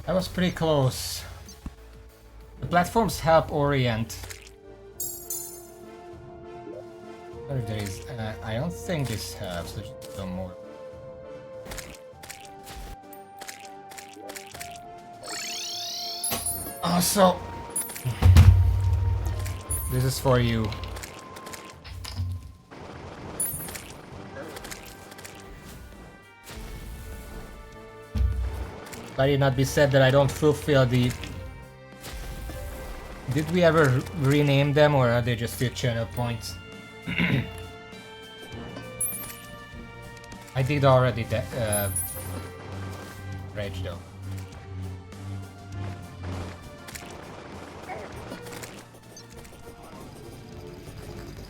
That was pretty close. The platforms help orient. There is. I don't think this helps. Let's just do more. Also, this is for you. Let it not be said that I don't fulfill the... Did we ever rename them, or are they just still channel points? I did already rage though.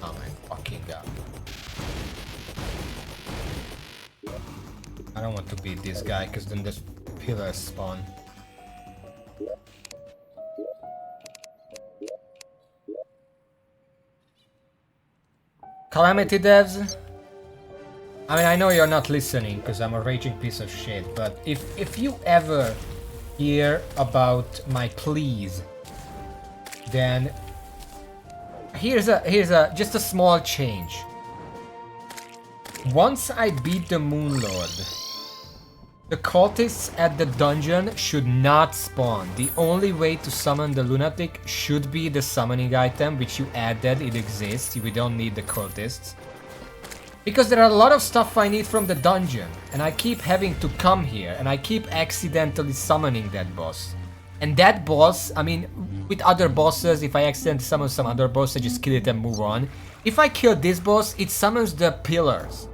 Oh my fucking god. I don't want to beat this guy, because then this pillars spawn. Calamity devs? I mean, I know you're not listening because I'm a raging piece of shit, but if you ever hear about my pleas, then here's just a small change. Once I beat the Moon Lord, the cultists at the dungeon should not spawn. The only way to summon the lunatic should be the summoning item, which you added, it exists, we don't need the cultists. Because there are a lot of stuff I need from the dungeon, and I keep having to come here, and I keep accidentally summoning that boss. And that boss, I mean, with other bosses, if I accidentally summon some other boss, I just kill it and move on. If I kill this boss, it summons the pillars.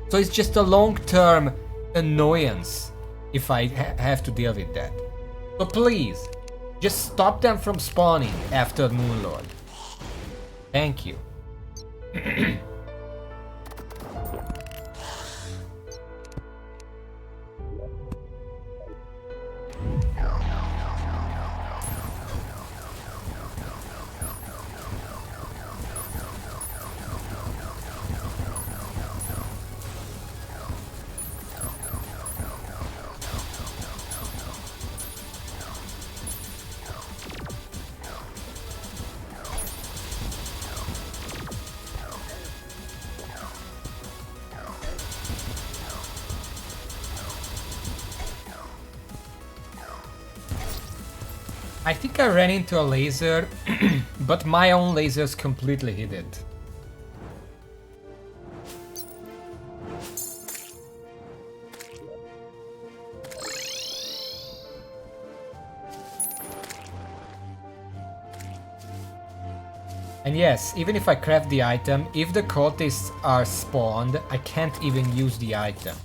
So it's just a long-term annoyance if I have to deal with that. So please, just stop them from spawning after Moon Lord. Thank you. I think I ran into a laser, but my own lasers completely hit it. And yes, even if I craft the item, if the cultists are spawned, I can't even use the item.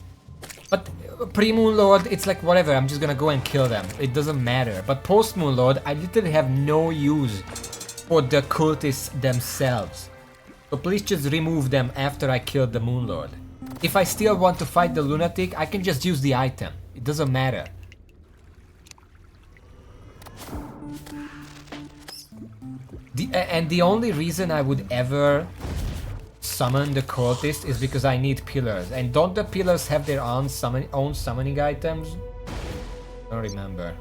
But pre-Moon Lord, it's like whatever, I'm just gonna go and kill them. It doesn't matter. But post-Moon Lord, I literally have no use for the cultists themselves. So please just remove them after I kill the Moon Lord. If I still want to fight the lunatic, I can just use the item. It doesn't matter. And the only reason I would ever summon the cultist is because I need pillars. And don't the pillars have their own summoning items? I don't remember.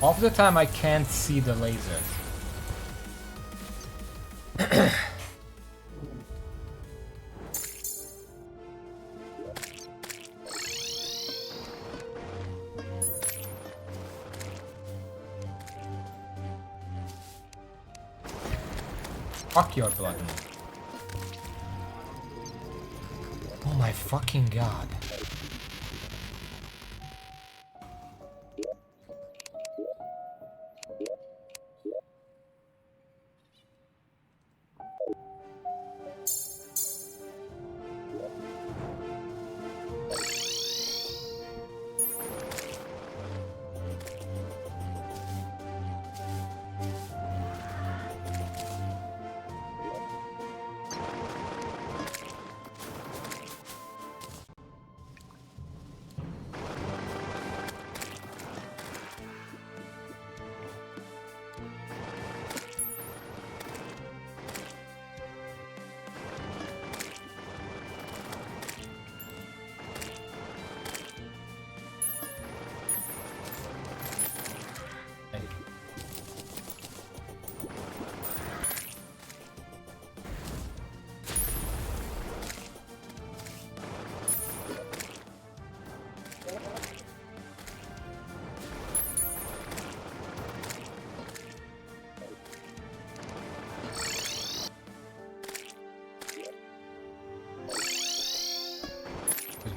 Half the time I can't see the laser. Fuck your blood. Oh my fucking god.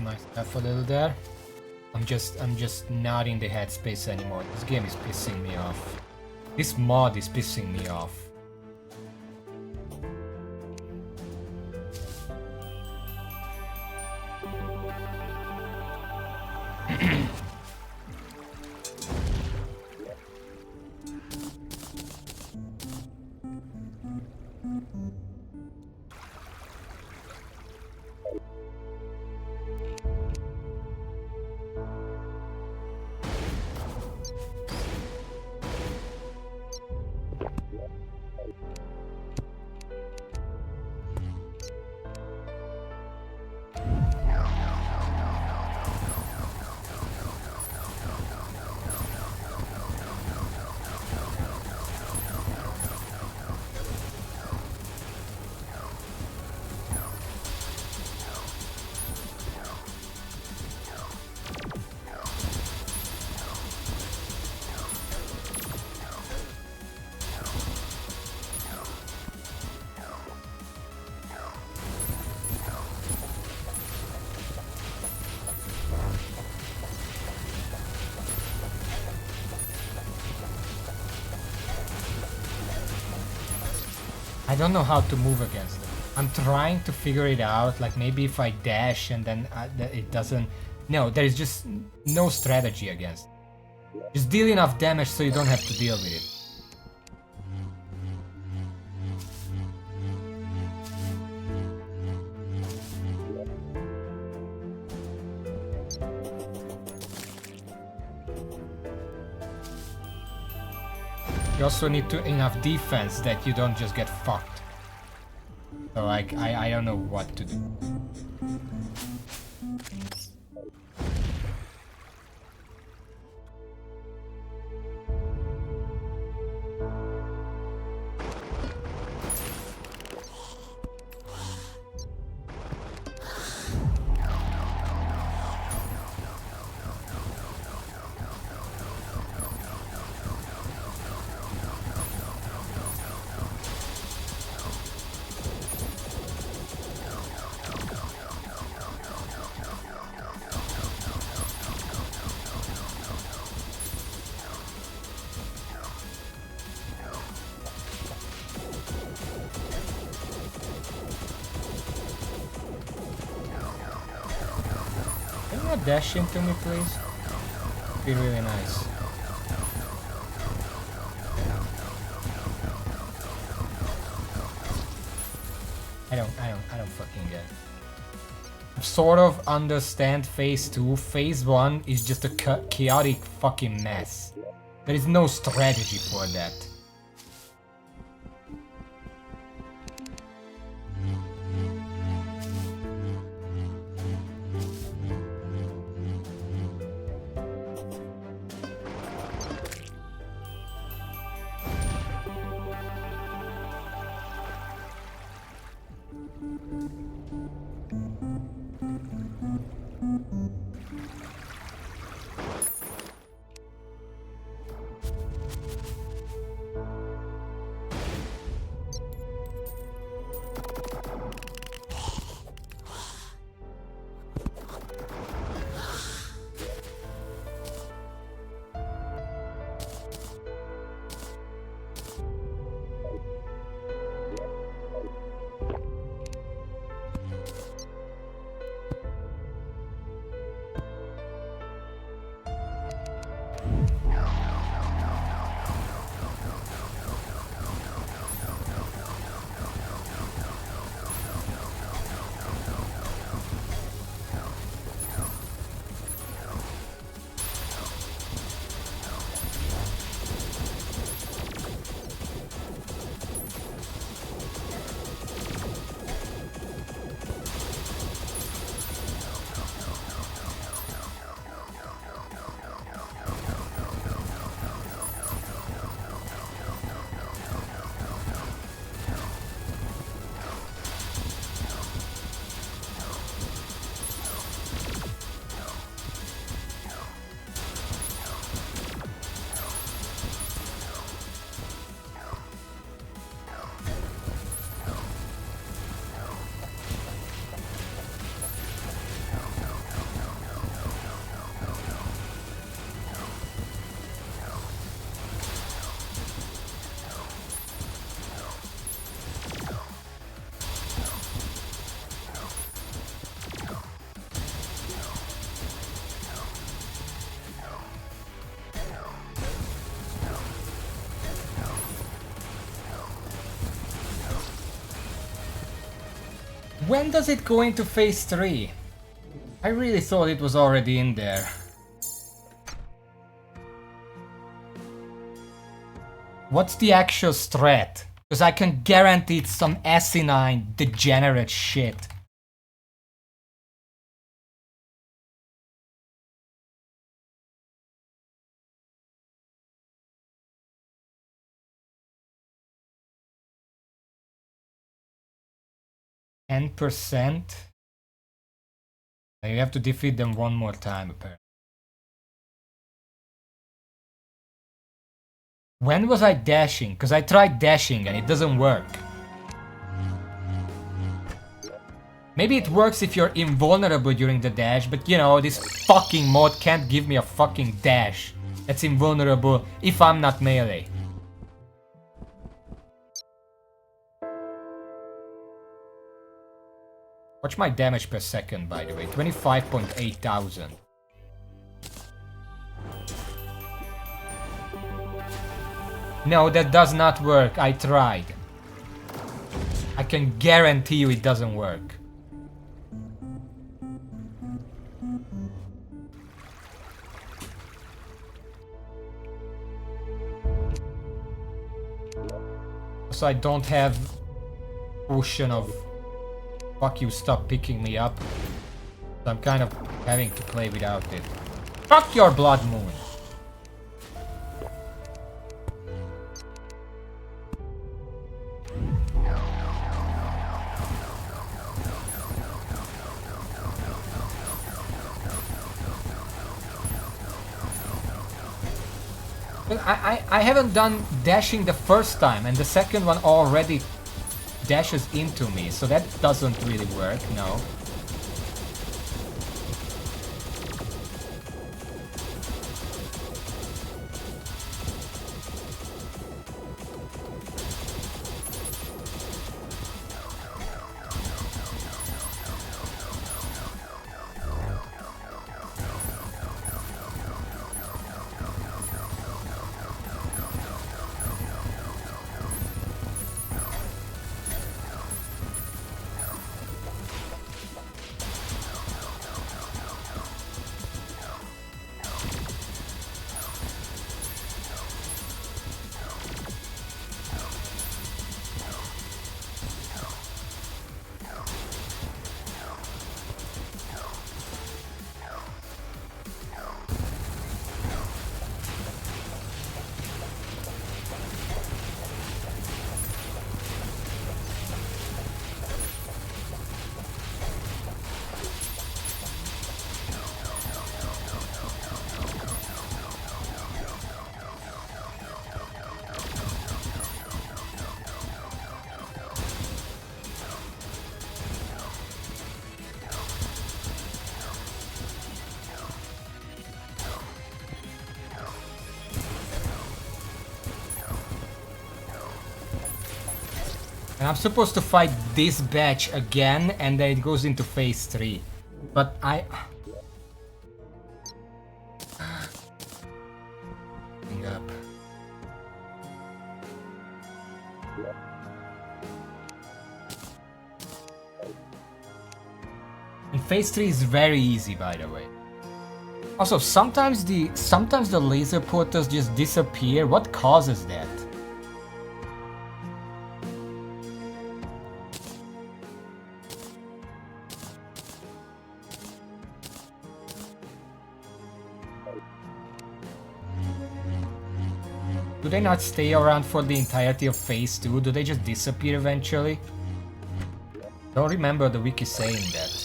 My stuff a little there. I'm just not in the headspace anymore. This game is pissing me off. This mod is pissing me off. I don't know how to move against them. I'm trying to figure it out, like maybe if I dash and then it doesn't... No, there is just no strategy against it. Just deal enough damage so you don't have to deal with it. You also need enough defense that you don't just get fucked. So like, I don't know what to do. not dash into me, please? Be really nice. I don't fucking get it. Sort of understand phase 2. Phase 1 is just a chaotic fucking mess. There is no strategy for that. When does it go into phase 3? I really thought it was already in there. What's the actual strat? Because I can guarantee it's some asinine, degenerate shit. %? You have to defeat them one more time, apparently. When was I dashing? Because I tried dashing and it doesn't work. Maybe it works if you're invulnerable during the dash, but you know, this fucking mod can't give me a fucking dash that's invulnerable if I'm not melee. Watch my damage per second, by the way. 25.8 thousand. No, that does not work. I tried. I can guarantee you it doesn't work. So I don't have potion of fuck you, stop picking me up. So I'm kind of having to play without it. Fuck your blood moon. Well, I haven't done dashing the first time, and the second one already dashes into me, so that doesn't really work, no. I'm supposed to fight this batch again, and then it goes into phase 3. But I... Hang up. And phase 3 is very easy, by the way. Also, sometimes the laser portals just disappear. What causes that? Do they not stay around for the entirety of phase 2? Do they just disappear eventually? Don't remember the wiki saying that.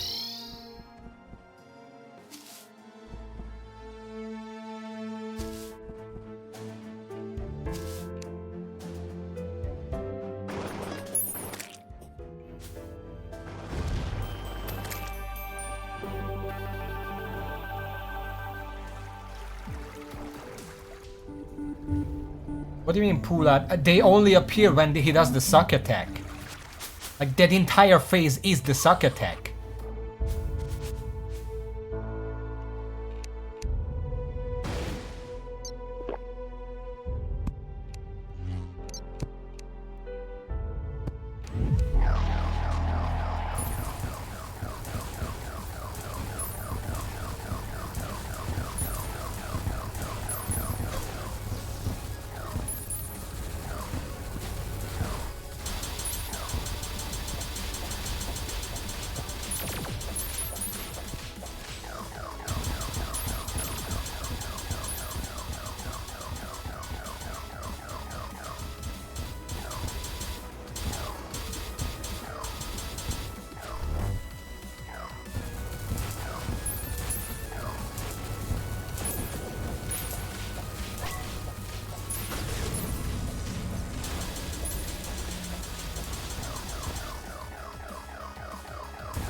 What do you mean pull out? They only appear when he does the suck attack. Like that entire phase is the suck attack.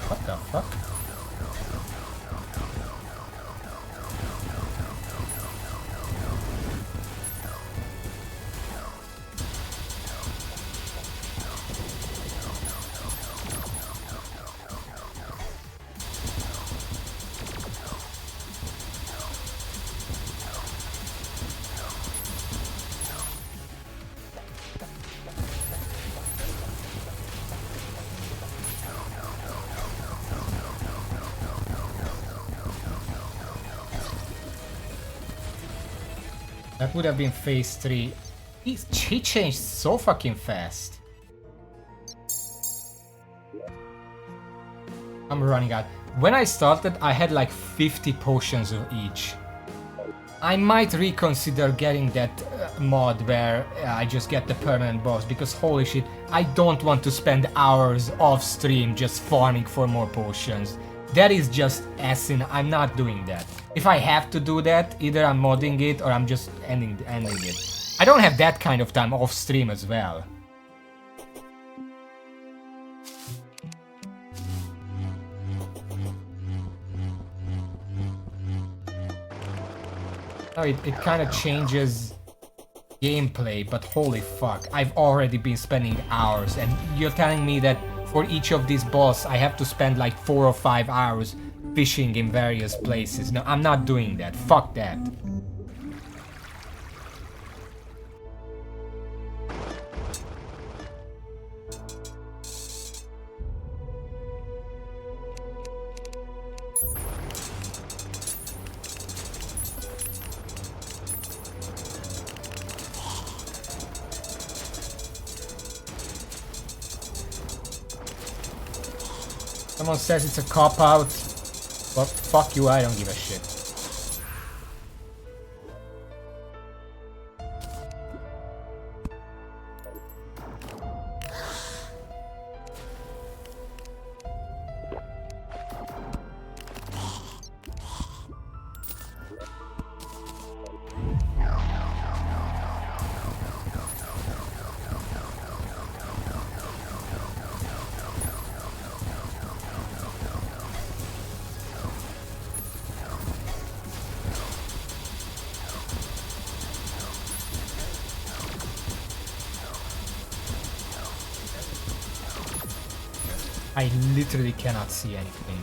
What the fuck? That would have been phase 3. He changed so fucking fast. I'm running out. When I started, I had like 50 potions of each. I might reconsider getting that mod where I just get the permanent boss, because holy shit, I don't want to spend hours off stream just farming for more potions. That is just asinine. I'm not doing that. If I have to do that, either I'm modding it or I'm just ending it. I don't have that kind of time off stream as well. No, it kind of changes gameplay, but holy fuck, I've already been spending hours, and you're telling me that for each of these boss I have to spend like 4 or 5 hours fishing in various places. No, I'm not doing that. Fuck that. Someone says it's a cop-out. Well, fuck you, I don't give a shit. I literally cannot see anything.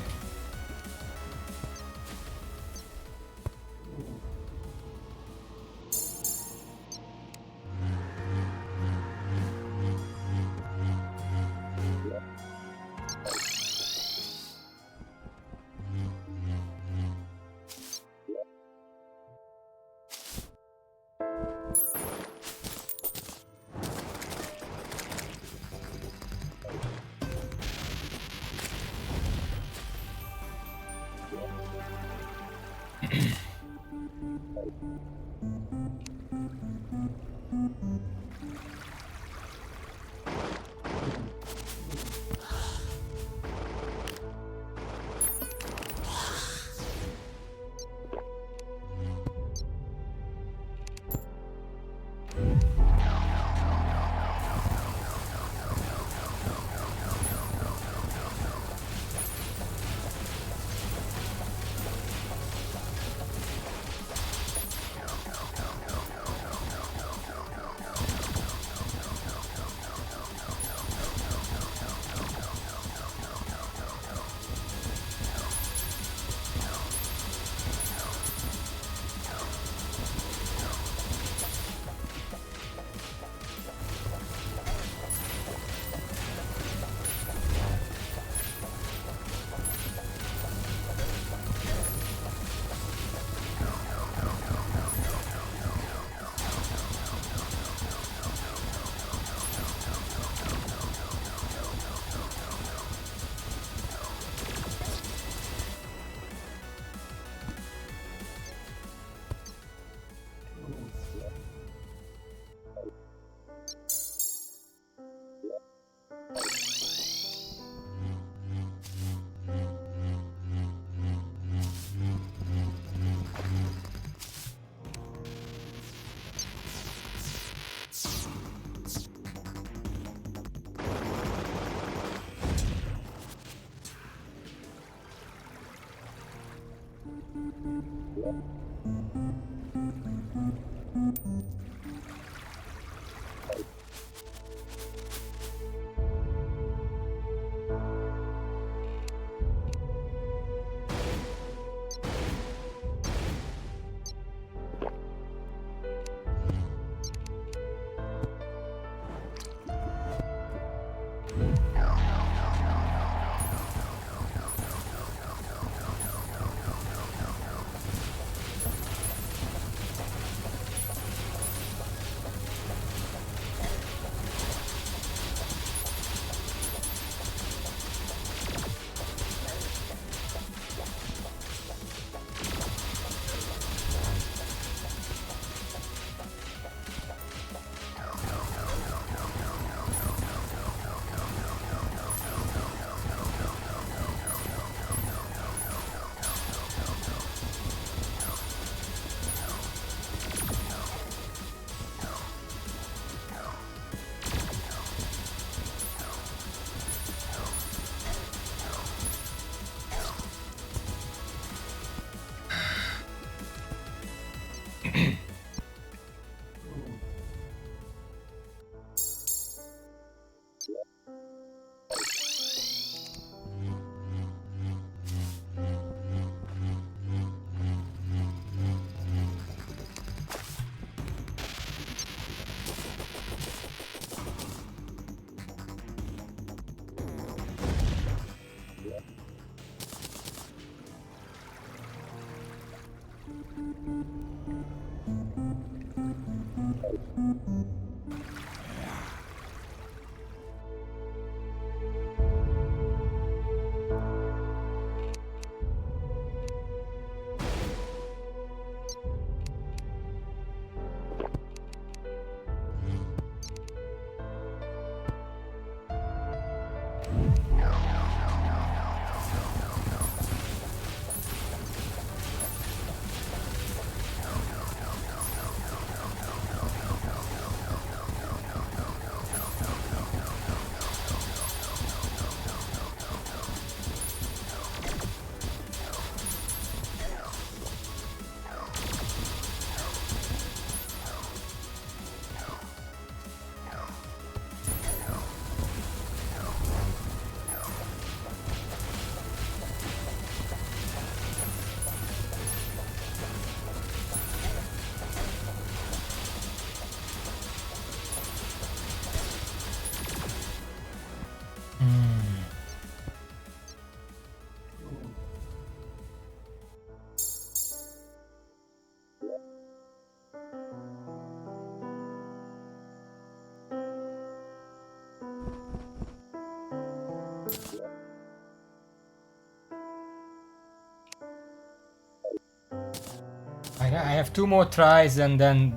I have 2 more tries and then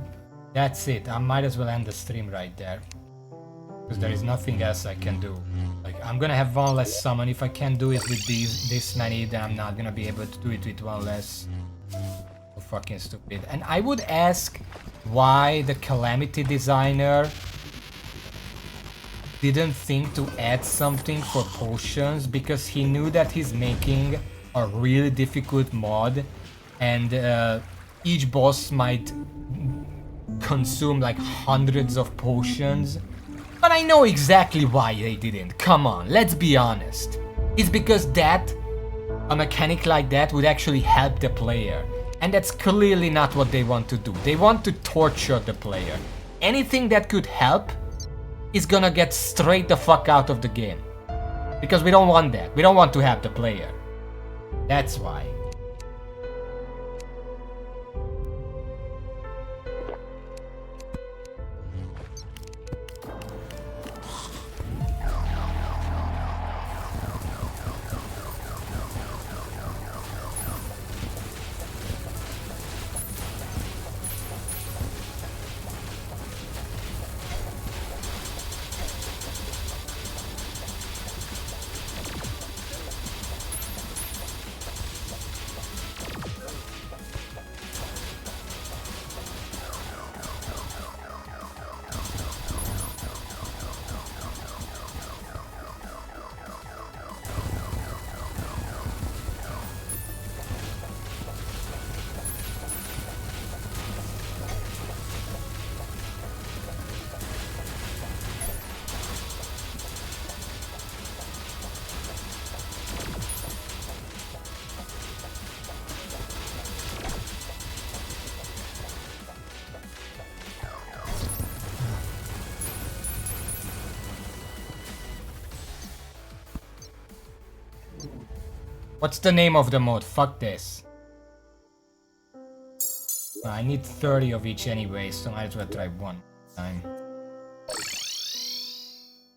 that's it. I might as well end the stream right there. Because there is nothing else I can do. Like, I'm gonna have 1 less summon. If I can't do it with this many, then I'm not gonna be able to do it with 1 less. So fucking stupid. And I would ask why the Calamity designer didn't think to add something for potions, because he knew that he's making a really difficult mod and each boss might consume like hundreds of potions. But I know exactly why they didn't. Come on, let's be honest. It's because a mechanic like that would actually help the player. And that's clearly not what they want to do. They want to torture the player. Anything that could help is gonna get straight the fuck out of the game. Because we don't want that. We don't want to help the player. That's why. What's the name of the mod? Fuck this. I need 30 of each anyway, so might as well try 1 time.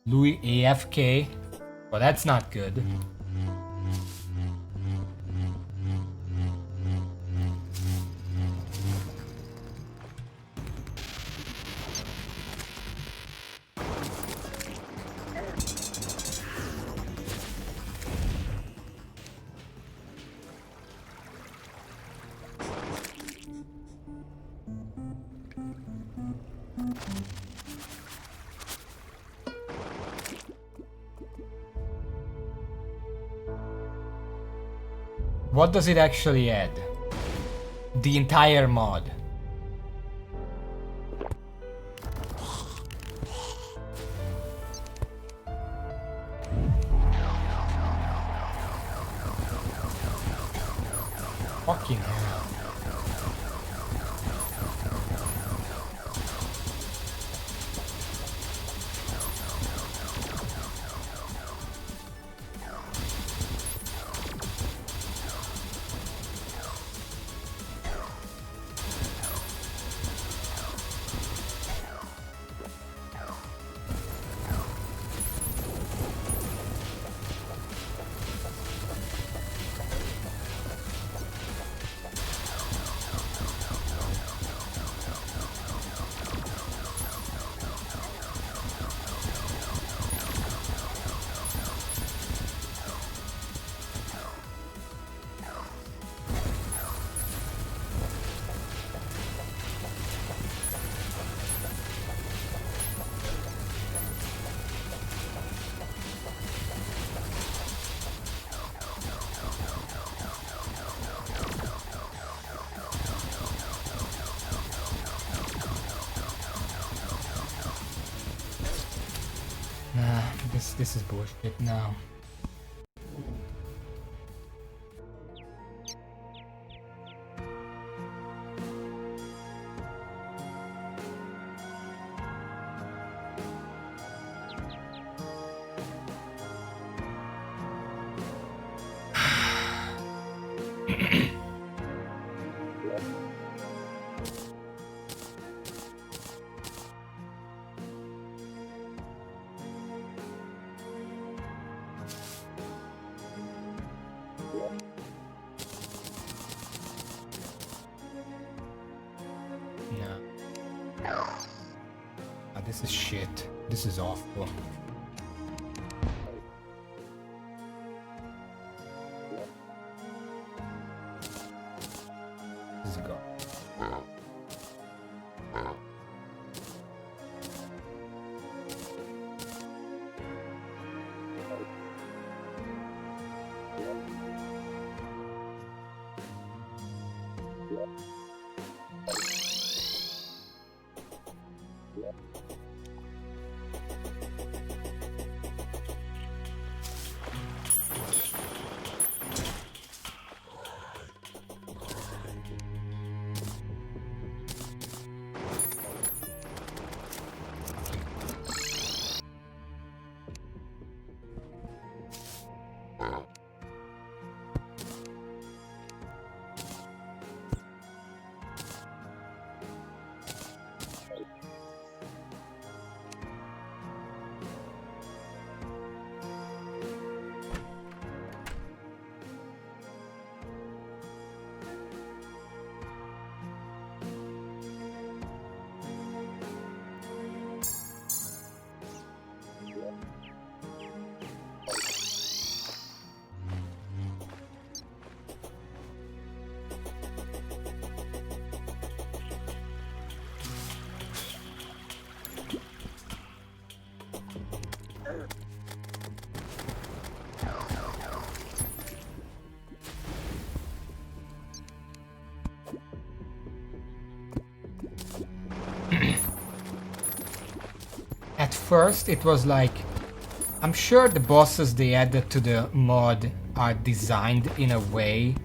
Louis AFK? Well, that's not good. What does it actually add? The entire mod. Fucking hell. This is bullshit now. this is shit. This is awful. This is go. At first it was like, I'm sure the bosses they added to the mod are designed in a way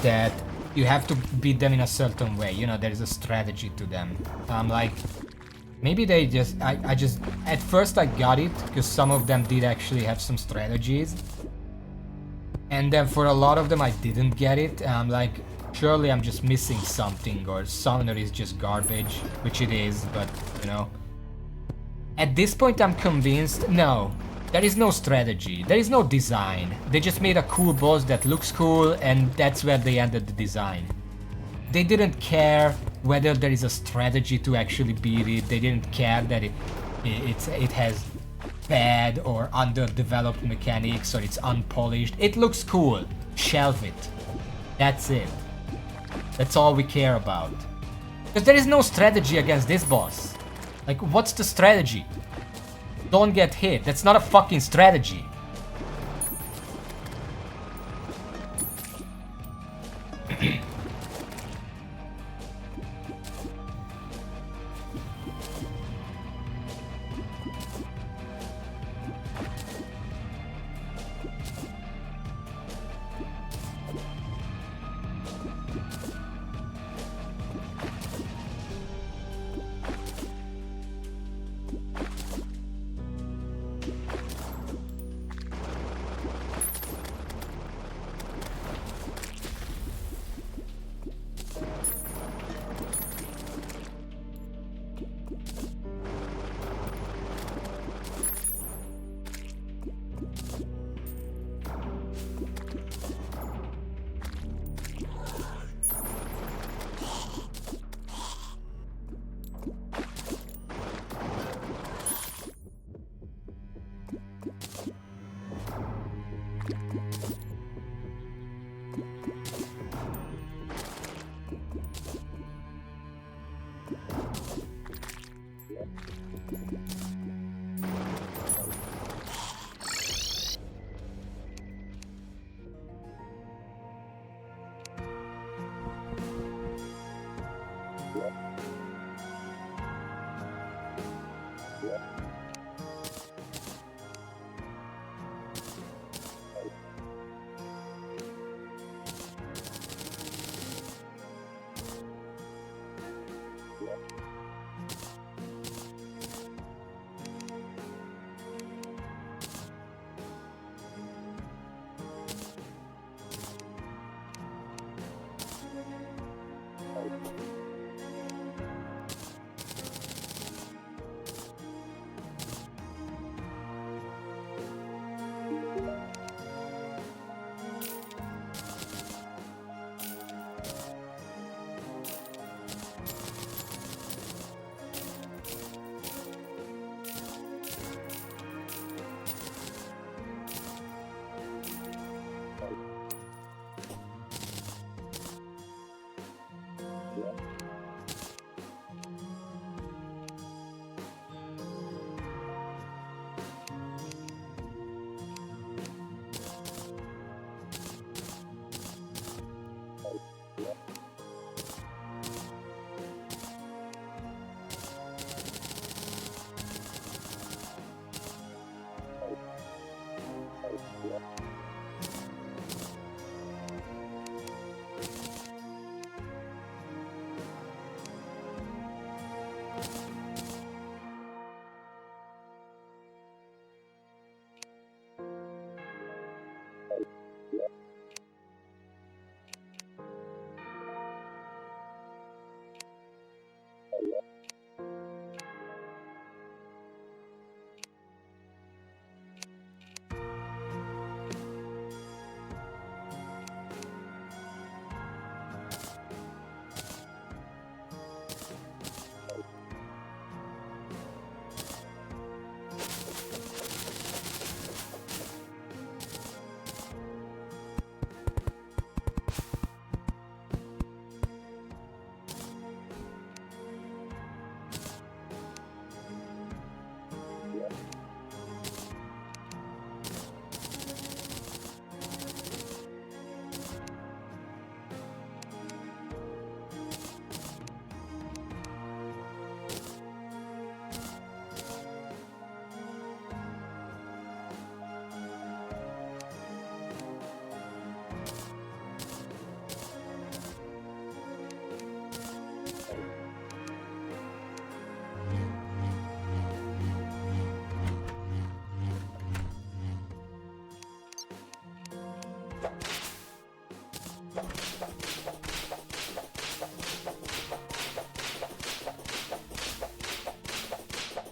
that you have to beat them in a certain way, you know, there's a strategy to them. I'm like, maybe they just, I just, at first I got it, because some of them did actually have some strategies. And then for a lot of them I didn't get it, and I'm like, surely I'm just missing something, or Summoner is just garbage, which it is, but, you know. At this point I'm convinced, no, there is no strategy, there is no design. They just made a cool boss that looks cool, and that's where they ended the design. They didn't care whether there is a strategy to actually beat it, they didn't care that it has bad or underdeveloped mechanics or it's unpolished. It looks cool, shelve it. That's it. That's all we care about. Because there is no strategy against this boss. Like, what's the strategy? Don't get hit. That's not a fucking strategy.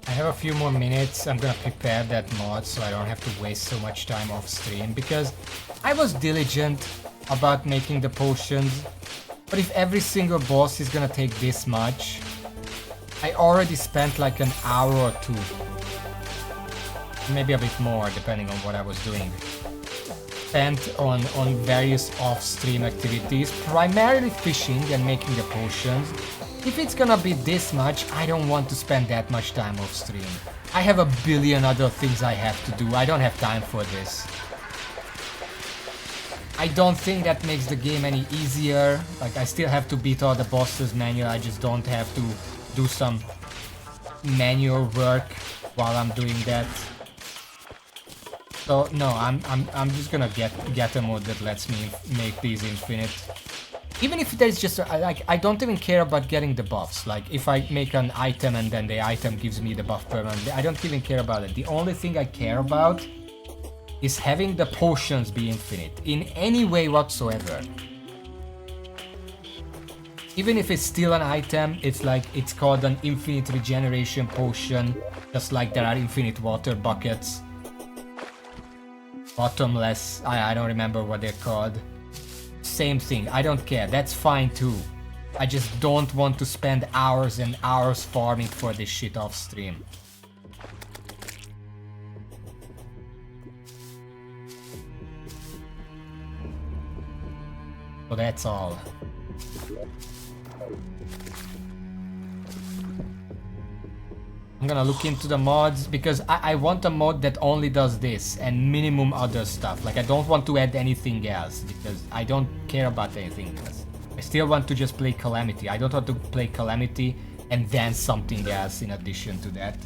I have a few more minutes. I'm gonna prepare that mod so I don't have to waste so much time off stream, because I was diligent about making the potions, but if every single boss is gonna take this much, I already spent like an hour or two, maybe a bit more depending on what I was doing, spent on various off-stream activities, primarily fishing and making the potions. If it's gonna be this much, I don't want to spend that much time off stream. I have a billion other things I have to do. I don't have time for this. I don't think that makes the game any easier. Like, I still have to beat all the bosses manual. I just don't have to do some manual work while I'm doing that. So no, I'm just gonna get a mod that lets me make these infinite. Even if there's just like, I don't even care about getting the buffs. Like, if I make an item and then the item gives me the buff permanently, I don't even care about it. The only thing I care about is having the potions be infinite in any way whatsoever. Even if it's still an item, it's like, it's called an infinite regeneration potion, just like there are infinite water buckets. Bottomless, I don't remember what they're called. Same thing, I don't care, that's fine too. I just don't want to spend hours and hours farming for this shit off stream. So that's all. I'm gonna look into the mods, because I want a mod that only does this and minimum other stuff. Like, I don't want to add anything else, because I don't care about anything else. I still want to just play Calamity. I don't want to play Calamity and then something else in addition to that.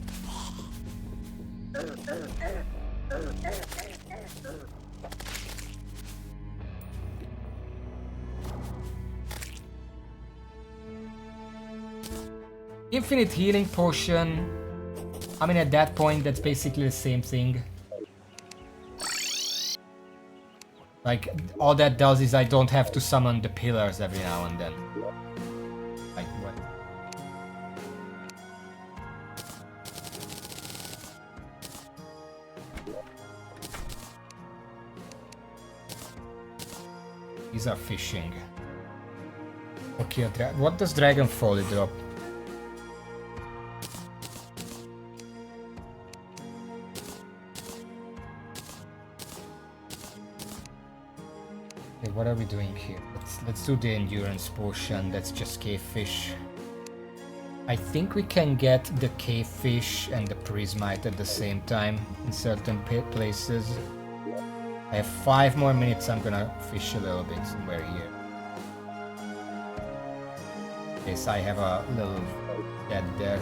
Infinite healing potion. I mean, at that point, that's basically the same thing. Like, all that does is I don't have to summon the pillars every now and then. Like, what? These are fishing. Okay, what does Dragon Folly drop? Okay, what are we doing here? Let's do the endurance potion. That's just cave fish. I think we can get the cave fish and the prismite at the same time in certain places. I have 5 more minutes. I'm gonna fish a little bit somewhere here. Yes, I have a little dead there.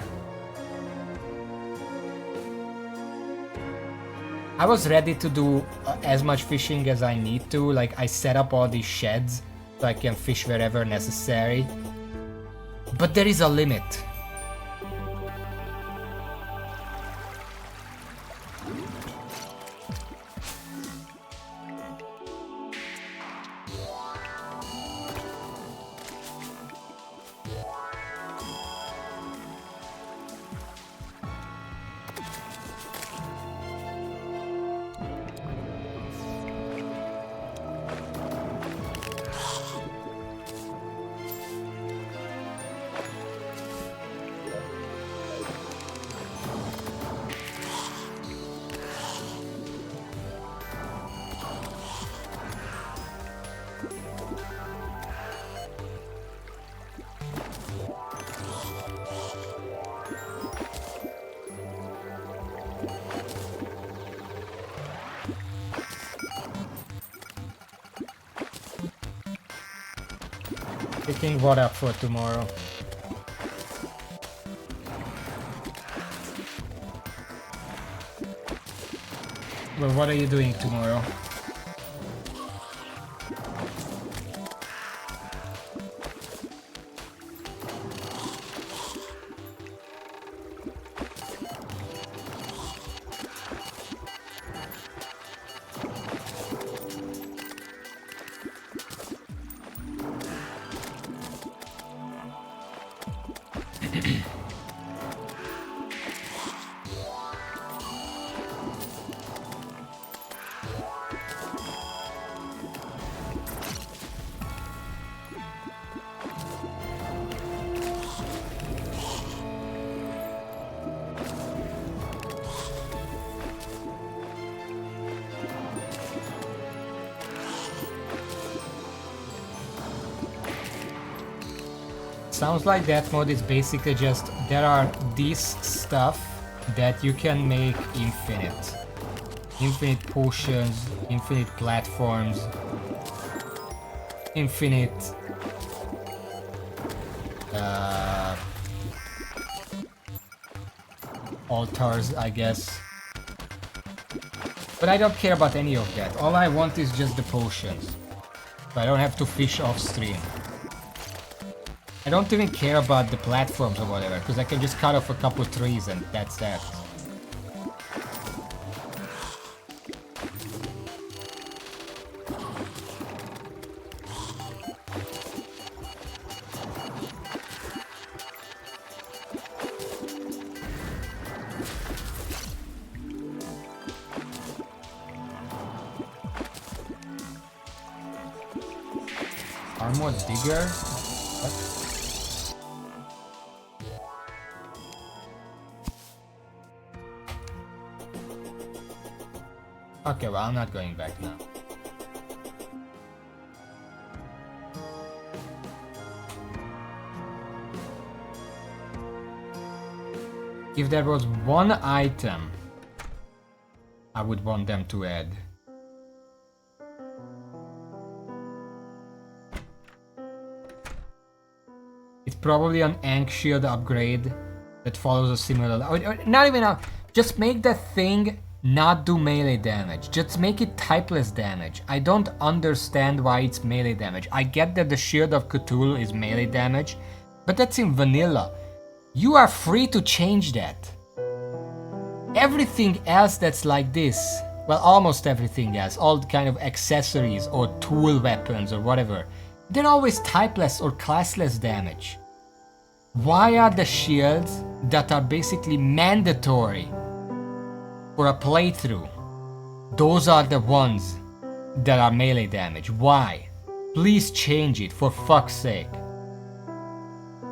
I was ready to do as much fishing as I need to. Like, I set up all these sheds so I can fish wherever necessary. But there is a limit. Picking what up for tomorrow? Well, what are you doing tomorrow? Sounds like that mode is basically just, there are these stuff that you can make infinite. Infinite potions, infinite platforms, infinite altars, I guess. But I don't care about any of that. All I want is just the potions. So I don't have to fish off stream. I don't even care about the platforms or whatever, because I can just cut off a couple trees and that's that. Armored digger? What? Okay, well, I'm not going back now. If there was one item I would want them to add, it's probably an Ankh Shield upgrade that follows a similar... or not even a... Just make that thing not do melee damage. Just make it typeless damage. I don't understand why it's melee damage. I get that the Shield of Cthulhu is melee damage, but that's in vanilla. You are free to change that. Everything else that's like this, well, almost everything else, all kind of accessories or tool weapons or whatever, they're always typeless or classless damage. Why are the shields that are basically mandatory for a playthrough, those are the ones that are melee damage? Why? Please change it, for fuck's sake.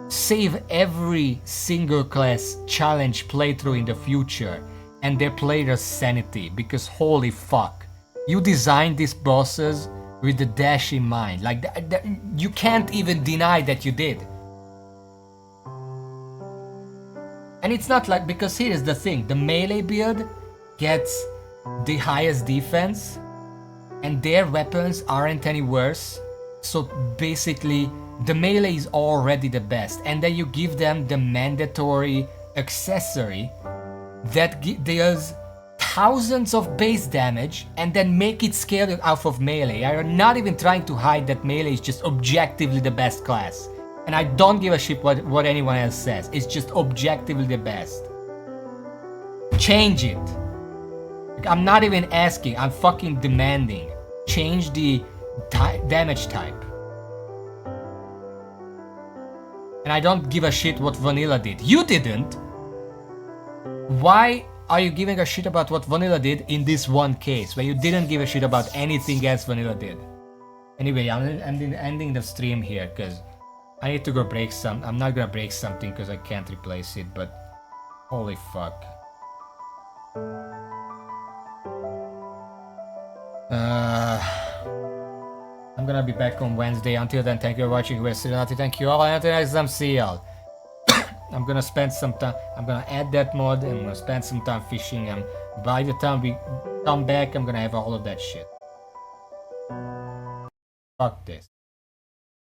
Save every single class challenge playthrough in the future and their players' sanity, because holy fuck, you designed these bosses with the dash in mind. Like, you can't even deny that you did. And it's not like, because here's the thing, the melee build gets the highest defense and their weapons aren't any worse, so basically the melee is already the best, and then you give them the mandatory accessory that deals thousands of base damage and then make it scale off of melee. I'm not even trying to hide that melee is just objectively the best class. And I don't give a shit what anyone else says. It's just objectively the best. Change it. Like, I'm not even asking, I'm fucking demanding. Change the damage type. And I don't give a shit what Vanilla did. You didn't! Why are you giving a shit about what Vanilla did in this one case, where you didn't give a shit about anything else Vanilla did? Anyway, I'm ending the stream here, because I need to go break some. I'm not gonna break something because I can't replace it, but holy fuck. I'm gonna be back on Wednesday. Until then, thank you for watching. We're still not. Thank you all, and until next time, see y'all. I'm gonna spend some time. I'm gonna add that mod, and I'm gonna spend some time fishing. And by the time we come back, I'm gonna have all of that shit. Fuck this.